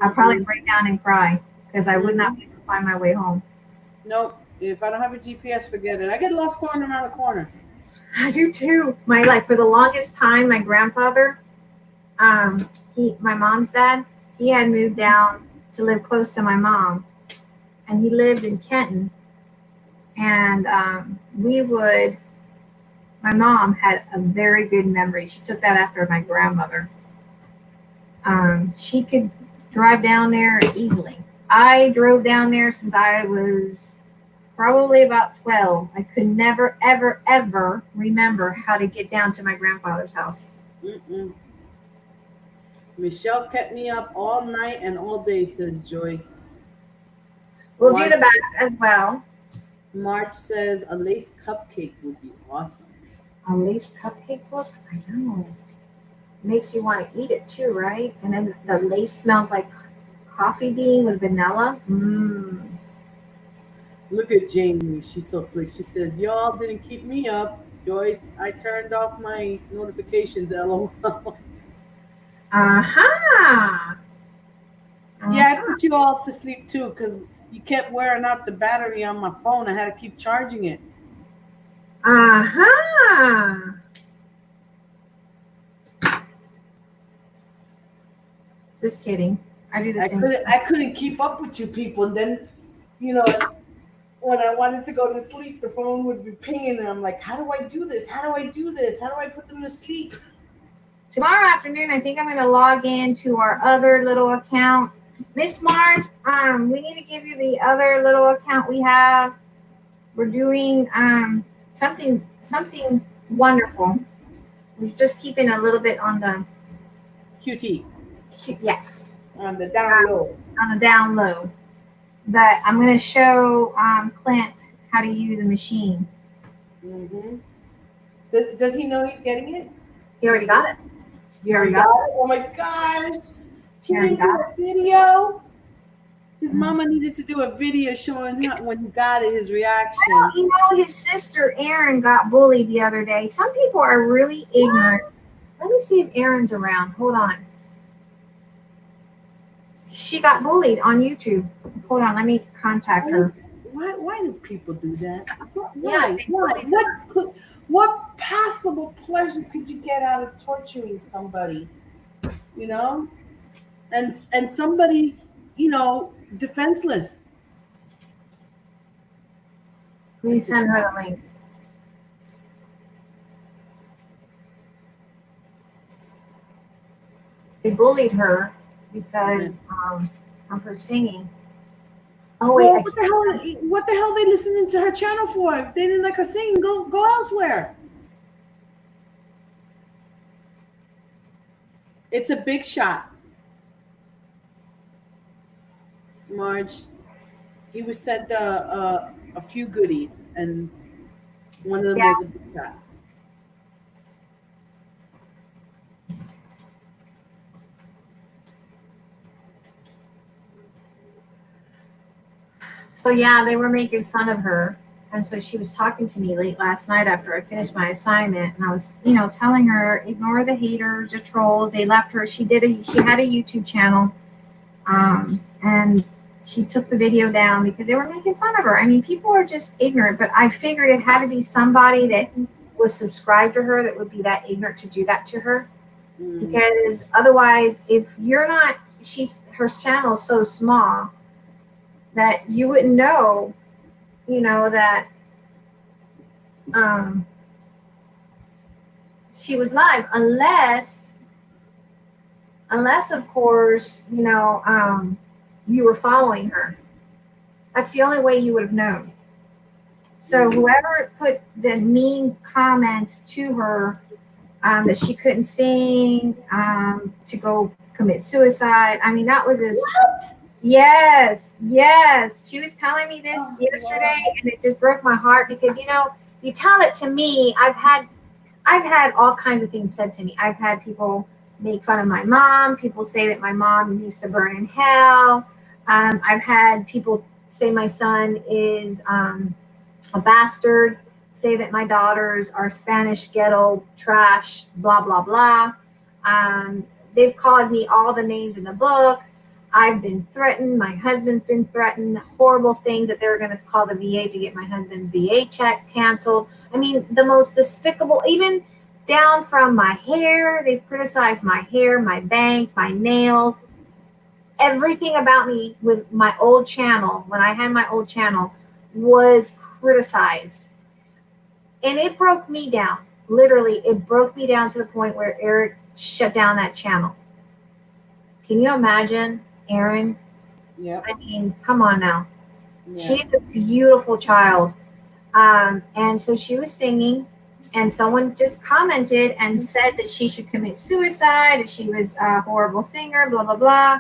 I'll probably break down and cry because I would not be able to find my way home. Nope. If I don't have a GPS, forget it. I get lost going around the corner. I do too. For the longest time, my grandfather, my mom's dad, he had moved down to live close to my mom, and he lived in Kenton. And my My mom had a very good memory. She took that after my grandmother. She could drive down there easily. I drove down there since I was probably about 12. I could never, ever, ever remember how to get down to my grandfather's house. Mm-mm. Michelle kept me up all night and all day, says Joyce. We'll do the back as well. March says a lace cupcake would be awesome. A lace cupcake book? I know. Makes you want to eat it too, right? And then the lace smells like coffee bean with vanilla. Mmm. Look at Jamie. She's so slick. She says, y'all didn't keep me up. Joyce, I turned off my notifications, LOL. Uh-huh. Yeah, I put you all to sleep too because you kept wearing out the battery on my phone. I had to keep charging it. Uh-huh. Just kidding. I do the I same. couldn't keep up with you people. And then, you know, when I wanted to go to sleep, the phone would be pinging, and I'm like, how do I do this? How do I do this? How do I put them to sleep? Tomorrow afternoon, I think I'm going to log into our other little account. Miss Marge, we need to give you the other little account we have. We're doing something wonderful. We're just keeping a little bit on the QT yeah, on the down low. on the down low. But I'm going to show Clint how to use a machine. Mm-hmm. Does he know he's getting it? He already got it. You already got it? Oh my gosh. He Yeah, he didn't do got a video. His mama needed to do a video showing him when he got it, his reaction. You know, his sister Erin got bullied the other day. Some people are really ignorant. Let me see if Erin's around. Hold on. She got bullied on YouTube. Hold on, let me contact her. Why do people do that? Yeah, Why? What possible pleasure could you get out of torturing somebody? You know? And somebody, you know, defenseless. Let me send her the link. They bullied her because of her singing. Oh wait, Well, what the hell are they listening to her channel for? If they didn't like her sing, go elsewhere. It's a big shot. Marge, he was sent a few goodies, and one of them was a big shot. So yeah, they were making fun of her. And so she was talking to me late last night after I finished my assignment. And I was, you know, telling her, ignore the haters, the trolls. They left her. She had a YouTube channel. And she took the video down because they were making fun of her. I mean, people are just ignorant, but I figured it had to be somebody that was subscribed to her that would be that ignorant to do that to her. Because otherwise, if you're not, her channel is so small that you wouldn't know, you know, that she was live unless of course, you know, you were following her. That's the only way you would have known. So whoever put the mean comments to her, that she couldn't sing, to go commit suicide. I mean, that was just, yes. She was telling me this yesterday, and it just broke my heart because, you know, you tell it to me. I've had all kinds of things said to me. I've had people make fun of my mom. People say that my mom needs to burn in hell. I've had people say my son is a bastard, say that my daughters are Spanish ghetto trash, blah, blah, blah. They've called me all the names in the book. I've been threatened. My husband's been threatened. Horrible things that they're going to call the VA to get my husband's VA check canceled. I mean, the most despicable, even down from my hair. They've criticized my hair, my bangs, my nails. Everything about me with my old channel, when I had my old channel, was criticized. And it broke me down. literally, it broke me down to the point where Eric shut down that channel. Can you imagine, Aaron? Yep. I mean, come on now. Yeah. She's a beautiful child. And so she was singing, and someone just commented and said that she should commit suicide, that she was a horrible singer, blah, blah, blah.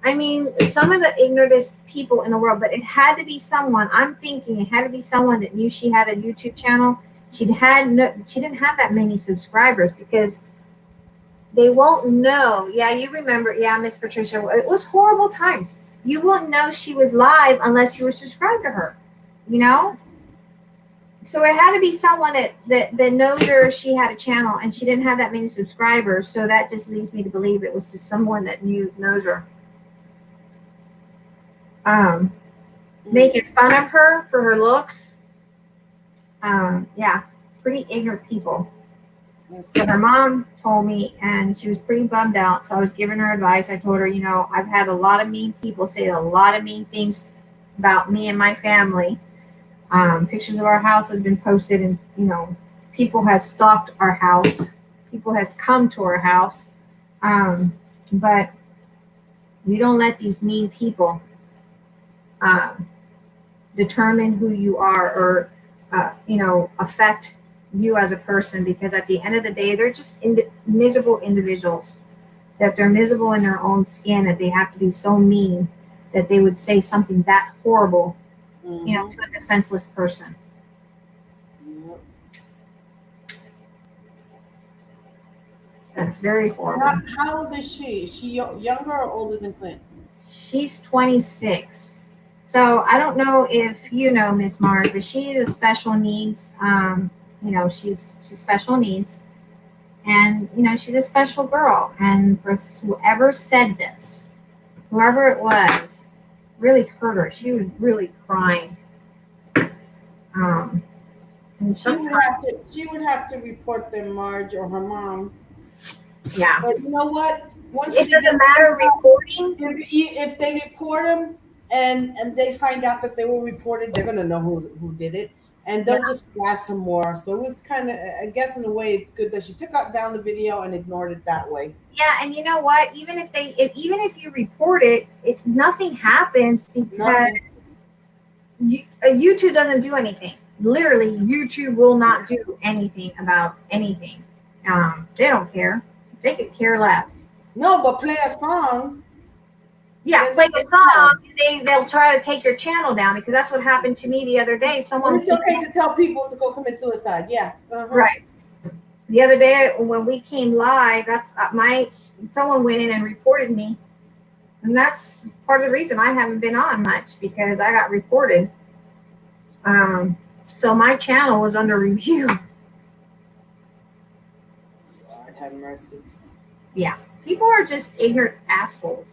I mean, some of the ignorantest people in the world, but it had to be someone. I'm thinking it had to be someone that knew she had a YouTube channel. She didn't have that many subscribers, because they won't know. Yeah, you remember. Yeah, Miss Patricia, it was horrible times. You wouldn't know she was live unless you were subscribed to her, you know? So it had to be someone that knows her. She had a channel and she didn't have that many subscribers. So that just leads me to believe it was just someone that knows her. Making fun of her for her looks. Yeah, pretty ignorant people. So her mom told me, and she was pretty bummed out. So I was giving her advice. I told her, you know, I've had a lot of mean people say a lot of mean things about me and my family. Pictures of our house has been posted, and, you know, people has stalked our house. People has come to our house. But you don't let these mean people determine who you are, or, you know, affect you as a person, because at the end of the day, they're just miserable individuals, that they're miserable in their own skin, that they have to be so mean that they would say something that horrible, you know, to a defenseless person. Yep. That's very horrible. How old is she? Is she younger or older than Clint? She's 26. So I don't know if you know Miss Mars, but she is special needs. You know, she's special needs, and, you know, she's a special girl. And for whoever said this, whoever it was, really hurt her. She was really crying. And She would have to report them, Marge, or her mom. yeah, But you know what? Once it she doesn't gets- matter reporting. If they report them and they find out that they were reported, they're gonna know who did it, and they'll just harass her more. So it was kind of, I guess, in a way, it's good that she took down the video and ignored it that way. Yeah, and you know what? Even if you report it, nothing happens, because YouTube doesn't do anything. Literally, YouTube will not do anything about anything. They don't care. They could care less. No, but play a song. Yeah, play a song. They'll try to take your channel down, because that's what happened to me the other day. Someone, It's okay to tell people to go commit suicide. Yeah. Uh-huh. right. The other day when we came live, that's someone went in and reported me, and that's part of the reason I haven't been on much, because I got reported. So my channel was under review. God have mercy. People are just ignorant assholes.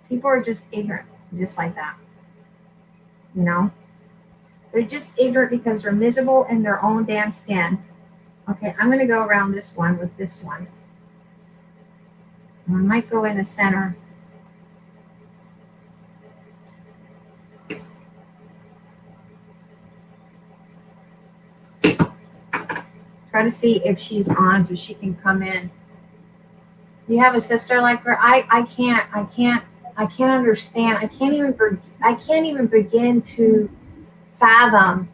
People are just ignorant, just like that. You know? They're just ignorant because they're miserable in their own damn skin. Okay, I'm going to go around this one with this one. I might go in the center. Try to see if she's on so she can come in. You have a sister like her? I can't understand. I can't even begin to fathom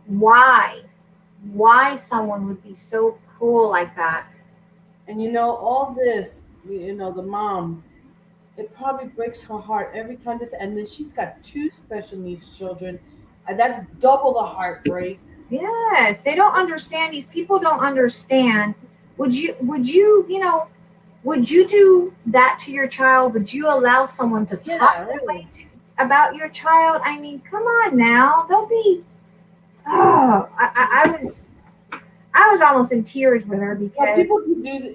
why someone would be so cruel like that. And you know, all this, you know, the mom, it probably breaks her heart every time this, and then she's got 2 special needs children, and that's double the heartbreak. Yes, they don't understand. These people don't understand. Would you do that to your child? Would you allow someone to talk that way about your child? I mean, come on now. Don't be. Oh, I was almost in tears with her, But because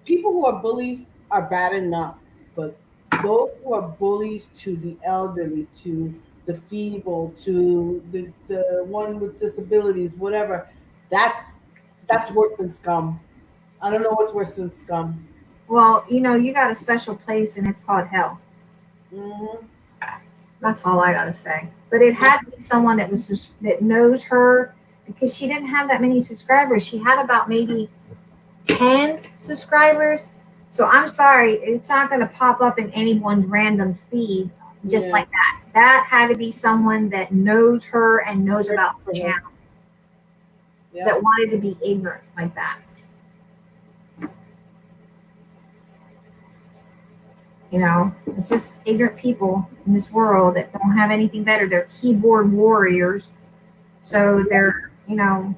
people who are bullies are bad enough, but those who are bullies to the elderly, to the feeble, to the one with disabilities, whatever, that's worse than scum. I don't know what's worse than scum. well, you got a special place, and it's called hell. Mm-hmm. That's all I gotta say. But it had to be someone that knows her, because she didn't have that many subscribers. She had about maybe 10 subscribers. So I'm sorry, it's not going to pop up in anyone's random feed just Yeah. like that. That had to be someone that knows her and knows about the channel Yeah. that wanted to be ignorant like that. You know, it's just ignorant people in this world that don't have anything better. They're keyboard warriors. So they're, you know,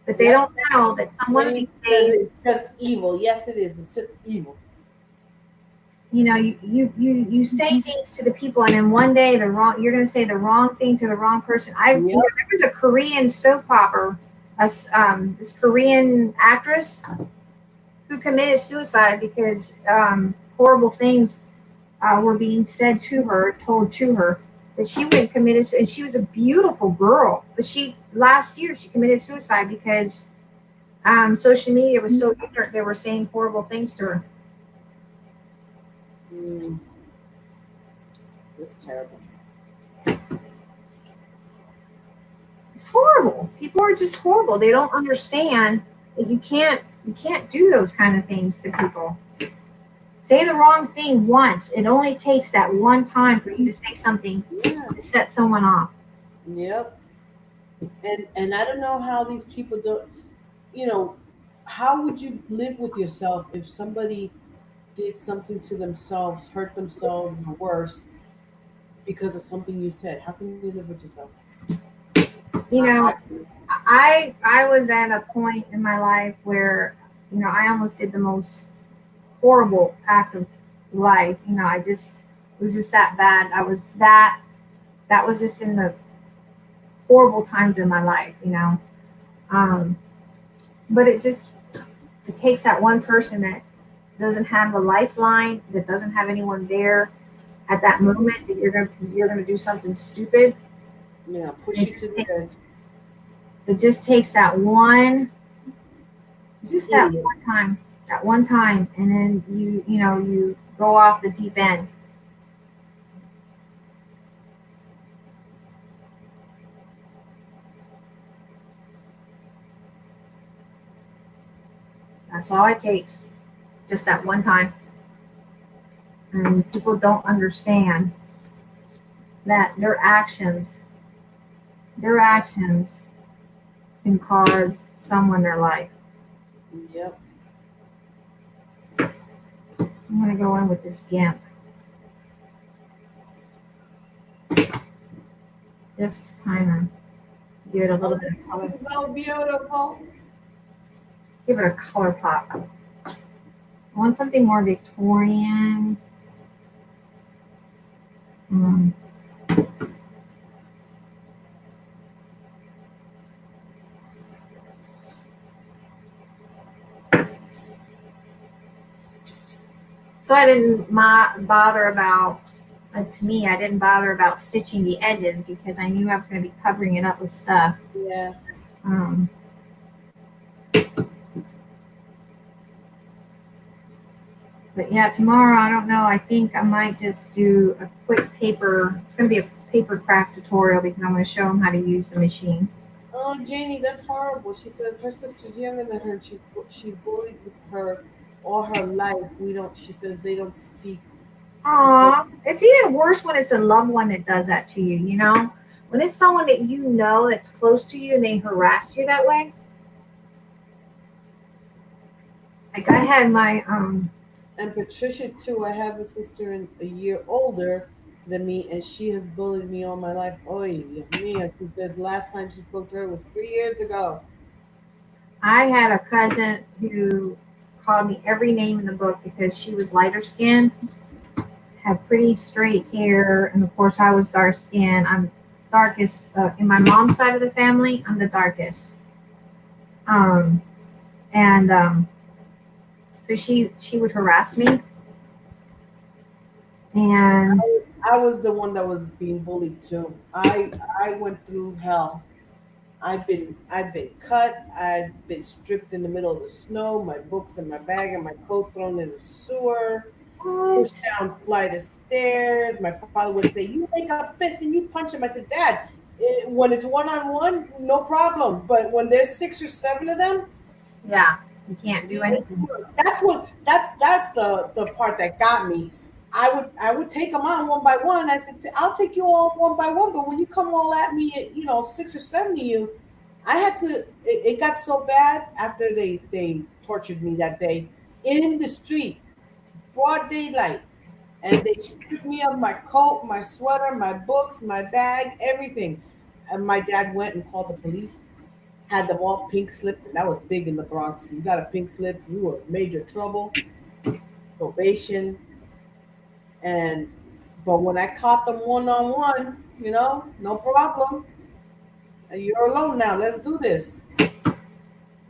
but they don't know that one of these days, It's just evil. Yes, it is. It's just evil. you know, you say things to the people, and then one day you're going to say the wrong thing to the wrong person. You know, there was a Korean soap opera, this Korean actress who committed suicide because horrible things were being said to her, told to her, that she went and committed, and she was a beautiful girl, but last year she committed suicide because social media was so ignorant. They were saying horrible things to her. It's terrible. It's horrible. People are just horrible. They don't understand that you can't do those kind of things to people. Say the wrong thing once. It only takes that one time for you to say something to set someone off. Yep. And I don't know how these people don't, you know, how would you live with yourself if somebody did something to themselves, hurt themselves, or worse, because of something you said? How can you live with yourself? You know, I was at a point in my life where, you know, I almost did the most horrible act of life. You know, it was just that bad. That was just in the horrible times in my life, you know. But it takes that one person that doesn't have a lifeline, that doesn't have anyone there at that moment, that you're gonna do something stupid. Yeah, push you to the edge. It just takes that one time, and then you go off the deep end. That's all it takes, just that one time. And people don't understand that their actions can cause someone their life. Yep. I'm gonna go in with this GIMP. Just to kind of give it a little bit of color. So beautiful. Give it a color pop. I want something more Victorian. So I didn't bother about, to me, I didn't bother about stitching the edges because I knew I was going to be covering it up with stuff. Yeah. But yeah, tomorrow, I don't know. I think I might just do a quick paper. It's going to be a paper craft tutorial because I'm going to show them how to use the machine. Oh, Janie, that's horrible. She says her sister's younger than her. She's bullied with her all her life. She says they don't speak. Aw, it's even worse when it's a loved one that does that to you, you know? When it's someone that you know that's close to you and they harass you that way. Like I had my, And Patricia, too. I have a sister a year older than me, and she has bullied me all my life. Oy, Mia. She says last time she spoke to her was 3 years ago. I had a cousin who called me every name in the book because she was lighter skinned, had pretty straight hair, and of course I was dark skinned. I'm darkest in my mom's side of the family. I'm the darkest. So she would harass me, and I was the one that was being bullied too. I went through hell. I've been cut. I've been stripped in the middle of the snow. My books in my bag and my coat thrown in the sewer. Pushed down flight of stairs. My father would say, "You make a fist and you punch him." I said, "Dad, When it's one-on-one, no problem. But when there's 6 or 7 of them, Yeah, you can't do anything. that's the part that got me. I would take them on one by one. I said, I'll take you all one by one, but when you come all at me, 6 or 7 of you, I had to. It got so bad after they tortured me that day in the street, broad daylight, and they stripped me of my coat, my sweater, my books, my bag, everything. And my dad went and called the police. Had them all pink slipped, and that was big in the Bronx. You got a pink slip, you were in major trouble, probation, and but when I caught them one on one, no problem. You're alone now. Let's do this. Well,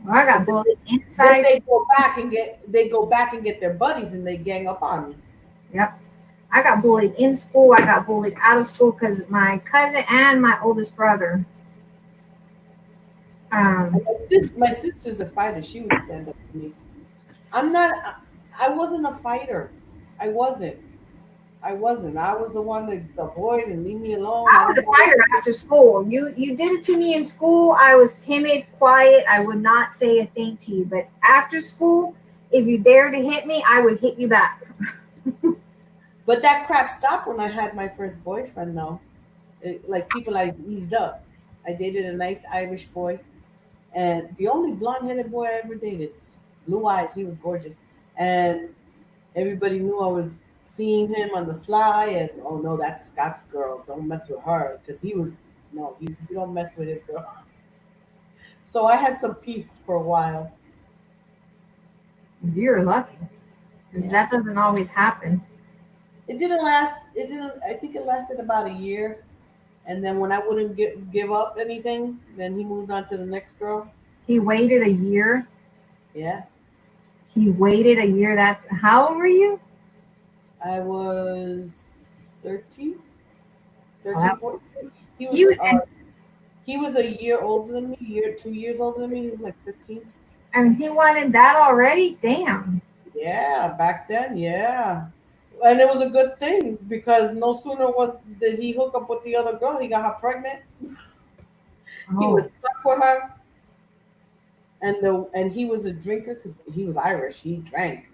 I got bullied Then inside. they go back and get their buddies and they gang up on me. Yep. I got bullied in school. I got bullied out of school because my cousin and my oldest brother. And my sister's a fighter. She would stand up for me. I'm not. I wasn't a fighter. I wasn't. I wasn't. I was the one that avoid and leave me alone. I was a fighter after school. You did it to me in school. I was timid, quiet. I would not say a thing to you. But after school, if you dare to hit me, I would hit you back. But that crap stopped when I had my first boyfriend, though. I eased up. I dated a nice Irish boy, and the only blonde-headed boy I ever dated, blue eyes. He was gorgeous, and everybody knew I was seeing him on the sly. And oh no, that's Scott's girl. Don't mess with her, because he was no. You don't mess with his girl. So I had some peace for a while. You're lucky, because that doesn't always happen. It didn't last. It didn't. I think it lasted about a year, and then when I wouldn't give up anything, then he moved on to the next girl. He waited a year. Yeah, He waited a year. That's how old were you? I was 13, Wow. 14. He was a year older than me. 2 years older than me. He was like 15. And he wanted that already. Damn. Yeah, back then, yeah. And it was a good thing because no sooner did he hook up with the other girl, he got her pregnant. He Oh, was stuck with her, and he was a drinker because he was Irish. He drank,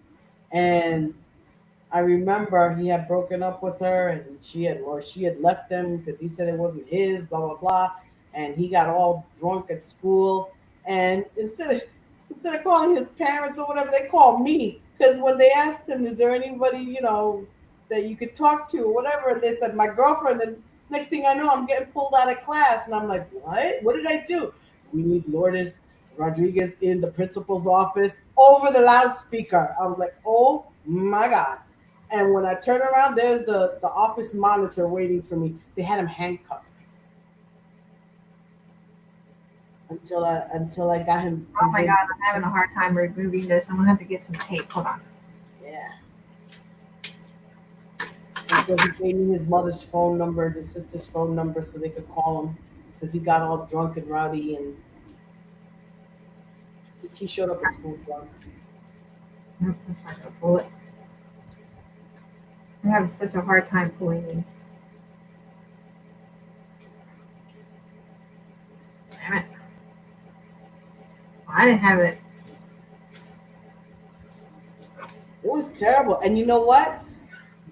and I remember he had broken up with her, and she had left him because he said it wasn't his. Blah blah blah, and he got all drunk at school, and instead of calling his parents or whatever, they called me because when they asked him, "Is there anybody that you could talk to or whatever?" and they said, "My girlfriend." And next thing I know, I'm getting pulled out of class, and I'm like, "What? What did I do?" We need Lourdes Rodriguez in the principal's office over the loudspeaker. I was like, "Oh my god!" And when I turn around, there's the office monitor waiting for me. They had him handcuffed until I got him. oh my God. I'm having a hard time removing this. I'm going to have to get some tape. Hold on. Yeah. Until he gave me his mother's phone number, his sister's phone number, so they could call him because he got all drunk and rowdy, and he showed up at school drunk. Nope, that's not going to pull it. I have such a hard time pulling these. Damn it. I didn't have it. It was terrible. And you know what?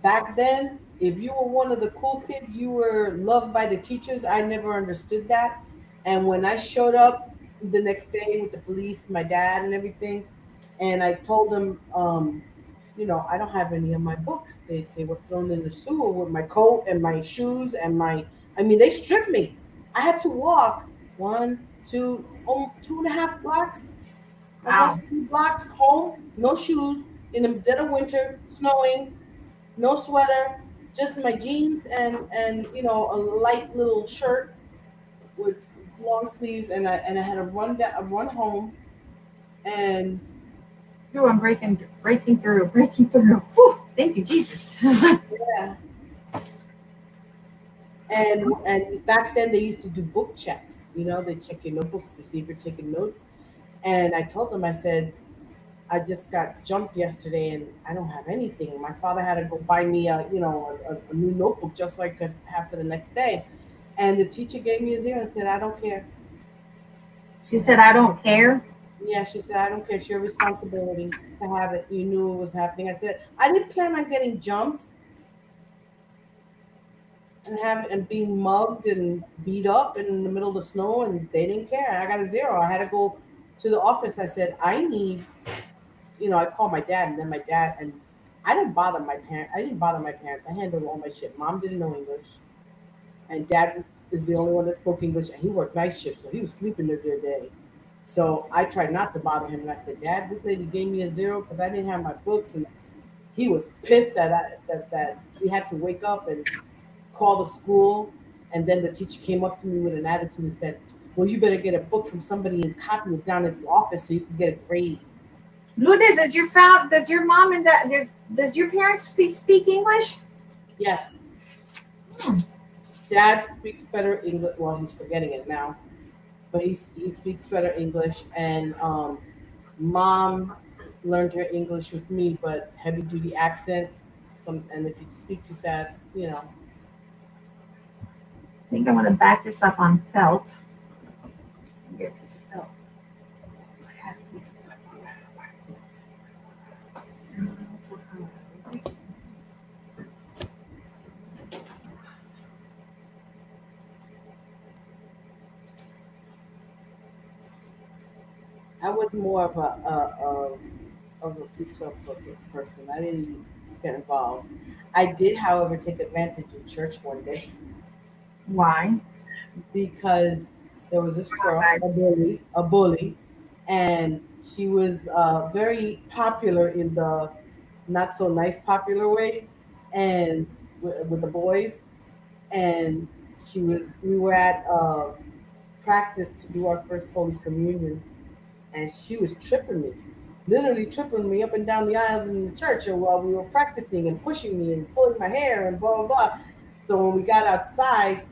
Back then, if you were one of the cool kids, you were loved by the teachers. I never understood that. And when I showed up the next day with the police, my dad and everything, and I told them, I don't have any of my books. They were thrown in the sewer with my coat and my shoes and they stripped me. I had to walk 2.5 blocks, Wow. almost 3 blocks home, no shoes, in the dead of winter, snowing, no sweater, just my jeans and a light little shirt with long sleeves, and I had to run home, and Ooh, I'm breaking through. Whew, thank you, Jesus. yeah. And back then they used to do book checks. They check your notebooks to see if you're taking notes. And I told them, I said, I just got jumped yesterday and I don't have anything. My father had to go buy me a new notebook just so I could have for the next day. And the teacher gave me a 0 and said, I don't care. She said, I don't care. Yeah, she said, I don't care. It's your responsibility to have it. You knew it was happening. I said, I didn't plan on getting jumped and being mugged and beat up in the middle of the snow, and they didn't care. I got a 0. I had to go to the office. I said, I need, I called my dad, and then my dad, and I didn't bother my parents. I handled all my shit. Mom didn't know English, and dad is the only one that spoke English, and he worked night shift, so he was sleeping every day. So I tried not to bother him, and I said, Dad, this lady gave me a 0 because I didn't have my books, and he was pissed that he had to wake up and call the school. And then the teacher came up to me with an attitude and said, well, you better get a book from somebody and copy it down at the office so you can get a grade. Lourdes, does your mom and does your parents speak English? Yes. Dad speaks better English. Well, he's forgetting it now, but he speaks better English. And mom learned her English with me, but heavy duty accent. And if you speak too fast, I think I want to back this up on felt. Get a piece of felt. I have a piece of felt. I was more of a peaceful person. I didn't get involved. I did, however, take advantage of church one day Why? because there was this girl, a bully, and she was very popular in the not so nice popular way, and with the boys. And we were at practice to do our first Holy Communion, and she was tripping me, literally tripping me up and down the aisles in the church while we were practicing and pushing me and pulling my hair and blah, blah, blah. So when we got outside,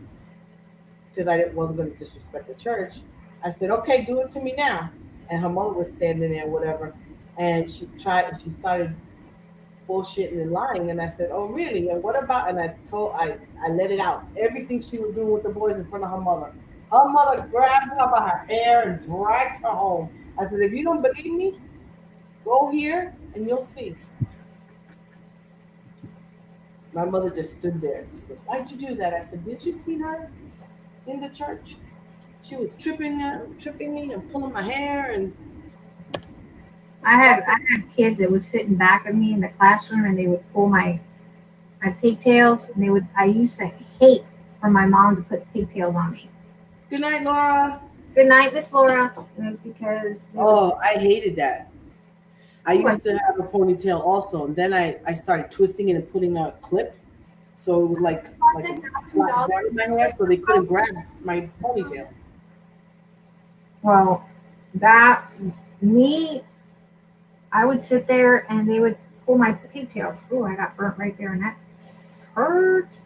because I wasn't going to disrespect the church, I said, okay, do it to me now. And her mother was standing there, whatever. And she started bullshitting and lying. And I said, oh, really? And what about, and I let it out. Everything she was doing with the boys in front of her mother. Her mother grabbed her by her hair and dragged her home. I said, if you don't believe me, go here and you'll see. My mother just stood there. She goes, why'd you do that? I said, did you see her in the church? She was tripping me and pulling my hair. And I had kids that would sit in back of me in the classroom, and they would pull my pigtails, and I used to hate for my mom to put pigtails on me. good night, Laura. Good night, Miss Laura. And it was because I hated that. I used to have a ponytail also, and then I started twisting it and putting a clip, so it was like a flat down in my hair, so they couldn't grab my ponytail. well, I would sit there and they would pull my pigtails. Oh, I got burnt right there, and that hurt.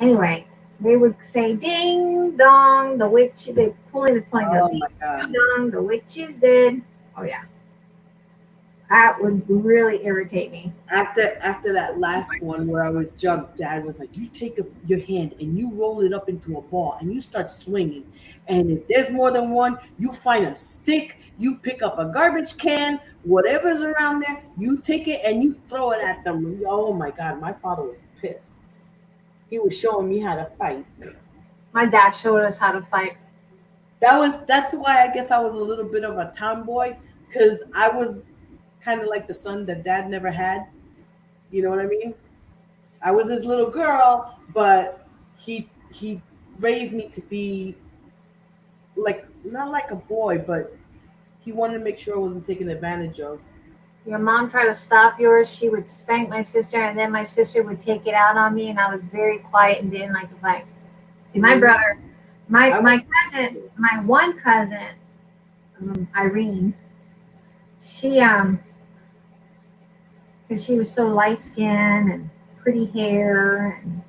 Anyway, they would say, "Ding dong, the witch." They pulling the Oh ding my god! dong, the witch is dead. Oh yeah, that would really irritate me. After that last one where I was jumped, Dad was like, "You take your hand and you roll it up into a ball and you start swinging. And if there's more than one, you find a stick, you pick up a garbage can, whatever's around there, you take it and you throw it at them." Oh my god! My father was pissed. He was showing me how to fight. My dad showed us how to fight. That's why I guess I was a little bit of a tomboy, because I was kind of like the son that Dad never had. You know what I mean? I was his little girl, but he raised me to be like, not like a boy, but he wanted to make sure I wasn't taken advantage of. Your mom tried to stop yours. She would spank my sister, and then my sister would take it out on me, and I was very quiet and didn't like to fight. See, my brother, my cousin, my one cousin, Irene, she because she was so light skinned and pretty hair, and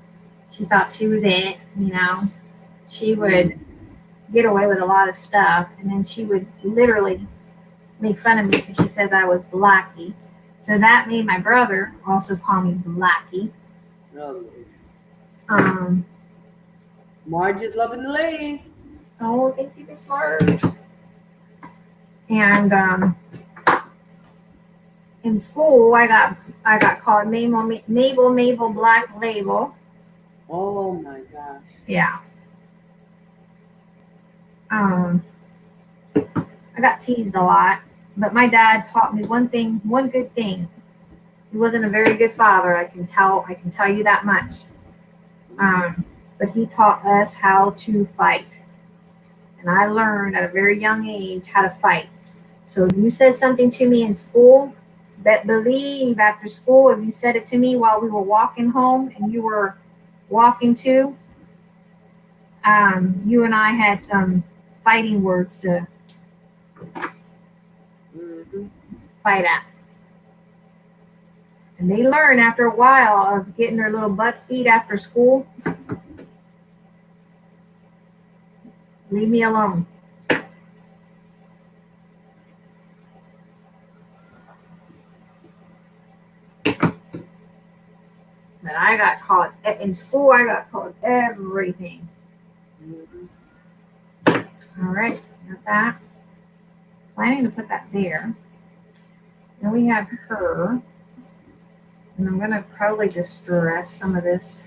she thought she was it, she would get away with a lot of stuff, and then she would literally make fun of me because she says I was Blackie. So that made my brother also call me Blackie. No. Marge is loving the lace. Oh, thank you, Miss Marge. And in school, I got called Mabel Black Label. Oh my gosh. Yeah. I got teased a lot, but my dad taught me one good thing. He wasn't a very good father. I can tell you that much. But he taught us how to fight. And I learned at a very young age how to fight. So if you said something to me in school, believe after school, if you said it to me while we were walking home and you were walking too, you and I had some fighting words to fight at. And they learn after a while of getting their little butts beat after school. Leave me alone. But I got caught in school. I got caught everything. All right, got that. Planning to put that there. Then we have her, and I'm gonna probably distress some of this.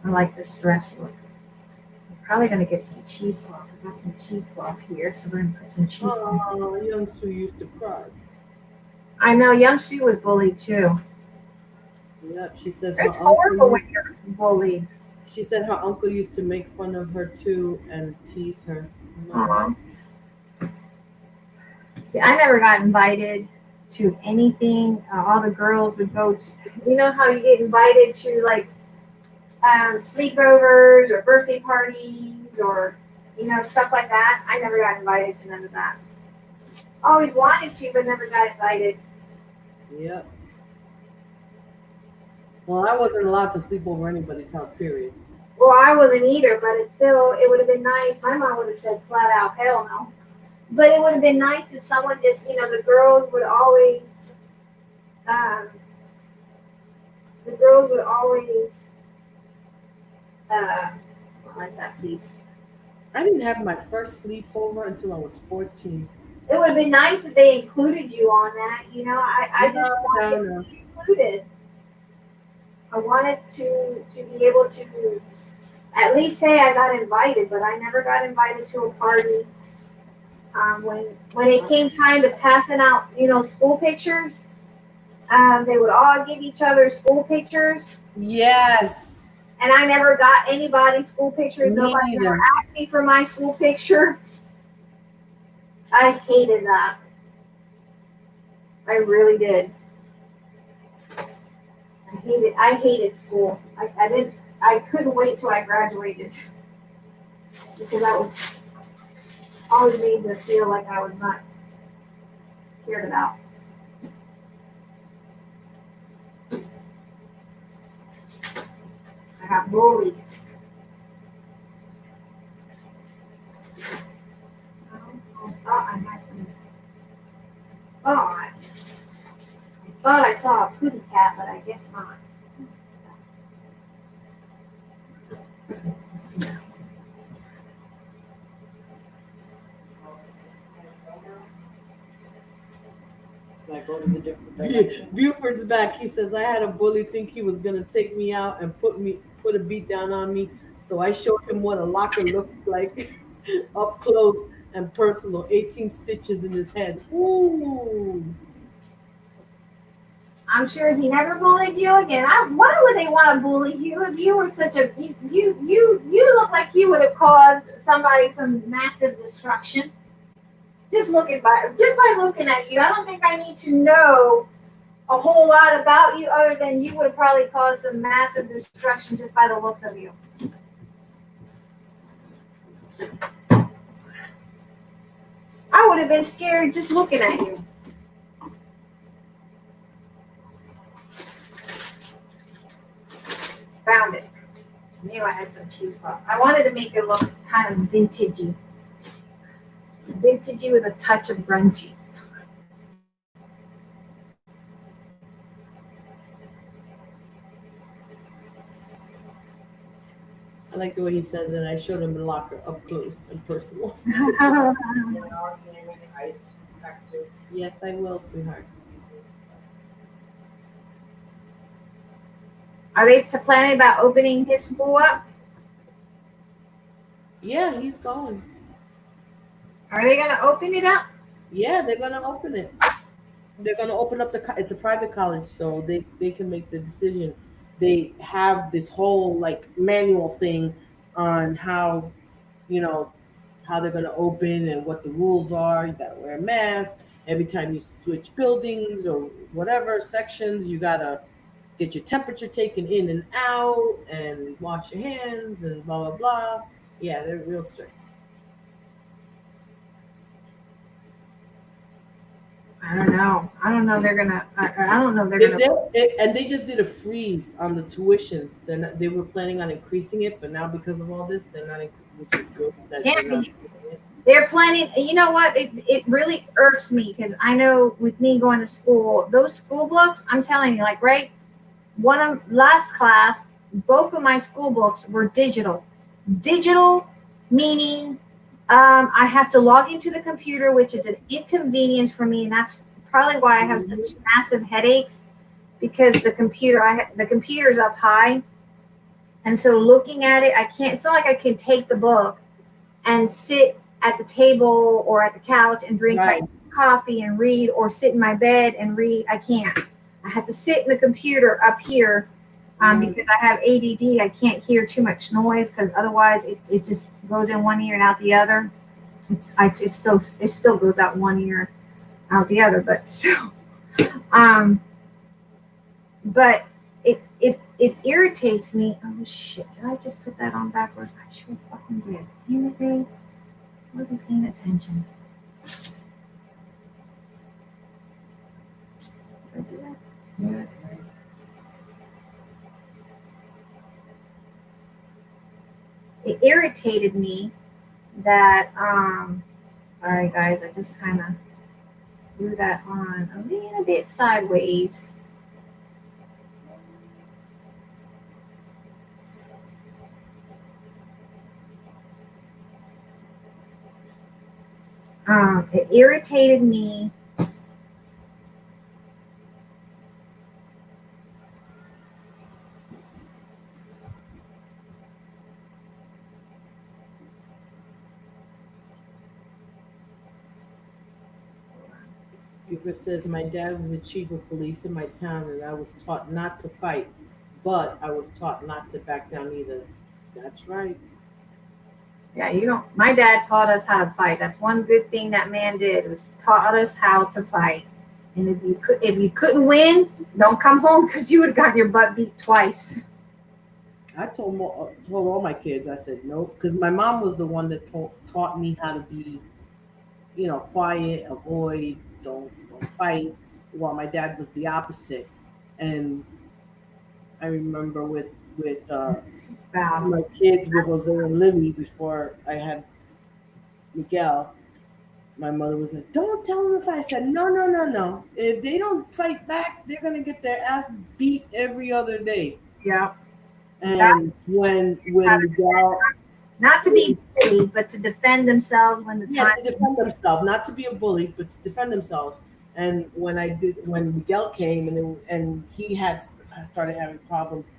I like distress look. I'm probably gonna get some cheesecloth. I got some cheesecloth here, so we're gonna put some cheesecloth. Oh, young Sue used to cry. I know young Sue was bullied too. Yep, she says It's horrible when you're bullied. She said her uncle used to make fun of her too and tease her. Aw. See, I never got invited to anything. All the girls would go to, you know how you get invited to like sleepovers or birthday parties or, you know, stuff like that. I never got invited to none of that. Always wanted to, but never got invited. Yep. Well, I wasn't allowed to sleep over anybody's house, period. Well, I wasn't either, but it would have been nice. My mom would have said flat out, hell no. But it would have been nice if someone just, you know, the girls would always, I like that piece. I didn't have my first sleepover until I was 14. It would have been nice if they included you on that, you know. I just wanted to be included. I wanted to be able to at least say I got invited, but I never got invited to a party. When it came time to passing out, you know, school pictures, they would all give each other school pictures. Yes. And I never got anybody's school picture. Me Nobody neither. ever asked me for my school picture. I hated that. I really did. I hated school. I couldn't wait till I graduated because I was always made to feel like I was not cared about. I got bullied. I thought I had some. I thought I saw a pooty cat, but I guess not. Let's see. Can I go to the different direction? Buford's back. He says I had a bully think he was gonna take me out and put a beat down on me. So I showed him what a locker looked like up close and personal. 18 stitches in his head. Ooh. I'm sure he never bullied you again. Why would they want to bully you if you were such a you look like you would have caused somebody some massive destruction. Just by looking at you, I don't think I need to know a whole lot about you other than you would have probably caused some massive destruction just by the looks of you. I would have been scared just looking at you. Found it. I knew I had some cheesecloth. I wanted to make it look kind of vintagey. Vintagey with a touch of grungy. I like the way he says it. I showed him the locker up close and personal. Yes, I will, sweetheart. Are they planning about opening his school up? Yeah, he's going. Are they going to open it up? Yeah, they're gonna open it. They're gonna open up it's a private college, so they can make the decision. They have this whole like manual thing on how, you know, how they're gonna open and what the rules are. You gotta wear a mask every time you switch buildings or whatever sections. You gotta get your temperature taken in and out and wash your hands and blah blah blah. Yeah, they're real strict. I don't know. I don't know. They're going to, I don't know. They're If going to, and they just did a freeze on the tuitions. They were planning on increasing it, but now because of all this, they're not, which is good. That Can't they're not be. increasing it. they're planning, you know what? It really irks me because I know with me going to school, those school books, I'm telling you, like, right? One of last class, both of my school books were digital. Digital meaning I have to log into the computer, which is an inconvenience for me, and that's probably why I have such massive headaches because the computer's up high, and so looking at it, I can't. It's not like I can take the book and sit at the table or at the couch and drink Right. my coffee and read, or sit in my bed and read. I can't. I have to sit in the computer up here because I have ADD. I can't hear too much noise because otherwise it just goes in one ear and out the other. It still goes out one ear, out the other, but still. But it irritates me. Oh shit! Did I just put that on backwards? I sure fucking did. Damn it, babe. I wasn't paying attention. Did I do that? Yeah. It irritated me that all right guys, I just kind of threw that on a little bit sideways. It irritated me It says my dad was the chief of police in my town, and I was taught not to fight, but I was taught not to back down either. That's right. Yeah, you don't. My dad taught us how to fight. That's one good thing that man did, was taught us how to fight. And if you couldn't win, don't come home because you would have gotten your butt beat twice. I told all my kids. I said no, because my mom was the one that taught me how to be, quiet, avoid, don't fight. While my dad was the opposite. And I remember with my kids with Jose and Lily before I had Miguel, my mother was like, "Don't tell them to fight." I said, "No. If they don't fight back, they're gonna get their ass beat every other day." Yeah. And when Miguel, Not to be bullies, but to defend themselves when the time. to defend themselves, not to be a bully, but to defend themselves. And when Miguel came and he had started having problems,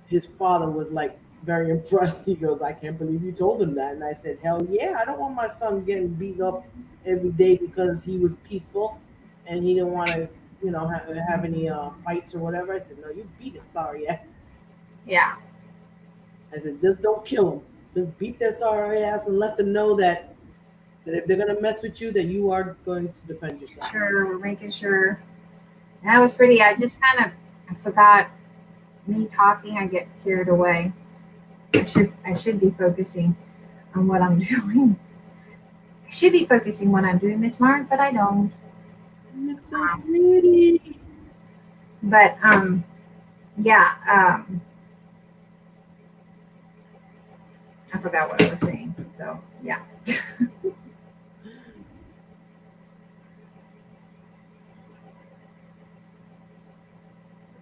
his father was like very impressed. He goes, "I can't believe you told him that." And I said, "Hell yeah, I don't want my son getting beat up every day because he was peaceful and he didn't want to, have any fights or whatever." I said, "No, you beat his sorry ass." Yeah. I said, "Just don't kill him. Just beat their sorry ass and let them know that if they're gonna mess with you, that you are going to defend yourself." Sure, we're making sure. That was pretty. I forgot me talking. I get carried away. I should be focusing on what I'm doing. I should be focusing what I'm doing, Miss Martin, but I don't. You look so pretty. But yeah. I forgot what I was saying. So yeah.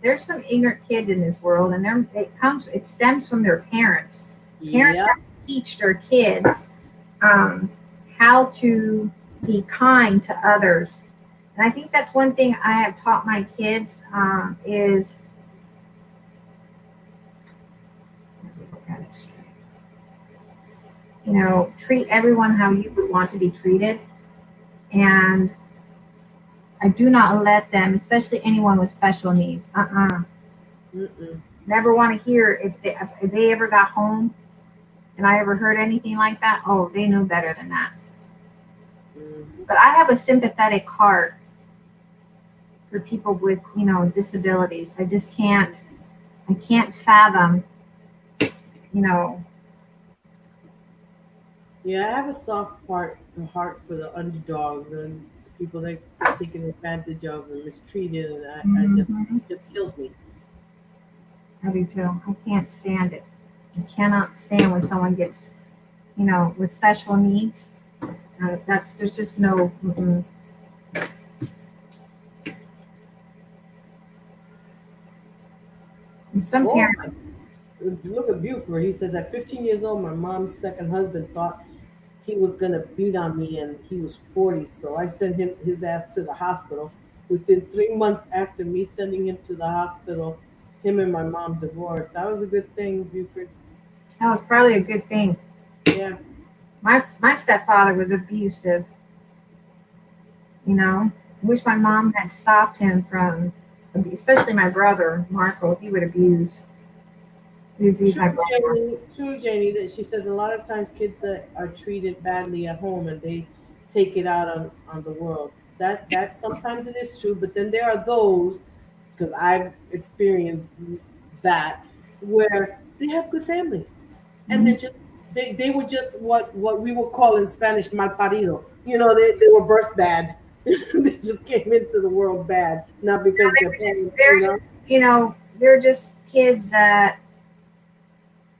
There's some ignorant kids in this world, and it stems from their parents. Parents Yeah. have to teach their kids how to be kind to others. And I think that's one thing I have taught my kids is treat everyone how you would want to be treated. And I do not let them, especially anyone with special needs, Mm-mm. never want to hear if they ever got home and I ever heard anything like that. Oh, they knew better than that. Mhm. But I have a sympathetic heart for people with, disabilities. I can't fathom, you know, Yeah, I have a heart for the underdog and people that get taken advantage of and mistreated, and I just mhm, it just kills me. I do too. I can't stand it. I cannot stand when someone gets, with special needs. There's just no. Mm-mm. And some Oh, parents, look at Buford. He says at 15 years old, my mom's second husband thought he was gonna beat on me, and he was 40. So I sent his ass to the hospital. Within 3 months after me sending him to the hospital, him and my mom divorced. That was a good thing, Buford. that was probably a good thing. Yeah. My stepfather was abusive. I wish my mom had stopped him from, especially my brother Marco. He would abuse. He abused my brother. True, Janie. That she says a lot of times kids that are treated badly at home and they take it out on the world. That sometimes it is true, but then there are those, because I've experienced that, where they have good families and Mhm. they were just what we would call in Spanish mal parido. They were birthed bad. They just came into the world bad, not because They their were just, parents. they're just kids that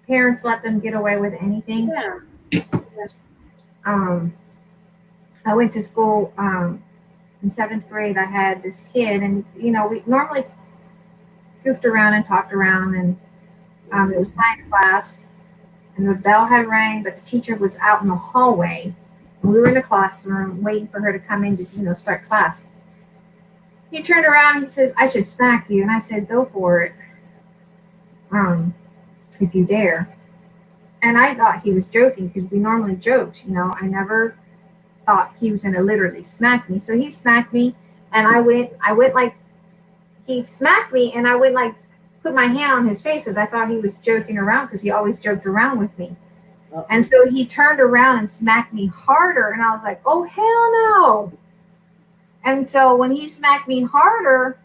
parents let them get away with anything. Yeah. Um, I went to school in seventh grade. I had this kid, and we normally goofed around and talked around, and it was science class, and the bell had rang, but the teacher was out in the hallway, and we were in the classroom waiting for her to come in to start class. He turned around and he says, "I should smack you," and I said, "Go for it, if you dare." And I thought he was joking because we normally joked. I never thought he was going to literally smack me. So he smacked me, and I went like, he smacked me, and I went like, put my hand on his face because I thought he was joking around because he always joked around with me. And so he turned around and smacked me harder, and I was like, "Oh, hell no." And so when he smacked me harder,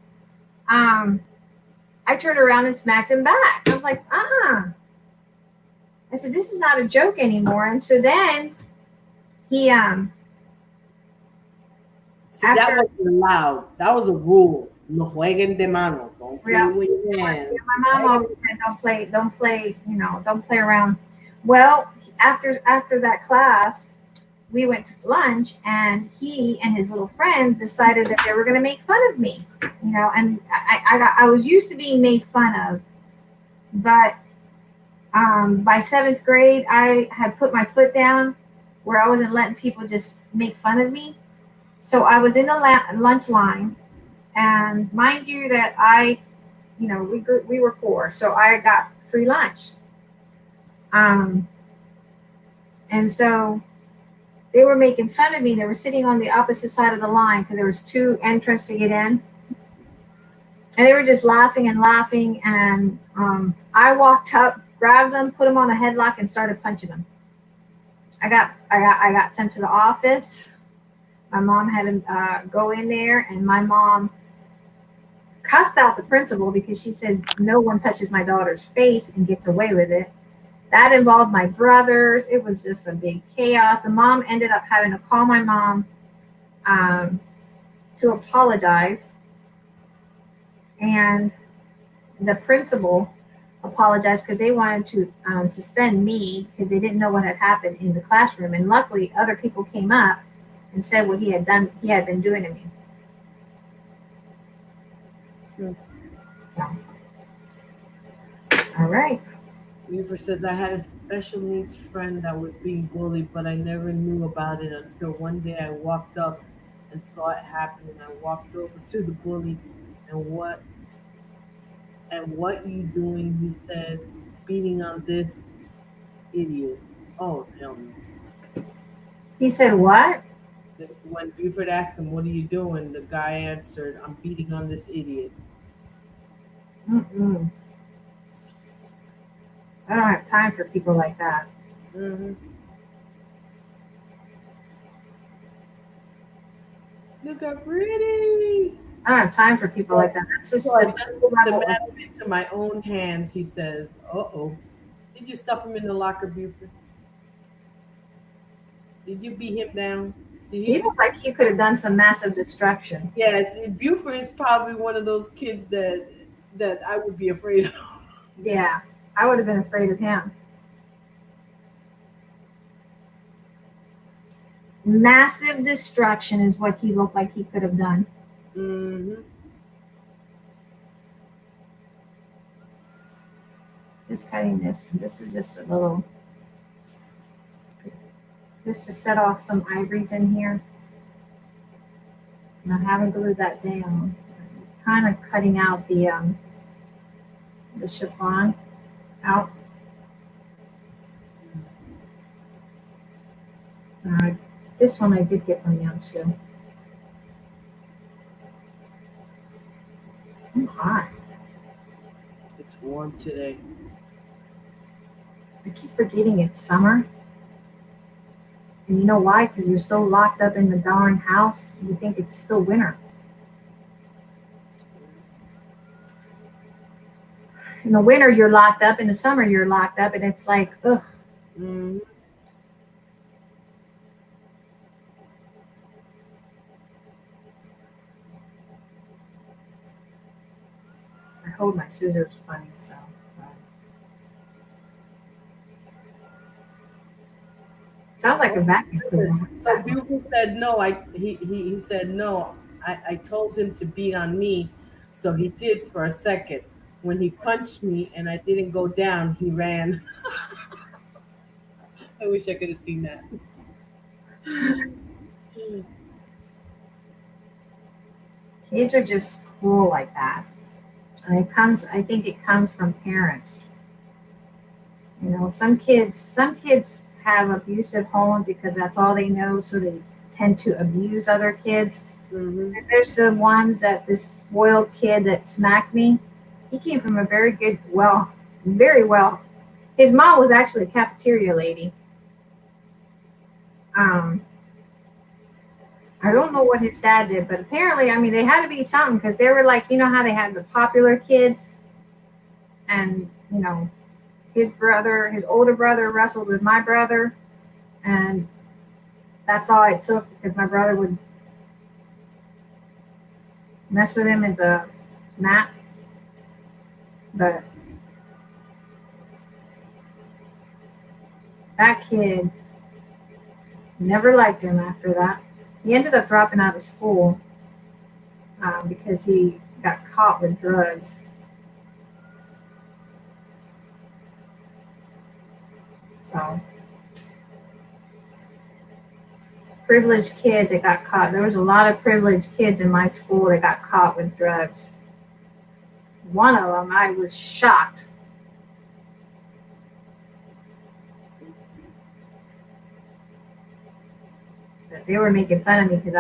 I turned around and smacked him back. I was like, I said, "This is not a joke anymore." And so then he See, that after wasn't allowed. That was a rule. No jueguen de mano. Don't play Yeah. with your hands. my mom always said, don't play, don't play around. Well, after that class, we went to lunch, and he and his little friends decided that they were going to make fun of me, and I was used to being made fun of, but by seventh grade, I had put my foot down where I wasn't letting people just make fun of me. So I was in the lunch line, and mind you that we were poor, so I got free lunch. And so they were making fun of me. They were sitting on the opposite side of the line because there was two entrances to get in, and they were just laughing and laughing. And I walked up, grabbed them, put them on a headlock, and started punching them. I got sent to the office. My mom had to go in there, and my mom cussed out the principal because she says no one touches my daughter's face and gets away with it. That involved my brothers. It was just a big chaos. The mom ended up having to call my mom to apologize, and the principal apologized because they wanted to suspend me because they didn't know what had happened in the classroom. And luckily, other people came up and said what he had been doing to me. Hmm. Yeah. All right. Weaver says, I had a special needs friend that was being bullied, but I never knew about it until one day I walked up and saw it happen. And I walked over to the bully, and what you doing? He said, beating on this idiot. Oh, hell no. He said what? When Buford asked him, what are you doing? The guy answered, I'm beating on this idiot. Mm-mm. I don't have time for people like that. Mm-hmm. Look how pretty. I don't have time for people like that. That's just So I the took level the of- matter into my own hands, he says. Uh-oh. Did you stuff him in the locker, Buford? Did you beat him down? Did He looked like he could have done some massive destruction. Yes, Buford is probably one of those kids that I would be afraid of. Yeah, I would have been afraid of him. Massive destruction is what he looked like he could have done. Mm-hmm. Just cutting this. This is just a little, just to set off some ivories in here. And I haven't glued that down. Kind of cutting out the chiffon out. This one I did get from Yamsu. I'm hot. It's warm today. I keep forgetting it's summer. And you know why? Because you're so locked up in the darn house, you think it's still winter. In the winter, you're locked up. In the summer, you're locked up. And it's like, ugh. Mm-hmm. I hold my scissors funny, so. Sounds like a vacuum cleaner. So Buford said no. He said no. I told him to beat on me, so he did for a second. When he punched me and I didn't go down, he ran. I wish I could have seen that. Kids are just cool like that. And I think it comes from parents. You know, some kids have abusive homes because that's all they know, so they tend to abuse other kids. Mm-hmm. And there's the ones that this spoiled kid that smacked me. He came from a very well. His mom was actually a cafeteria lady. I don't know what his dad did, but apparently, I mean, they had to be something because they were like, you know how they had the popular kids, and you know, his older brother wrestled with my brother, and that's all it took because my brother would mess with him at the mat. But that kid never liked him after that. He ended up dropping out of school because he got caught with drugs. So, privileged kid that got caught. There was a lot of privileged kids in my school that got caught with drugs. One of them, I was shocked. But they were making fun of me because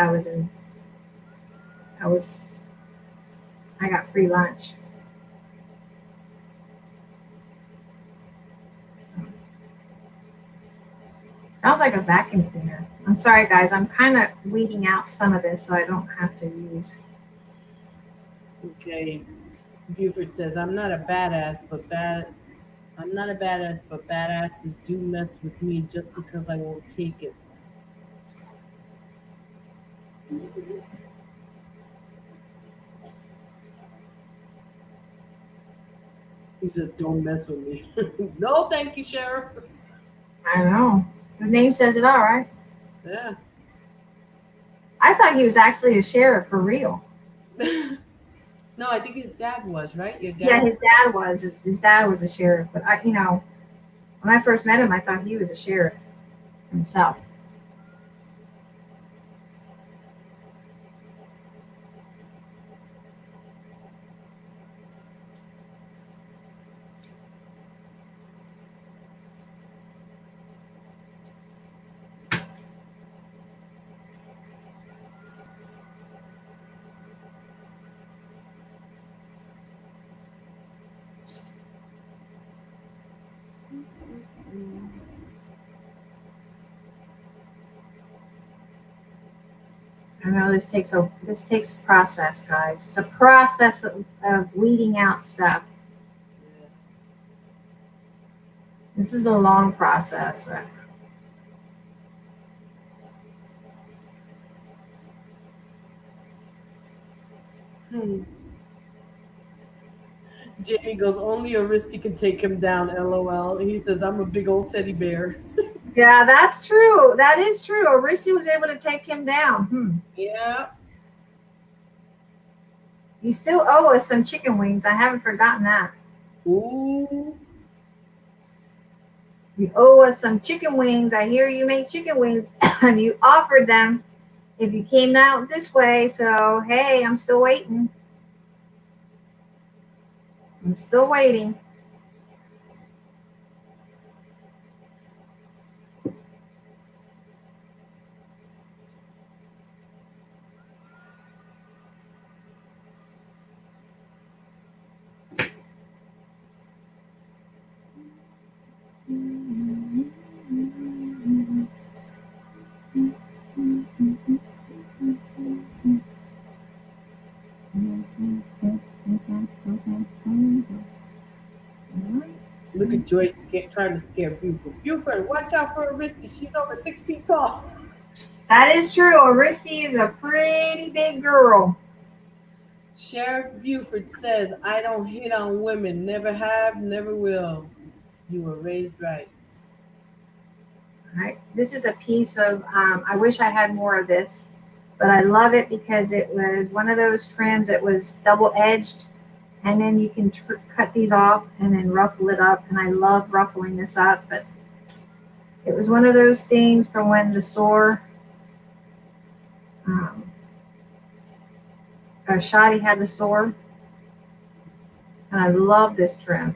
I got free lunch. So. Sounds like a vacuum cleaner. I'm sorry, guys. I'm kind of weeding out some of this so I don't have to use. Okay. Buford says, I'm not a badass, but badasses do mess with me just because I won't take it. He says, don't mess with me. No, thank you, Sheriff. I know. The name says it all, right? Yeah. I thought he was actually a sheriff for real. No, I think his dad was, right? Your dad? Yeah, his dad was a sheriff, but When I first met him, I thought he was a sheriff himself. I know this takes process, guys. It's a process of weeding out stuff. This is a long process, but Jamie goes, only Aristi can take him down, LOL. He says, I'm a big old teddy bear. yeah, that's true. That is true. Aristi was able to take him down. Yeah. You still owe us some chicken wings. I haven't forgotten that. Ooh. You owe us some chicken wings. I hear you make chicken wings and you offered them if you came out this way. So, hey, I'm still waiting. I'm still waiting. Look at Joyce trying to scare Buford. Buford, watch out for Aristi. She's over 6 feet tall. That is true. Aristi is a pretty big girl. Sheriff Buford says, I don't hit on women. Never have, never will. You were raised right. All right. This is a piece of, I wish I had more of this, but I love it because it was one of those trims that was double-edged, and then you can cut these off and then ruffle it up, and I love ruffling this up, but it was one of those things from when the store, Shadi had the store, and I love this trim.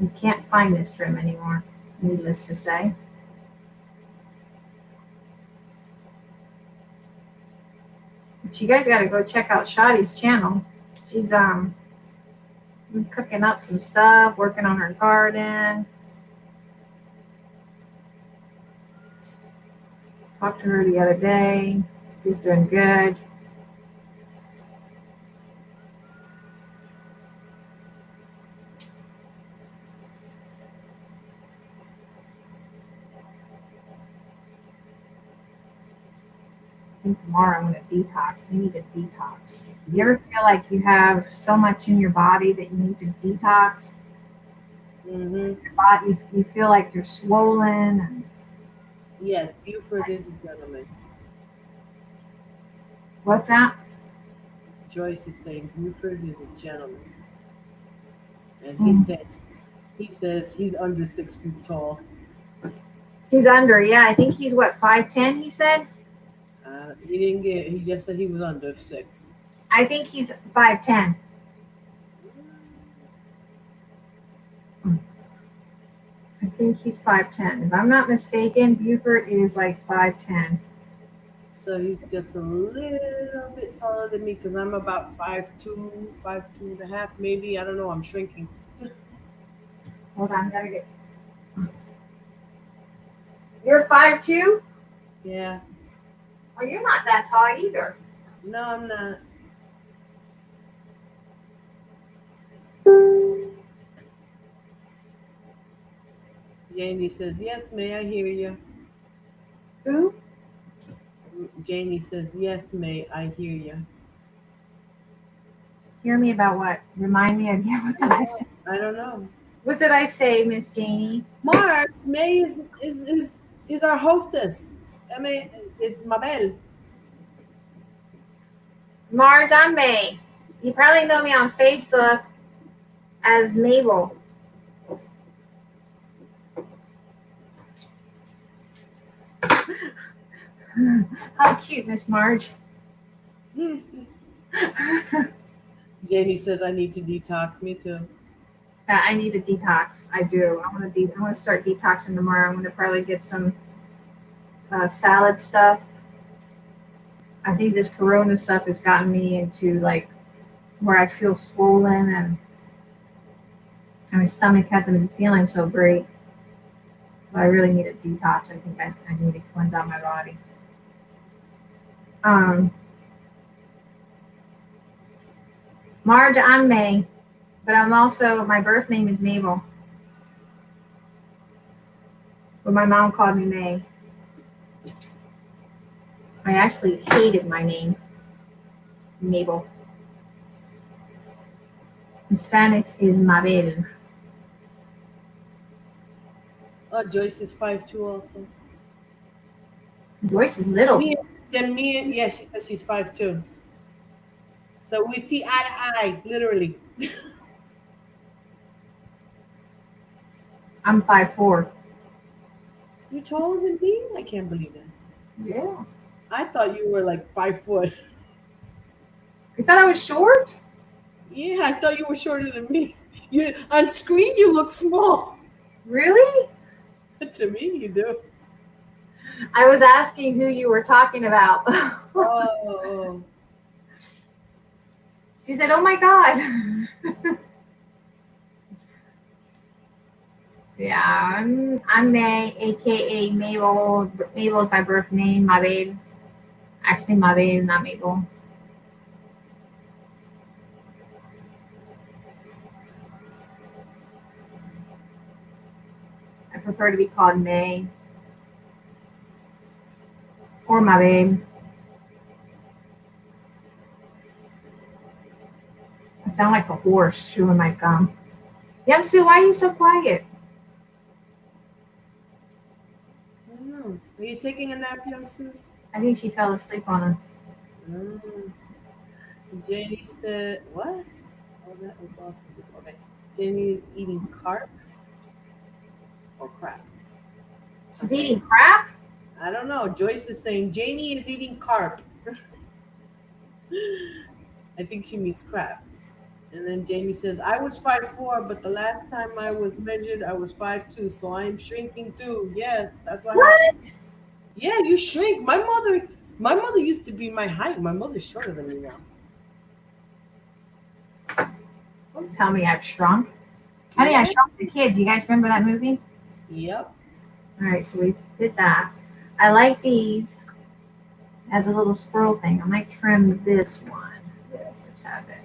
You can't find this trim anymore, needless to say. But you guys got to go check out Shadi's channel. She's cooking up some stuff, working on her garden. Talked to her the other day. She's doing good. I think tomorrow I'm going to detox. We need a detox. You ever feel like you have so much in your body that you need to detox? Mm-hmm. Your body, you feel like you're swollen. And Yes, Buford is a gentleman. what's that? Joyce is saying Buford is a gentleman. And he says he's under 6 feet tall. He's under, yeah. I think he's what, 5'10", he said? He just said he was under 6. I think he's 5'10". I think he's 5'10". If I'm not mistaken, Buford is like 5'10". So he's just a little bit taller than me because I'm about 5'2", 5'2 and a half, maybe. I don't know. I'm shrinking. Hold on, gotta get. You're 5'2"? Yeah. Oh, you're not that tall either. No, I'm not. Janie says, yes, May, I hear you. Who? Janie says, yes, May, I hear you. Hear me about what? Remind me again. What did I say? I don't know. What did I say, Miss Janie? Mark, May is our hostess. I mean, it's Mabel. Marge, I'm May. You probably know me on Facebook as Mabel. How cute, Miss Marge. Jenny says I need to detox. Me too. I need a detox. I do. I want to start detoxing tomorrow. I'm going to probably get some salad stuff. I think this Corona stuff has gotten me into like where I feel swollen and my stomach hasn't been feeling so great. But I really need a detox. I think I need to cleanse out my body. Marge, I'm May, but I'm also, my birth name is Mabel. But my mom called me May. I actually hated my name, Mabel. In Spanish is Mabel. Oh, Joyce is 5'2" also. Joyce is little. Yeah, she says she's 5'2". So we see eye to eye, literally. I'm 5'4". You're taller than me? I can't believe it. Yeah. I thought you were like 5 foot. You thought I was short? Yeah, I thought you were shorter than me. You on screen you look small. Really? To me, you do. I was asking who you were talking about. Oh. She said, "Oh my God." Yeah, I'm May, aka Mabel. Mabel is my birth name, Mabel. Actually, Mabel, not Mabel. I prefer to be called May or Mabel. I sound like a horse chewing my gum. Youngsu, why are you so quiet? I don't know. Are you taking a nap, Youngsu? I think she fell asleep on us. Jenny said, what? Oh, that was awesome. Okay. Jenny is eating carp or crap. She's eating crap? I don't know. Joyce is saying Janie is eating carp. I think she means crap. And then Jamie says, I was 5'4", but the last time I was measured, I was 5'2", so I am shrinking too. Yes, that's what happened. Yeah, you shrink. My mother used to be my height. My mother's shorter than me now. Don't tell me I've shrunk. Honey, I shrunk the kids. You guys remember that movie? Yep. All right, so we did that. I like these as a little squirrel thing. I might trim this one. This a tad bit.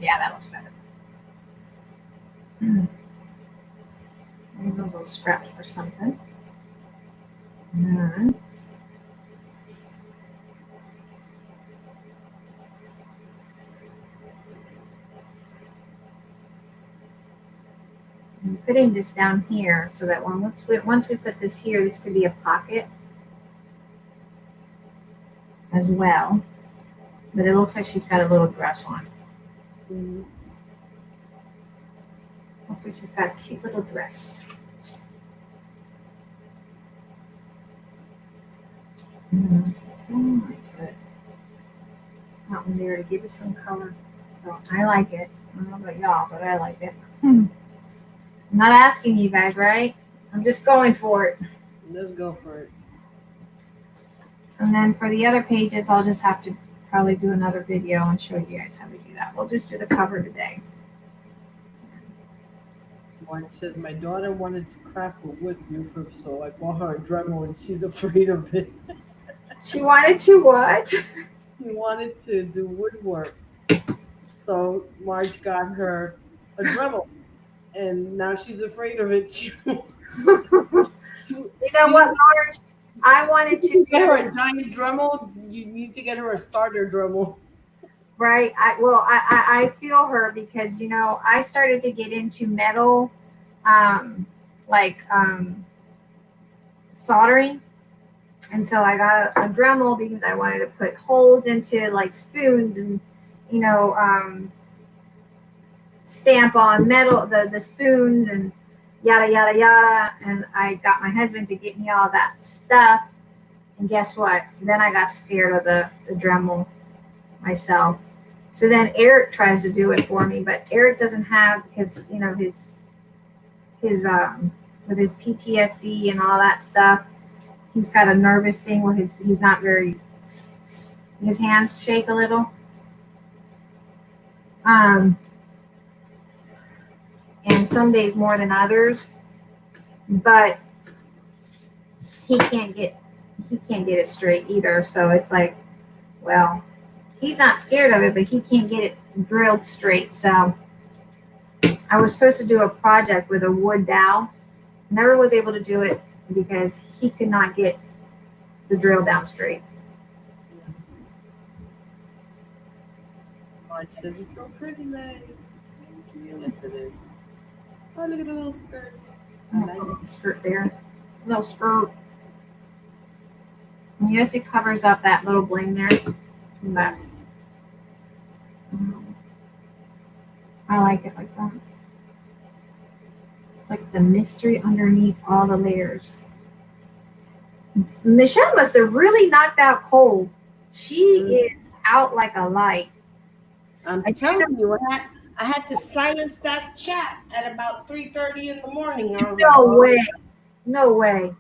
Yeah, that looks better. Maybe those little scraps for something. And I'm putting this down here so that once we put this here, this could be a pocket as well. But it looks like she's got a little dress on. Looks like she's got a cute little dress. Put that one there to give it some color. So I like it. I don't know about y'all, but I like it. I'm not asking you guys, right? I'm just going for it. Let's go for it. And then for the other pages, I'll just have to probably do another video and show you guys how to do that. We'll just do the cover today. Mark says, my daughter wanted to craft a wood roof, so I bought her a Dremel and she's afraid of it. She wanted to what? She wanted to do woodwork. So Marge got her a Dremel and now she's afraid of it. You know what, Marge? I wanted to get her a giant Dremel. You need to get her a starter Dremel. Right. I feel her because, you know, I started to get into metal, soldering. And so I got a Dremel because I wanted to put holes into like spoons and, you know, stamp on metal, the spoons and yada yada yada. And I got my husband to get me all that stuff. And guess what? Then I got scared of the Dremel myself. So then Eric tries to do it for me, but Eric doesn't have, because you know his with his PTSD and all that stuff, he's got a nervous thing where he's not very, his hands shake a little. And some days more than others, but he can't get it straight either. So it's like, well, he's not scared of it, but he can't get it drilled straight. So I was supposed to do a project with a wood dowel. Never was able to do it because he could not get the drill down straight. March says it's so pretty, man. Yes, it is. Oh, look at the little skirt. I like the skirt there. Little skirt. And yes, it covers up that little bling there. But I like it like that. It's like the mystery underneath all the layers. Michelle must have really knocked out cold. She is out like a light. I'm telling you, I had to silence that chat at about 3:30 in the morning. I was No like, way. No way.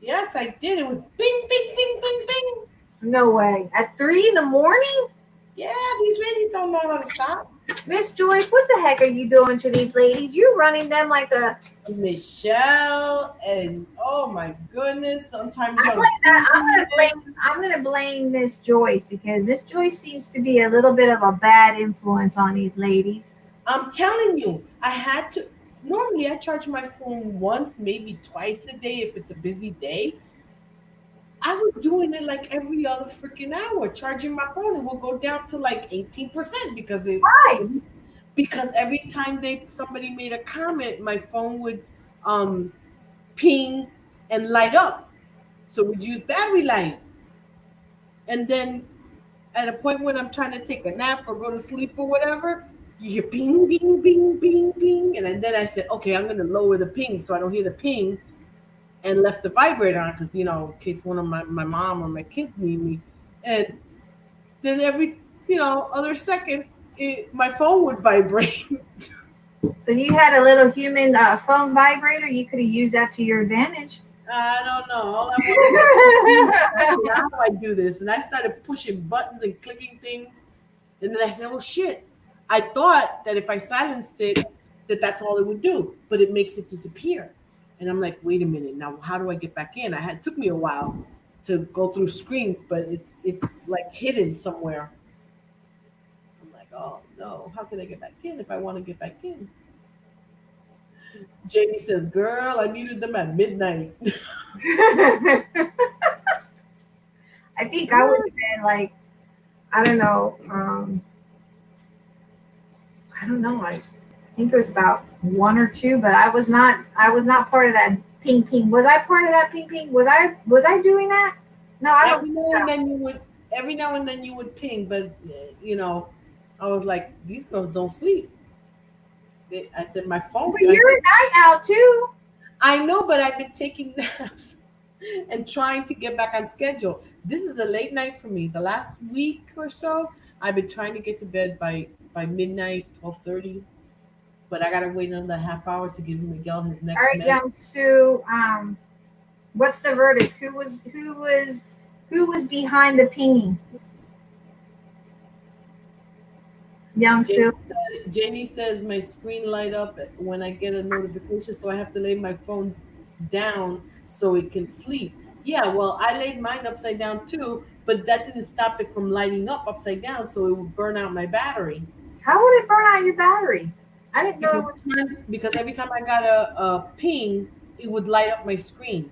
Yes, I did. It was bing, bing, bing, bing, bing. No way. At 3 in the morning? Yeah, these ladies don't know how to stop. Miss Joyce, what the heck are you doing to these ladies? You're running them like a. Michelle and oh my goodness, sometimes I'm gonna blame Miss Joyce because Miss Joyce seems to be a little bit of a bad influence on these ladies. I'm telling you, I had to. Normally, I charge my phone once, maybe twice a day if it's a busy day. I was doing it like every other freaking hour, charging my phone. It will go down to like 18% because every time somebody made a comment, my phone would ping and light up. So we'd use battery life. And then at a point when I'm trying to take a nap or go to sleep or whatever, you hear ping, ping, ping, ping, ping. And then I said, okay, I'm going to lower the ping so I don't hear the ping, and left the vibrator on because, in case one of my mom or my kids need me. And then every, other second, my phone would vibrate. So you had a little human phone vibrator. You could have used that to your advantage. I don't know. How do I do this? And I started pushing buttons and clicking things. And then I said, oh, shit. I thought that if I silenced it, that's all it would do. But it makes it disappear. And I'm like, wait a minute. Now, how do I get back in? It took me a while to go through screens, but it's like hidden somewhere. I'm like, oh, no. How can I get back in if I want to get back in? Jamie says, girl, I muted them at midnight. I think I would have been like, I don't know. I think it was about 1 or 2, but I was not part of that ping ping. Was I part of that ping ping? Was I doing that? No, I don't. Every now and then you would ping, but I was like, these girls don't sleep. I said my phone. But you're a night owl too. I know, but I've been taking naps and trying to get back on schedule. This is a late night for me. The last week or so, I've been trying to get to bed by midnight, 12:30. But I gotta wait another half hour to give Miguel his next. All right, Young Sue. What's the verdict? Who was behind the pinging? Young Sue. Janie says my screen light up when I get a notification, so I have to lay my phone down so it can sleep. Yeah, well, I laid mine upside down too, but that didn't stop it from lighting up upside down, so it would burn out my battery. How would it burn out your battery? I didn't know. Because every time I got a ping, it would light up my screen.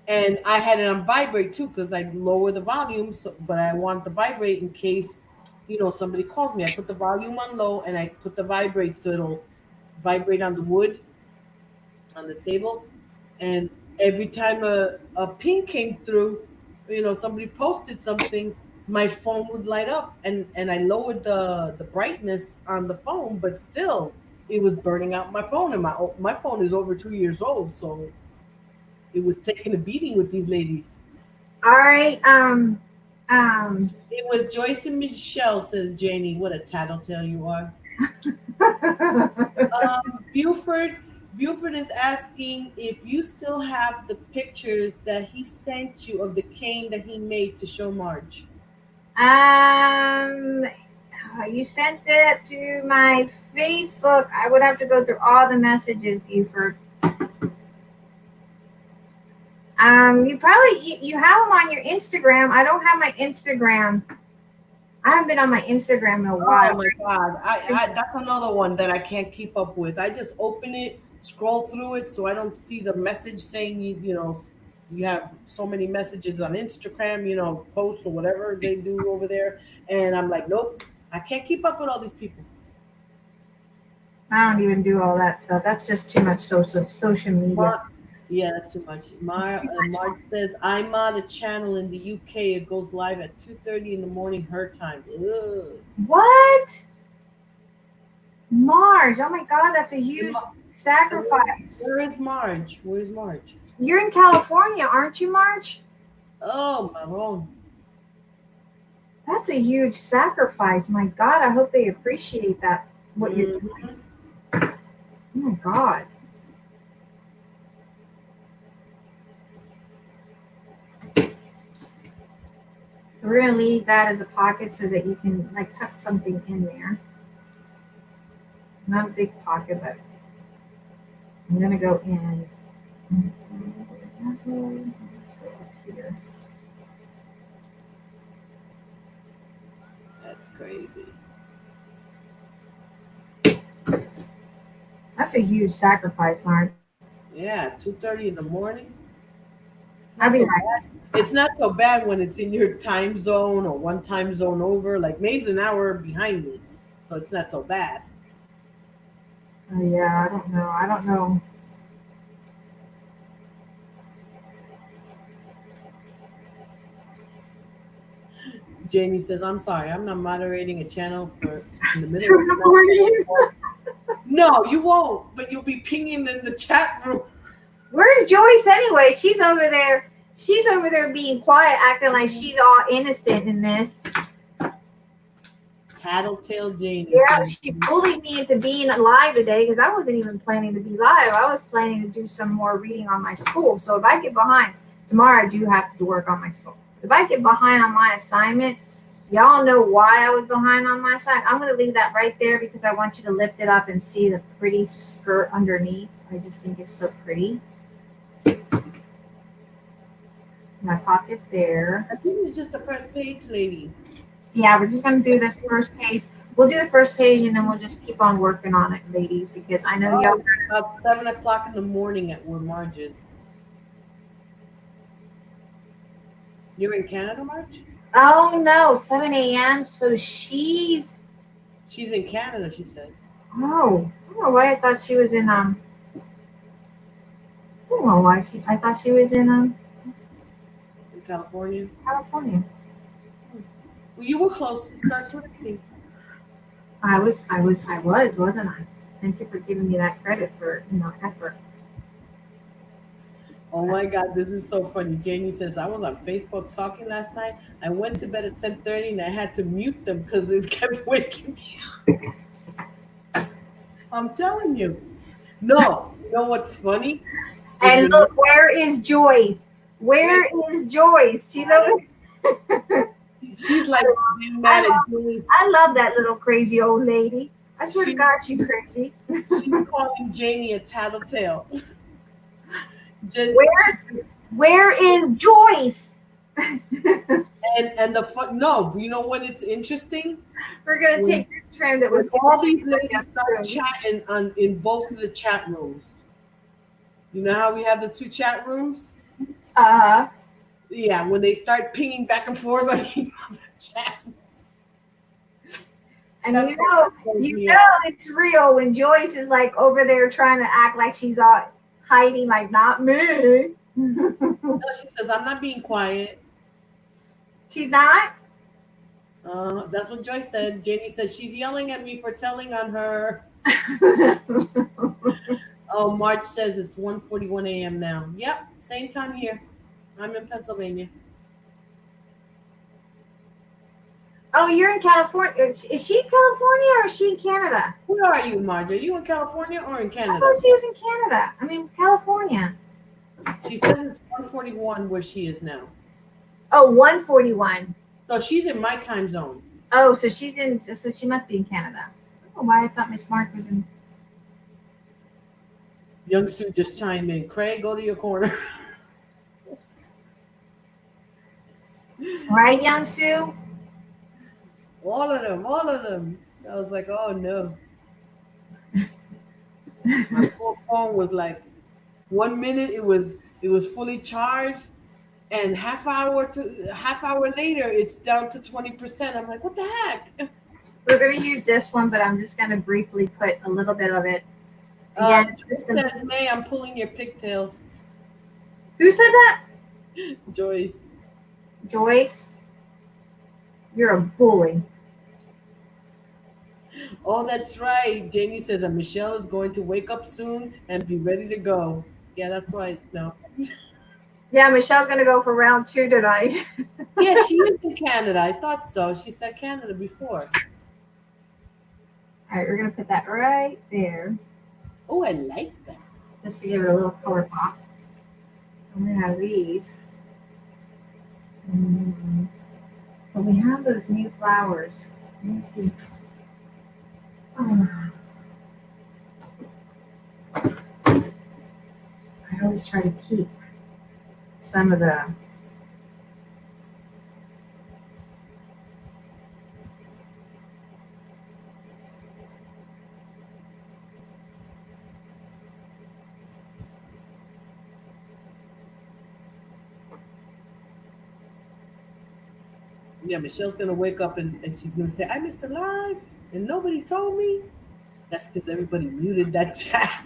And I had it on vibrate too, because I lower the volume, but I want the vibrate in case somebody calls me. I put the volume on low and I put the vibrate so it'll vibrate on the wood on the table. And every time a ping came through, somebody posted something, my phone would light up, and I lowered the brightness on the phone, but still it was burning out my phone, and my phone is over 2 years old, so it was taking a beating with these ladies. All right. It was Joyce and Michelle, says Janie. What a tattletale you are. Buford is asking if you still have the pictures that he sent you of the cane that he made to show Marge. You sent it to my Facebook. I would have to go through all the messages, Buford. You probably you have them on your Instagram. I don't have my Instagram. I haven't been on my Instagram in a while. Oh my God. I that's another one that I can't keep up with. I just open it, scroll through it so I don't see the message saying you have so many messages on Instagram, posts or whatever they do over there. And I'm like, nope, I can't keep up with all these people. I don't even do all that stuff. That's just too much social media. Yeah, that's too much. Mark says, I'm on a channel in the UK. It goes live at 2:30 in the morning her time. Ugh. What? Marge, oh my God, that's a huge sacrifice. Where is Marge? Where's Marge? You're in California, aren't you, Marge? Oh, Maron. That's a huge sacrifice. My God, I hope they appreciate that, what you're doing. Oh my God. So we're going to leave that as a pocket so that you can tuck something in there. Not a big pocket, but I'm going to go in. Here. That's crazy. That's a huge sacrifice, Mark. Yeah, 2:30 in the morning. I'll be right. It's not so bad when it's in your time zone or one time zone over. Like May's an hour behind me, so it's not so bad. Oh, yeah, I don't know. Jamie says, I'm sorry, I'm not moderating a channel for in the middle 2 in the morning. No, you won't, but you'll be pinging in the chat room. Where's Joyce anyway? She's over there. She's over there being quiet, acting like she's all innocent in this. Tattletale Janie. Yeah, she bullied me into being live today because I wasn't even planning to be live. I was planning to do some more reading on my school. So if I get behind, tomorrow I do have to work on my school. If I get behind on my assignment, y'all know why I was behind on my assignment. I'm going to leave that right there because I want you to lift it up and see the pretty skirt underneath. I just think it's so pretty. My pocket there. I think it's just the first page, ladies. Yeah, we're just going to do this first page. We'll do the first page and then we'll just keep on working on it, ladies, because I know y'all. About 7 o'clock in the morning at where Marge is. You're in Canada, Marge? Oh no, 7 a.m. So she's in Canada, she says. Oh, I don't know why I thought she was in I don't know why I thought she was in California. California. Well, you were close. It starts with a C. I was, wasn't I? Thank you for giving me that credit for effort. Oh my God, this is so funny. Janie says, I was on Facebook talking last night. I went to bed at 10:30 and I had to mute them because it kept waking me up. I'm telling you. No, you know what's funny? And look, where is Joyce? Where is Joyce? She's over. She's like being mad at Janie. I love that little crazy old lady. I swear to God, she's crazy. She's calling Janie a tattletale. Where is Joyce? And the fun, no, you know what? It's interesting. We're gonna take this trend that was all these ladies start chatting in both of the chat rooms. You know how we have the 2 chat rooms? Yeah, when they start pinging back and forth on the chat. And you know it's real when Joyce is like over there trying to act like she's all hiding, like not me. No, she says, I'm not being quiet. She's not? That's what Joyce said. Janie said she's yelling at me for telling on her. Oh, March says it's 1:41 a.m. now. Yep, same time here. I'm in Pennsylvania. Oh, you're in California. Is she in California or is she in Canada? Where are you, Marge? Are you in California or in I Canada? thought she was in Canada. I mean, California. She says it's 1:41 where she is now. Oh, 1:41. So she's in my time zone. Oh, so she's in. So she must be in Canada. Oh, why I thought Miss Mark was in. Young Sue just chimed in. Craig, go to your corner. Right, Young Sue? All of them, all of them. I was like, oh no. My poor phone was like 1 minute it was fully charged, and half hour later it's down to 20%. I'm like, what the heck? We're going to use this one, but I'm just going to briefly put a little bit of it. Uh, Again, Joyce says, May, I'm pulling your pigtails. who said that? Joyce. Joyce? You're a bully. Oh, that's right. Jamie says that Michelle is going to wake up soon and be ready to go. Yeah, that's why. No. Yeah, Michelle's going to go for round 2 tonight. Yeah, she is in Canada. I thought so. She said Canada before. All right, we're going to put that right there Oh, I like that. just to give it a little color pop. And we have these. But we have those new flowers. Let me see. Oh. I always try to keep some of the Yeah, Michelle's going to wake up and she's going to say, I missed a live and nobody told me. That's because everybody muted that chat.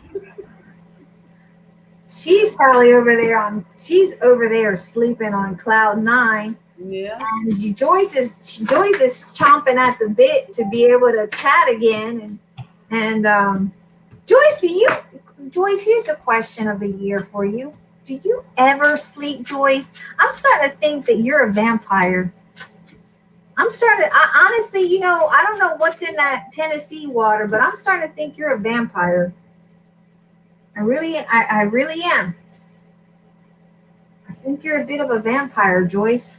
she's probably over there sleeping on cloud 9. Yeah. And Joyce is chomping at the bit to be able to chat again. And Joyce, here's the question of the year for you. Do you ever sleep, Joyce? I'm starting to think that you're a vampire. Honestly, I don't know what's in that Tennessee water, but I'm starting to think you're a vampire. I really am. I think you're a bit of a vampire, Joyce.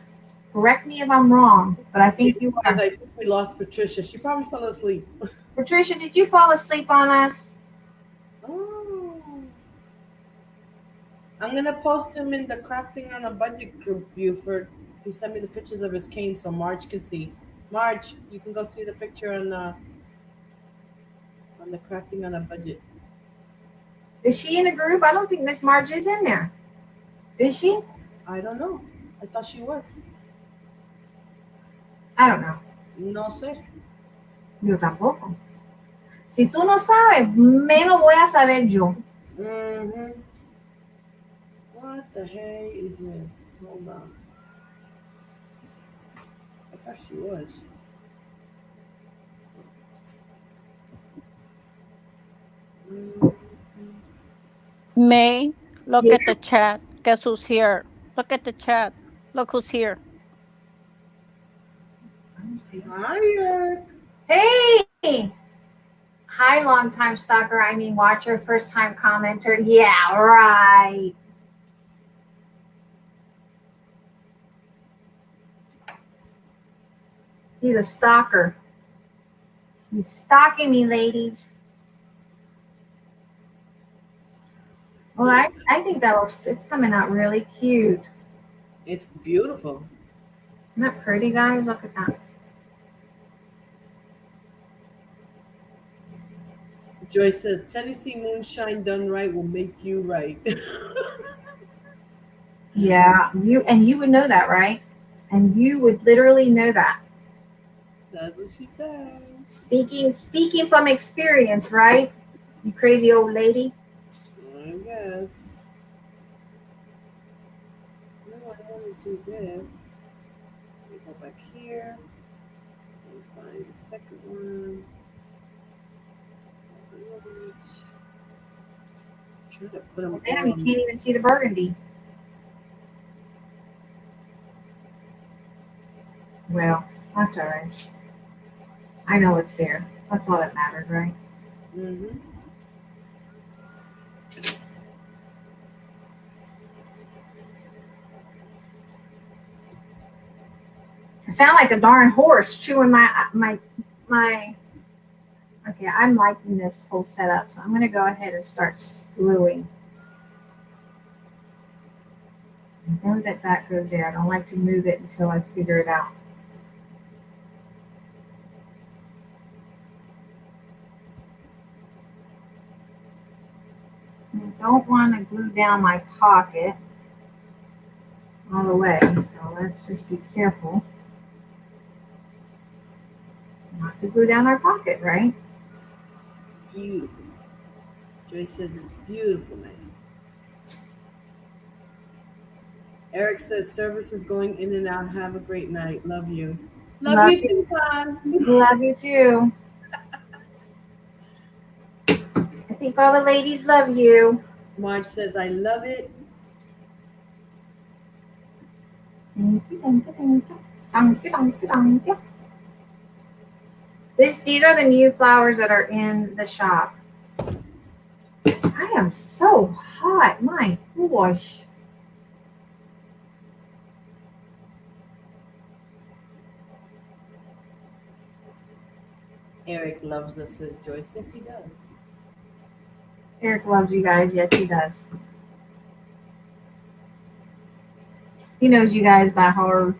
Correct me if I'm wrong, but I think you are. I think we lost Patricia. She probably fell asleep. Patricia, did you fall asleep on us? Oh. I'm going to post him in the Crafting on a Budget group, Buford. He sent me the pictures of his cane so Marge can see. Marge, you can go see the picture on the Crafting on a Budget. Is she in a group? I don't think Miss Marge is in there. Is she? I don't know. I thought she was. I don't know. No sé. Yo tampoco. Si tú no sabes, menos voy a saber yo. Mm-hmm. What the heck is this? Hold on. I thought she was. May, look Yeah. at the chat. Guess who's here? Look at the chat. Look who's here. Hiya. Hey! Hi, long-time stalker. I mean, watcher, first-time commenter. Yeah, right. He's a stalker. He's stalking me, ladies. Well, I think it's coming out really cute. It's beautiful. Isn't that pretty, guys? Look at that. Joyce says, Tennessee moonshine done right will make you right. Yeah, you would know that, right? And you would literally know that. That's what she says. Speaking from experience, right? You crazy old lady. I guess. No, I want to do this. Let me go back here. the second one. Try to put them Damn, all you on. can't even see the burgundy. Well, that's all right. I know it's there. That's all that matters, right? Mm-hmm. I sound like a darn horse chewing my. Okay, I'm liking this whole setup, so I'm gonna go ahead and start gluing. I know that goes there. I don't like to move it until I figure it out. I don't want to glue down my pocket all the way, so let's just be careful not to glue down our pocket, right? Beautiful. Joyce says it's beautiful, man. Eric says service is going in and out. Have a great night. Love you. Love you too, Con. Love you too. I think all the ladies love you. Marge says I love it. Thank you, thank you, thank you. Thank you, thank you, thank you. These are the new flowers that are in the shop. I am so hot. My gosh. Eric loves us, says Joyce. Yes, he does. Eric loves you guys. Yes, he does. He knows you guys by heart.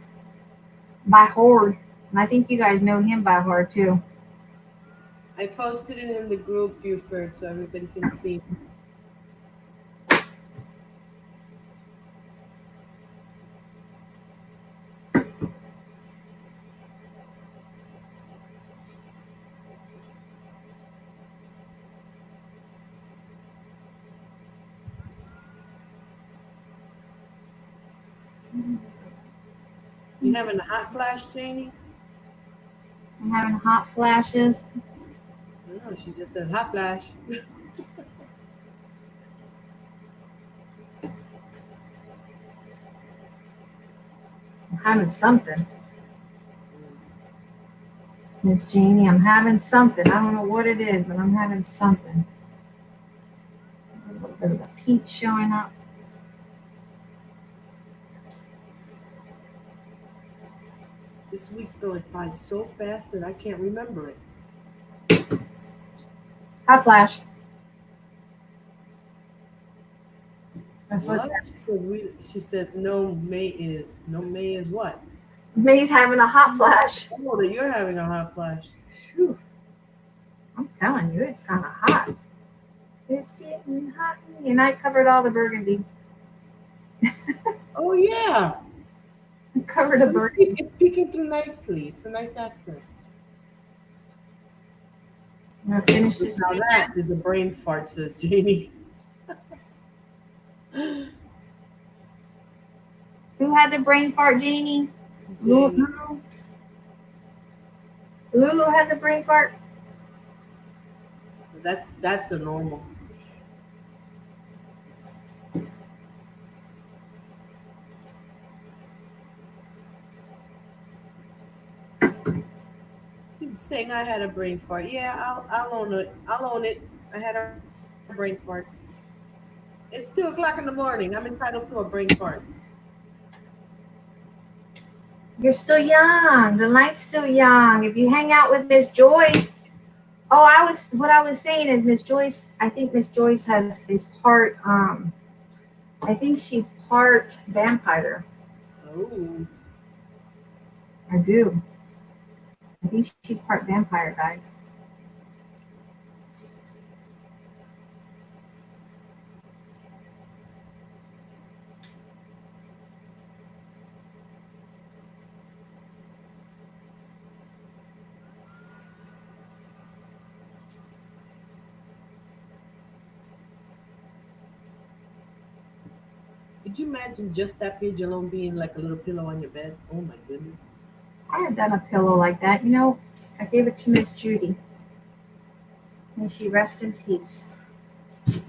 By heart. And I think you guys know him by heart too. I posted it in the group, Buford, so everybody can see. You having a hot flash, Janie? I'm having hot flashes. No, she just said hot flash. I'm having something. Miss Jeannie, I'm having something. I don't know what it is, but I'm having something. A little bit of a peach showing up. This week going by so fast that I can't remember it. Hot flash. That's what What? She says no May is what? May's having a hot flash. Oh, that you're having a hot flash. Whew. I'm telling you, it's kind of hot. It's getting hot. And I covered all the burgundy. Oh yeah. I covered the burgundy. It's peeking through nicely. It's a nice accent. I'm gonna finish this. Now that is a brain fart, says Janie. Who had the brain fart, Jeannie? Janie. Lulu. Lulu had the brain fart. That's a normal. She's saying I had a brain fart. Yeah, I'll own it. I'll own it. I had a brain fart. It's 2:00 in the morning. I'm entitled to a brain fart. You're still young. The night's still young. If you hang out with Miss Joyce. Oh, what I was saying is Miss Joyce, I think Miss Joyce is part I think she's part vampire. Oh. I do. I think she's part vampire, guys. Could you imagine just that page alone being like a little pillow on your bed? Oh my goodness. I had done a pillow like that. You know, I gave it to Miss Judy. May she rest in peace. It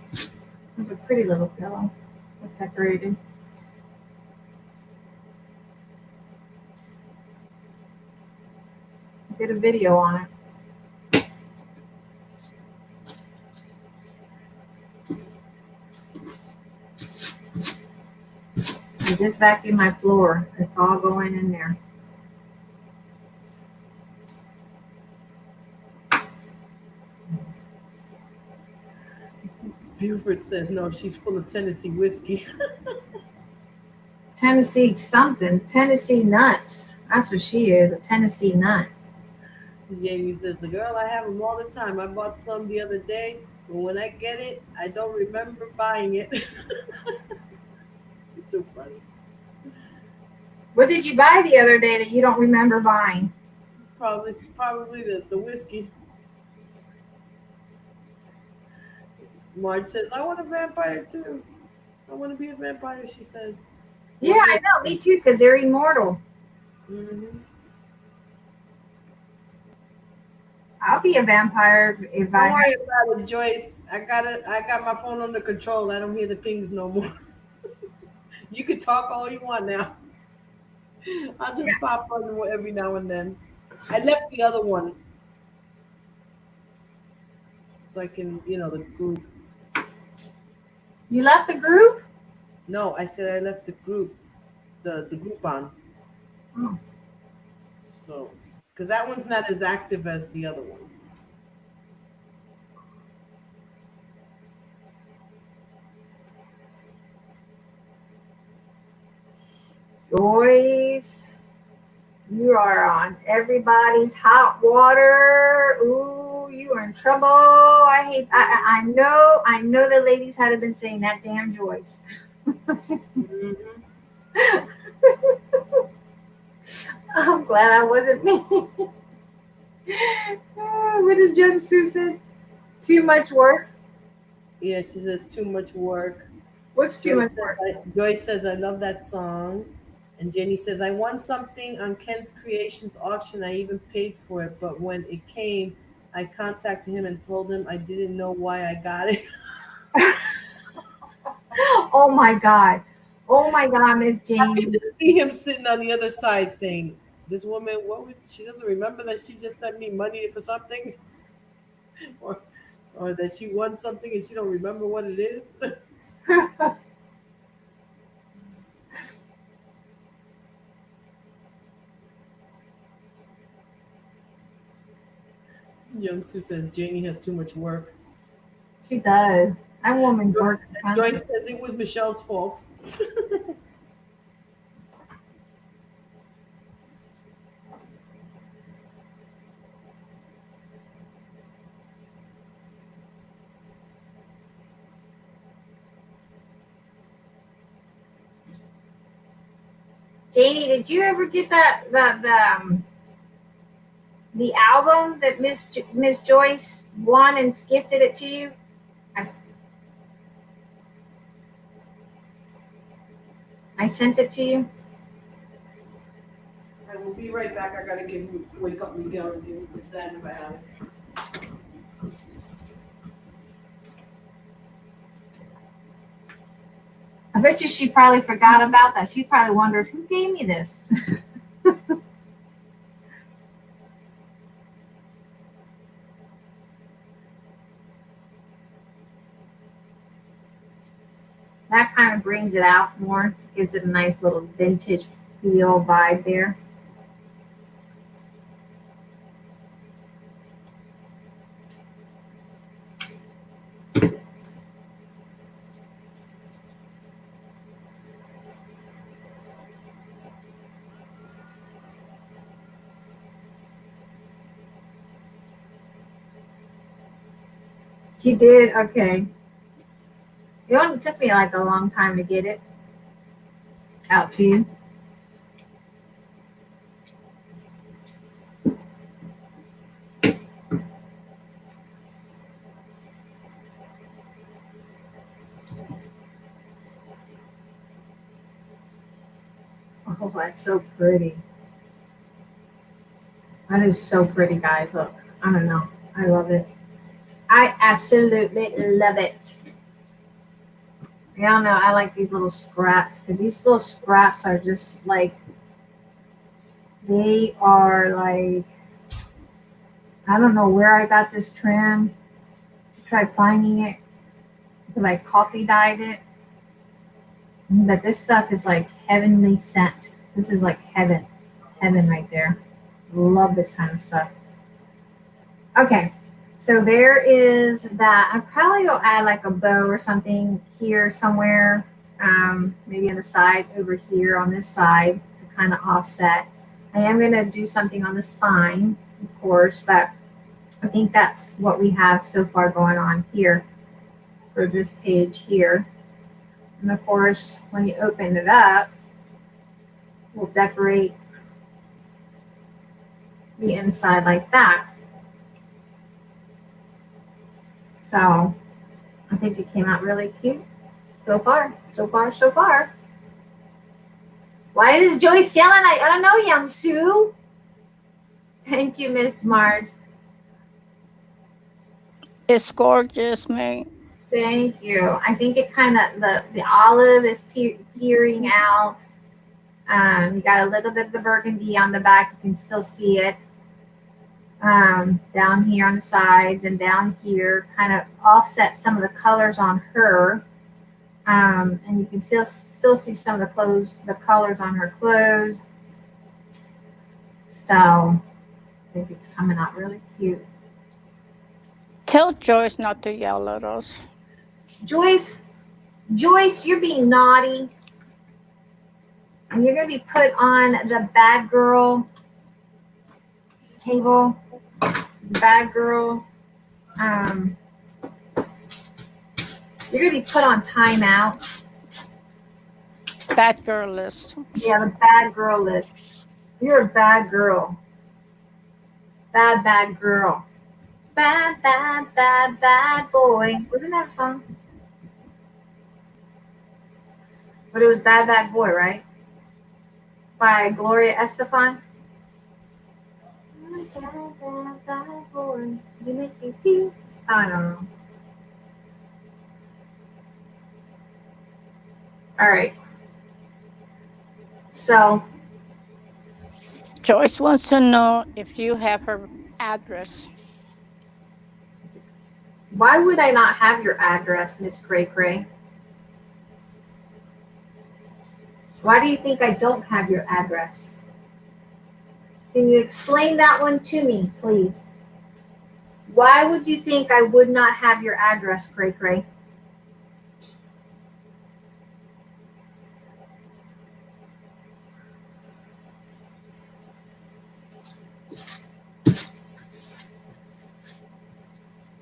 was a pretty little pillow. Decorated. I did a video on it. I just vacuumed my floor. It's all going in there. Buford says no, she's full of Tennessee whiskey. Tennessee something. Tennessee nuts. That's what she is, a Tennessee nut. Jamie says, the girl, I have them all the time. I bought some the other day, but when I get it, I don't remember buying it. It's so funny. What did you buy the other day that you don't remember buying? Probably the whiskey. Marge says, I want a vampire too. I want to be a vampire, she says. Yeah, I know. Me too, because they're immortal. Mm-hmm. I'll be a vampire if Don't I. worry about it, Joyce. I got my phone under control. I don't hear the pings no more. You can talk all you want now. I'll just pop on every now and then. I left the other one. So I can, the group. You left the group? No, I said I left the group. The group on. Oh. So, because that one's not as active as the other one. Joyce, you are on everybody's hot water. Ooh, you are in trouble. I know the ladies had been saying that damn Joyce. Mm-hmm. I'm glad I wasn't me. What does Jen Sue say? Too much work? Yeah, she says too much work. What's too much work? Joyce says, I love that song. And Jenny says, I won something on Ken's Creations auction. I even paid for it. But when it came, I contacted him and told him I didn't know why I got it. Oh my God, Miss I Jane. can just see him sitting on the other side saying, this woman, she doesn't remember that she just sent me money for something? Or that she won something and she don't remember what it is? Young Sue says Janie has too much work. She does. That woman works. Joyce says it was Michelle's fault. Janie, did you ever get the album that Miss Joyce won and gifted it to you? I sent it to you. I will be right back. I gotta wake up and go and give this antibiotic. I bet you she probably forgot about that. She probably wondered who gave me this. That kind of brings it out more, gives it a nice little vintage feel vibe there. You did? Okay. It only took me like a long time to get it out to you. Oh, that's so pretty. That is so pretty, guys. Look, I don't know. I love it. I absolutely love it. Y'all know I like these little scraps because these little scraps are just like, they are like, I don't know where I got this trim. Tried finding it because I coffee dyed it. But this stuff is like heavenly scent. This is like heaven right there. Love this kind of stuff. Okay, so there is that. I probably will add like a bow or something here somewhere, maybe on the side over here on this side to kind of offset. I am going to do something on the spine, of course, but I think that's what we have so far going on here for this page here. And of course, when you open it up, we'll decorate the inside like that. So I think it came out really cute so far. Why is Joyce yelling? I don't know, Young Sue. Thank you, Miss Marge. It's gorgeous, man. Thank you. I think it kind of, the olive is peering out. You got a little bit of the burgundy on the back. You can still see it. Down here on the sides and down here, kind of offset some of the colors on her. And you can still see some of the colors on her clothes. So I think it's coming out really cute. Tell Joyce not to yell at us. Joyce, you're being naughty. And you're going to be put on the bad girl table. Bad girl. You're going to be put on timeout. Bad girl list. Yeah, the bad girl list. You're a bad girl. Bad girl. Bad boy. Wasn't that a song? But it was Bad Boy, right? By Gloria Estefan. Bad boy. You make me feel. I don't know. All right. So Joyce wants to know if you have her address. why would I not have your address, Miss Cray Cray? Why do you think I don't have your address? Can you explain that one to me, please? Why would you think I would not have your address, Cray Cray?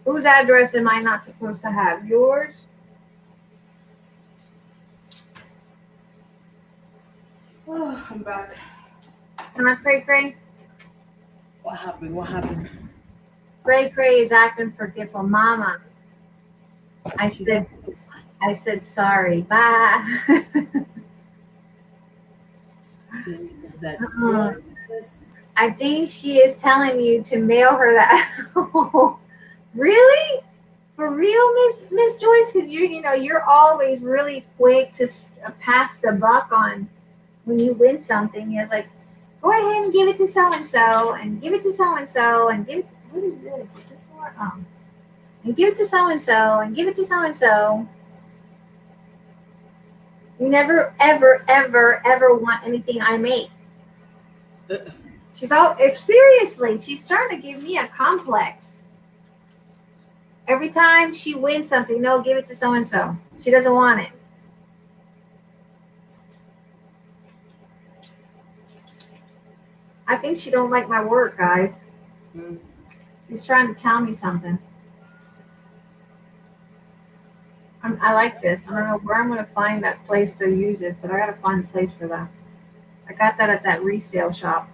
Whose address am I not supposed to have? Yours? Oh, I'm back. Come on, Cray Cray. What happened? Cray Cray is acting forgetful. Mama. I said sorry. Bye. Is that I think she is telling you to mail her that. Really? For real, Miss Joyce? Because you're always really quick to pass the buck on when you win something. It's like, go ahead and give it to so and so, and give it to so and so, and give it. What is this? Is this more? And give it to so and so, and give it to so and so. You never, ever, ever, ever want anything I make. If seriously, she's starting to give me a complex. Every time she wins something, no, give it to so and so. She doesn't want it. I think she don't like my work, guys. She's trying to tell me something. I like this. I don't know where I'm going to find that place to use this, but I got to find a place for that. I got that at that resale shop.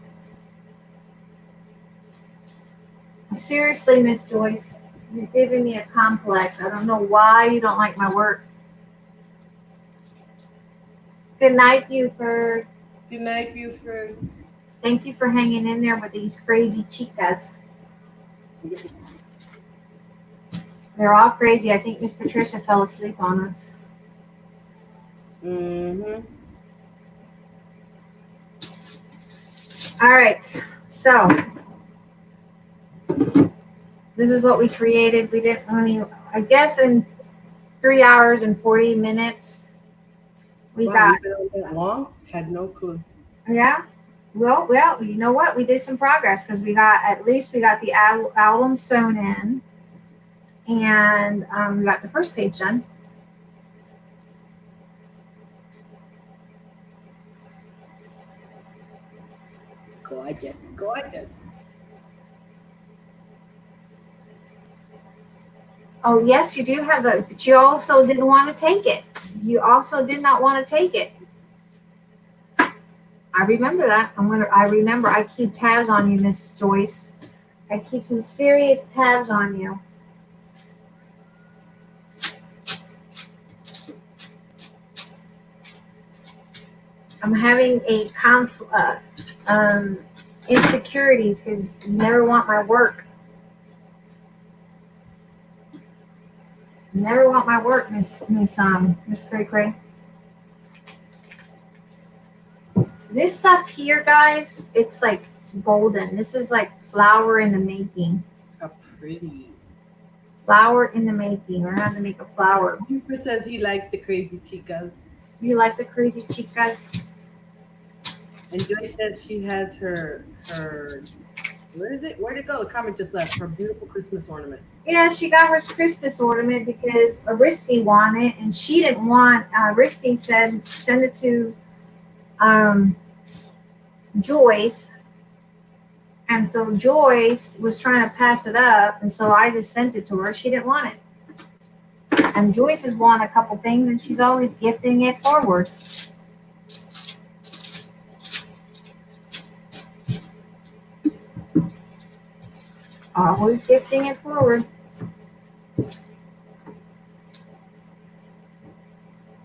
Seriously, Miss Joyce, you're giving me a complex. I don't know why you don't like my work. Good night, Buford. Good night, Buford. Thank you for hanging in there with these crazy chicas. They're all crazy. I think Miss Patricia fell asleep on us. Mm-hmm. All right. So this is what we created. We didn't, I guess in 3 hours and 40 minutes, we Wow, got, you've been on that long? Had no clue. yeah. Well, you know what? We did some progress because we got the album sewn in, and we got the first page done. Gorgeous, gorgeous. Oh, yes, you do have but you also didn't want to take it. You also did not want to take it. I remember that. I keep tabs on you, Miss Joyce. I keep some serious tabs on you. I'm having a insecurities because you never want my work. You never want my work, Miss Cray Cray. This stuff here, guys, it's like golden. This is like flower in the making. How pretty. Flower in the making. We're gonna have to make a flower. Cooper says he likes the crazy chicas. You like the crazy chicas? And Joy says she has her where is it? Where'd it go? The comment just left. Her beautiful Christmas ornament. Yeah, she got her Christmas ornament because Aristi wanted it, and she didn't want. Aristi said send it to Joyce, and so Joyce was trying to pass it up, and so I just sent it to her. She didn't want it, and Joyce has won a couple things, and she's always gifting it forward. Always gifting it forward.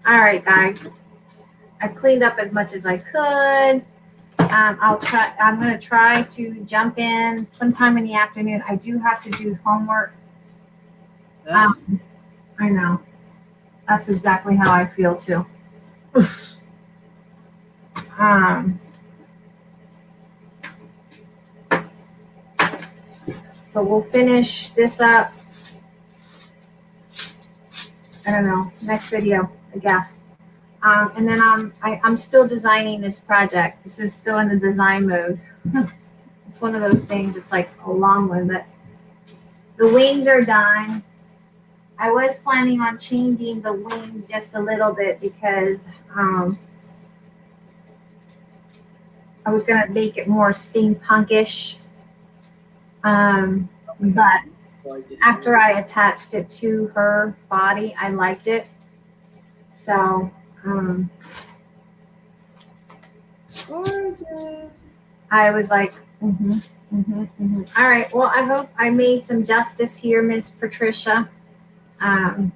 All right, guys. I cleaned up as much as I could. I'm going to try to jump in sometime in the afternoon. I do have to do homework. I know. That's exactly how I feel too. So we'll finish this up. I don't know, next video, I guess. And then I'm still designing this project. This is still in the design mode. It's one of those things. It's like a long one, but the wings are done. I was planning on changing the wings just a little bit because I was gonna make it more steampunkish. But after I attached it to her body, I liked it. So, gorgeous. I was like, All right. Well, I hope I made some justice here, Miss Patricia. I'll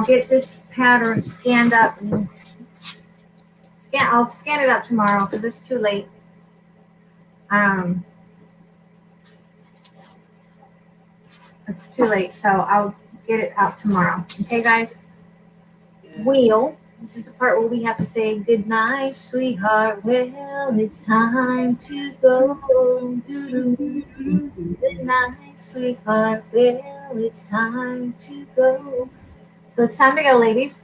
get this pattern scanned up and I'll scan it up tomorrow because it's too late. It's too late, so I'll get it out tomorrow. Okay, guys? Yeah. This is the part where we have to say good night, sweetheart. Well, it's time to go. Good night, sweetheart. Well, it's time to go. So it's time to go, ladies.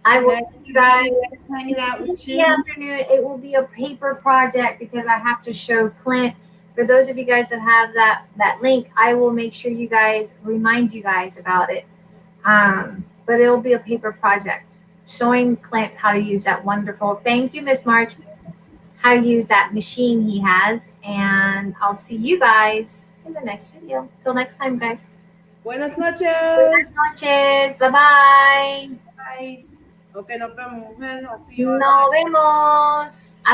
I will see you guys hanging out with in you. the afternoon. It will be a paper project because I have to show Clint. For those of you guys that have that link, I will make sure you guys remind you guys about it. But it'll be a paper project showing Clint how to use that wonderful. Thank you, Miss March. How to use that machine he has, and I'll see you guys in the next video. Till next time, guys. Buenas noches. Buenas noches. Bye-bye. Guys. Okay, nos vemos, mujer. I'll see you on Nos vemos.